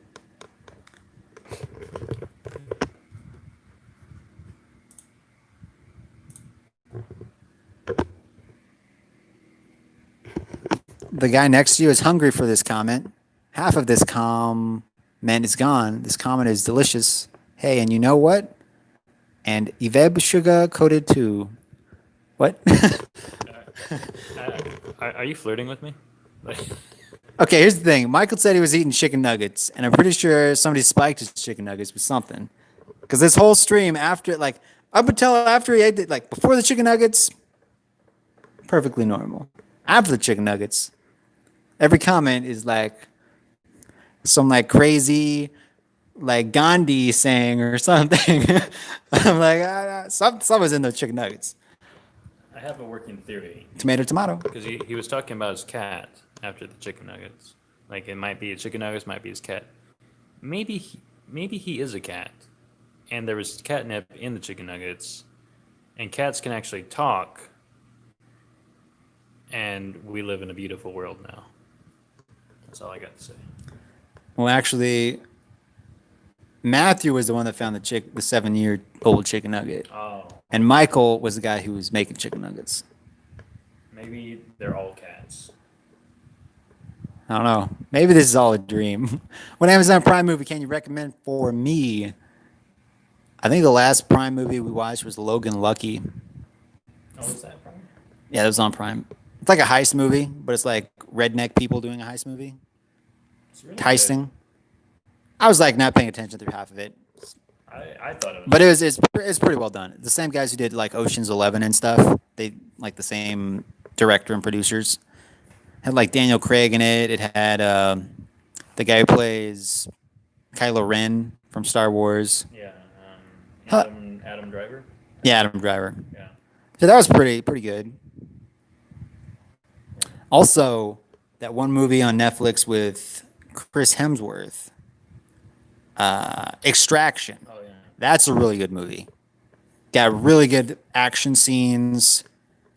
The guy next to you is hungry for this comment. Half of this comment is gone. This comment is delicious. Hey, and you know what? And Iveb sugar coated too. What? Are you flirting with me? Okay, here's the thing. Michael said he was eating chicken nuggets, and I'm pretty sure somebody spiked his chicken nuggets with something. Because this whole stream, after, like, up until after he ate it, like, before the chicken nuggets, perfectly normal. After the chicken nuggets, every comment is like some, like, crazy, like, Gandhi saying or something. I'm like, someone's in those chicken nuggets. I have a working theory. Tomato. Because he was talking about his cat after the chicken nuggets. Like, it might be a chicken nuggets, might be his cat. Maybe he is a cat, and there was catnip in the chicken nuggets, and cats can actually talk, and we live in a beautiful world now. That's all I got to say. Well, actually, Matthew was the one that found the 7-year-old chicken nugget. Oh. And Michael was the guy who was making chicken nuggets. Maybe they're all cats. I don't know. Maybe this is all a dream. What Amazon Prime movie can you recommend for me? I think the last Prime movie we watched was Logan Lucky. Oh, is that Prime? Yeah, it was on Prime. It's like a heist movie, but it's like redneck people doing a heist movie. It's really Heisting. I was like not paying attention through half of it. I thought it was. But it's pretty well done. The same guys who did like Ocean's 11 and stuff. They like the same director and producers. Had like Daniel Craig in it. It had the guy who plays Kylo Ren from Star Wars. Yeah. Huh. Adam Driver. Yeah, Adam Driver. Yeah. So that was pretty good. Also, that one movie on Netflix with Chris Hemsworth, Extraction. Oh yeah. That's a really good movie. Got really good action scenes,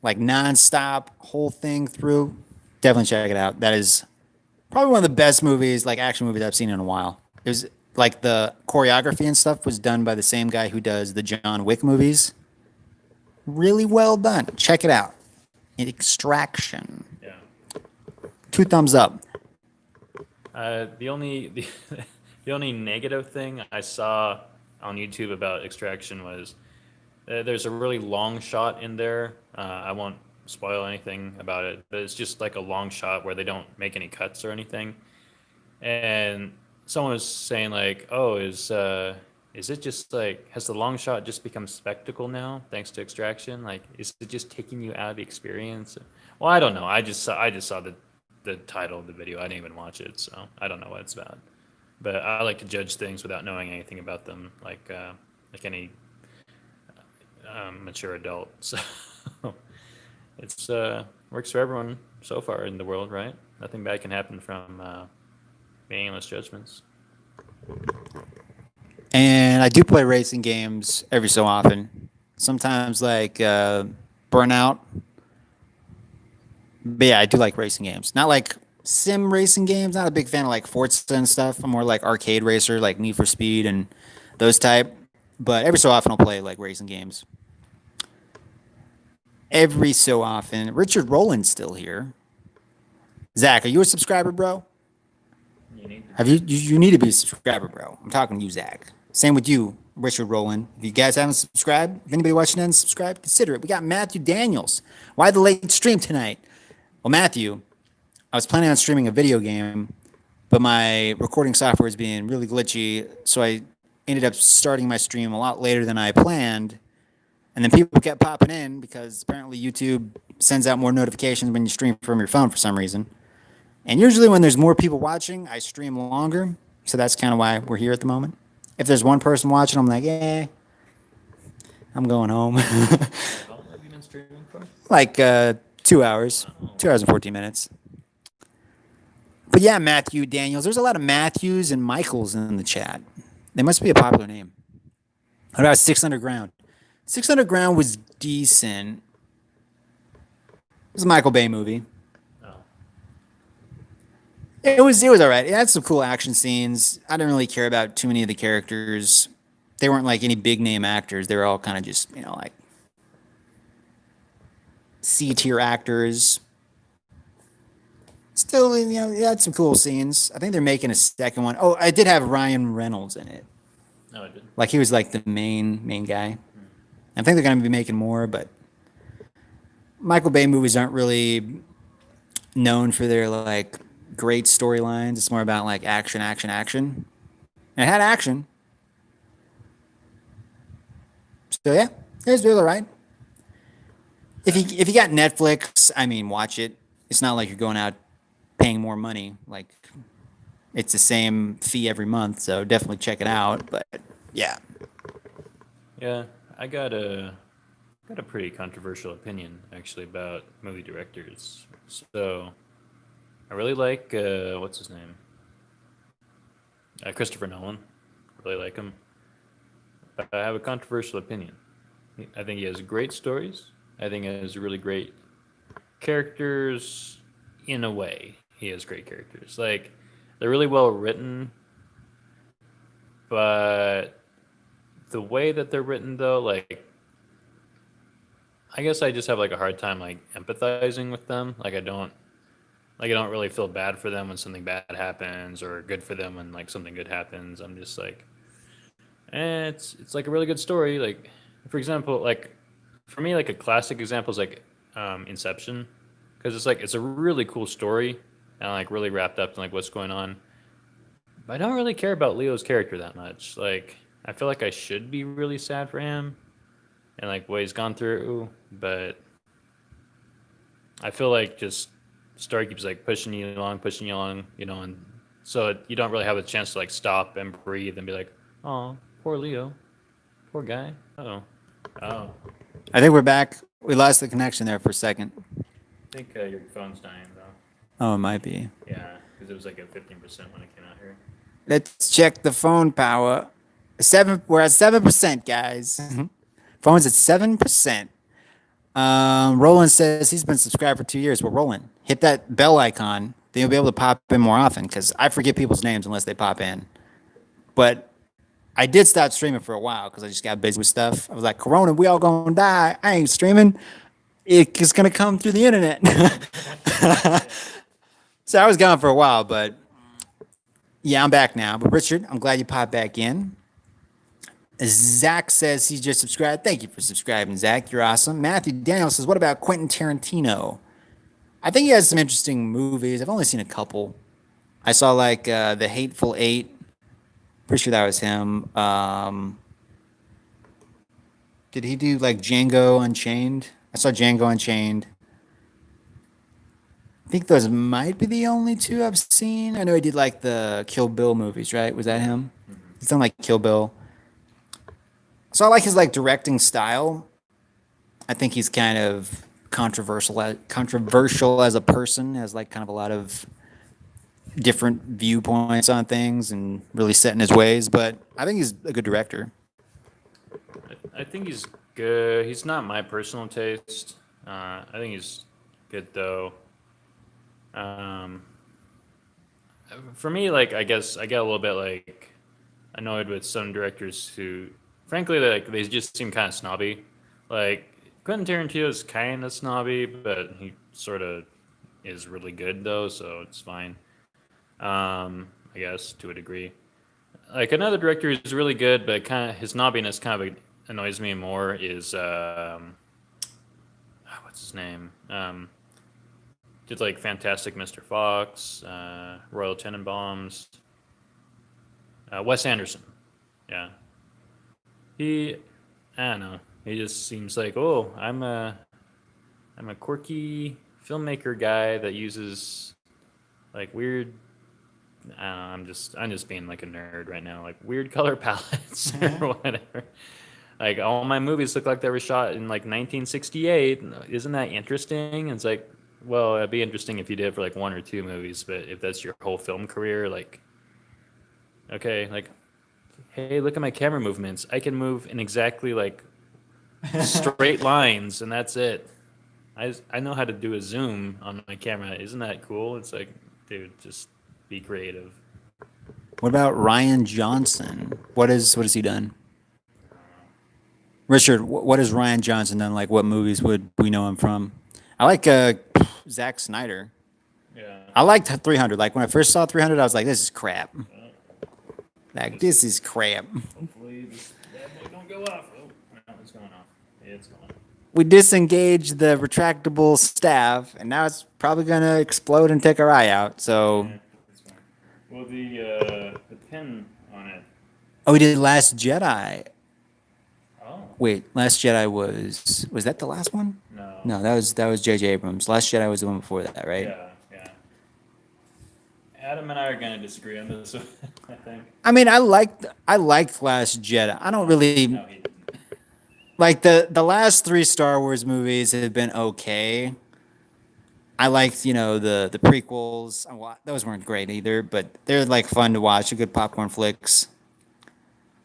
like nonstop, whole thing through. Definitely check it out. That is probably one of the best movies, like action movies I've seen in a while. It was like the choreography and stuff was done by the same guy who does the John Wick movies. Really well done. Check it out. Extraction. Yeah. 2 thumbs up. The only negative thing I saw on YouTube about Extraction was there's a really long shot in there. I won't spoil anything about it, but it's just like a long shot where they don't make any cuts or anything. And someone was saying like, "Oh, is it just like has the long shot just become spectacle now thanks to Extraction? Like, is it just taking you out of the experience?" Well, I don't know. I just saw the title of the video. I didn't even watch it, so I don't know what it's about. But I like to judge things without knowing anything about them, like any mature adult. So it's works for everyone so far in the world, right? Nothing bad can happen from meaningless judgments. And I do play racing games every so often. Sometimes like Burnout. But yeah, I do like racing games. Not like sim racing games. Not a big fan of like Forza and stuff. I'm more like arcade racer, like Need for Speed and those type. But every so often I'll play like racing games. Every so often. Richard Rowland's still here. Zach, are you a subscriber, bro? You need to be a subscriber, bro. I'm talking to you, Zach. Same with you, Richard Rowland. If you guys haven't subscribed, if anybody watching doesn't subscribe, consider it. We got Matthew Daniels. Why the late stream tonight? Well, Matthew, I was planning on streaming a video game, but my recording software is being really glitchy, so I ended up starting my stream a lot later than I planned. And then people kept popping in because apparently YouTube sends out more notifications when you stream from your phone for some reason. And usually when there's more people watching, I stream longer. So that's kind of why we're here at the moment. If there's one person watching, I'm like, I'm going home. How long have you been streaming for? Like 2 hours. 2 hours and 14 minutes. But yeah, Matthew Daniels. There's a lot of Matthews and Michaels in the chat. They must be a popular name. What about 600 Ground? 600 Ground was decent. It was a Michael Bay movie. Oh. It was all right. It had some cool action scenes. I didn't really care about too many of the characters. They weren't like any big name actors. They were all kind of just, like C tier actors. Still, it had some cool scenes. I think they're making a second one. Oh, I did have Ryan Reynolds in it. No, I didn't. Like he was like the main guy. I think they're going to be making more, but Michael Bay movies aren't really known for their like great storylines. It's more about like action. And it had action. So yeah, it's really all right. If you got Netflix, I mean, watch it. It's not like you're going out paying more money. Like it's the same fee every month, so definitely check it out. But yeah. Yeah, I got a pretty controversial opinion actually about movie directors. So I really like what's his name? Christopher Nolan. Really like him. But I have a controversial opinion. I think he has great stories. I think he has really great characters. In a way, he has great characters. Like they're really well written, but the way that they're written though, like I guess I just have like a hard time like empathizing with them. Like I don't really feel bad for them when something bad happens or good for them when like something good happens. I'm just like it's like a really good story. Like for example, like for me like a classic example is like Inception, because it's a really cool story and like really wrapped up in like what's going on. But I don't really care about Leo's character that much. Like I feel like I should be really sad for him and like what he's gone through, but I feel like just story keeps like pushing you along, and so you don't really have a chance to like stop and breathe and be like, oh, poor Leo, poor guy. Oh. I think we're back. We lost the connection there for a second. I think your phone's dying though. Oh, it might be. Yeah, because it was like at 15% when I came out here. Let's check the phone power. We're at 7%, guys. Phone's at 7%. Roland says he's been subscribed for 2 years. Well, Roland, hit that bell icon. Then you'll be able to pop in more often, because I forget people's names unless they pop in. But I did stop streaming for a while because I just got busy with stuff. I was like, Corona, we all gonna die. I ain't streaming. It's gonna come through the internet. So I was gone for a while, but yeah, I'm back now. But Richard, I'm glad you popped back in. Zach says he just subscribed. Thank you for subscribing, Zach. You're awesome. Matthew Daniel says, what about Quentin Tarantino? I think he has some interesting movies. I've only seen a couple. I saw like The Hateful Eight. Pretty sure that was him. Did he do like Django Unchained? I saw Django Unchained. I think those might be the only two I've seen. I know he did like the Kill Bill movies, right? Was that him? He's done like Kill Bill. So I like his like directing style. I think he's kind of controversial as a person, has like kind of a lot of different viewpoints on things and really set in his ways, but I think he's a good director. I think he's good. He's not my personal taste. I think he's good though. For me, like I guess I get a little bit like annoyed with some directors who, frankly, they just seem kind of snobby. Like Quentin Tarantino is kind of snobby, but he sort of is really good though, so it's fine. I guess to a degree. Like another director who's really good, but kind of his snobbiness kind of annoys me more is what's his name? Did like Fantastic Mr. Fox, Royal Tenenbaums, Wes Anderson. Yeah. I don't know. He just seems like, oh, I'm a quirky filmmaker guy that uses like weird. I don't know, I'm just being like a nerd right now. Like weird color palettes or whatever. Like all my movies look like they were shot in like 1968. Isn't that interesting? It's like, well, it'd be interesting if you did it for like 1 or 2 movies, but if that's your whole film career, like, okay, like, hey, look at my camera movements. I can move in exactly like straight lines, and that's it. I know how to do a zoom on my camera. Isn't that cool? It's like, dude, just be creative. What about Ryan Johnson? What has he done? Richard, what has Ryan Johnson done? Like, what movies would we know him from? I like Zack Snyder. Yeah. I liked 300. Like, when I first saw 300, I was like, this is crap. Like, this is crap. Hopefully this bad boy don't go off. Oh, no, it's going off. Yeah, it's going. We disengaged the retractable staff, and now it's probably going to explode and take our eye out. So, Yeah, it's fine. Well, the pin on it. oh, we did Last Jedi. Oh. Wait, Last Jedi was that the last one? No. No, that was J.J. Abrams. Last Jedi was the one before that, right? Yeah, yeah. Adam and I are gonna disagree on this, I think. I mean, I liked Last Jedi. I don't really No, he didn't. like the last 3 Star Wars movies have been okay. I liked, the prequels. Those weren't great either, but they're like fun to watch, good popcorn flicks.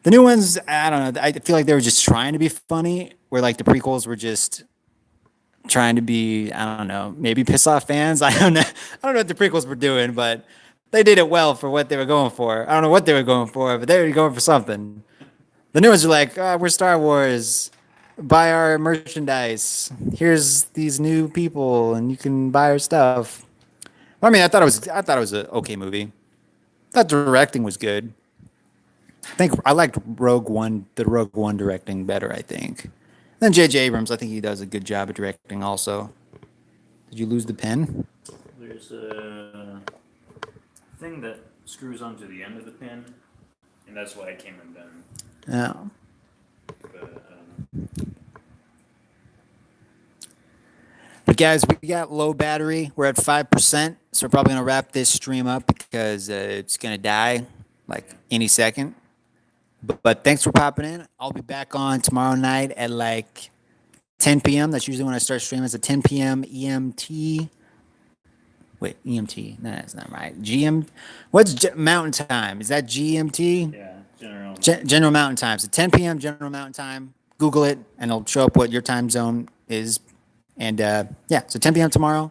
The new ones, I don't know. I feel like they were just trying to be funny, where like the prequels were just trying to be, I don't know, maybe piss off fans. I don't know. I don't know what the prequels were doing, but they did it well for what they were going for. I don't know what they were going for, but they were going for something. The new ones are like, we're Star Wars. Buy our merchandise. Here's these new people, and you can buy our stuff. I mean, I thought it was an okay movie. I thought the directing was good. I think I liked the Rogue One directing better, I think. Then J.J. Abrams, I think he does a good job of directing also. Did you lose the pen? There's a thing that screws onto the end of the pin, and that's why it came undone. Yeah. But guys, we got low battery. We're at 5%, so we're probably gonna wrap this stream up because it's gonna die like any second. But thanks for popping in. I'll be back on tomorrow night at like 10 p.m. That's usually when I start streaming. It's at 10 p.m. EMT. Wait, EMT? No, that's not right. What's Mountain Time? Is that GMT? Yeah, general. General Mountain Time. So 10 p.m. General Mountain Time. Google it, and it'll show up what your time zone is. And so 10 p.m. tomorrow.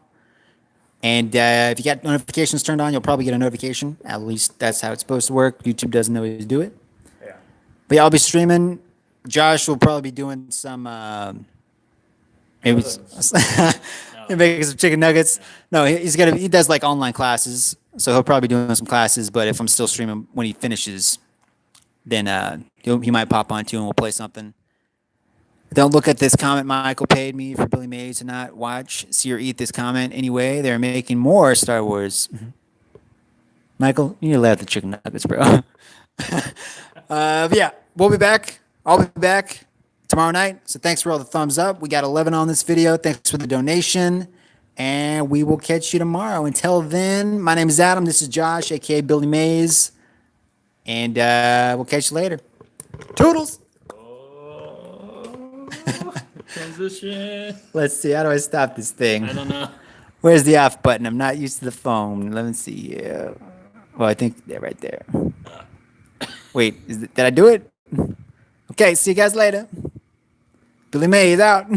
And if you got notifications turned on, you'll probably get a notification. At least that's how it's supposed to work. YouTube doesn't always do it. Yeah. But yeah, I'll be streaming. Josh will probably be doing some maybe making some chicken nuggets. No, he does like online classes, so he'll probably be doing some classes. But if I'm still streaming when he finishes, then he might pop on too, and we'll play something. Don't look at this comment Michael paid me for Billy Mays to not watch, see, or eat this comment anyway. They're making more Star Wars. Michael, you need to let out the chicken nuggets, bro. But yeah, we'll be back. I'll be back tomorrow night. So thanks for all the thumbs up. We got 11 on this video. Thanks for the donation. And we will catch you tomorrow. Until then, my name is Adam. This is Josh, a.k.a. Billy Mays. And we'll catch you later. Toodles! Transition. Let's see. How do I stop this thing? I don't know. Where's the off button? I'm not used to the phone. Let me see. Well, I think they're right there. Wait, did I do it? Okay, see you guys later. Billy Mays out.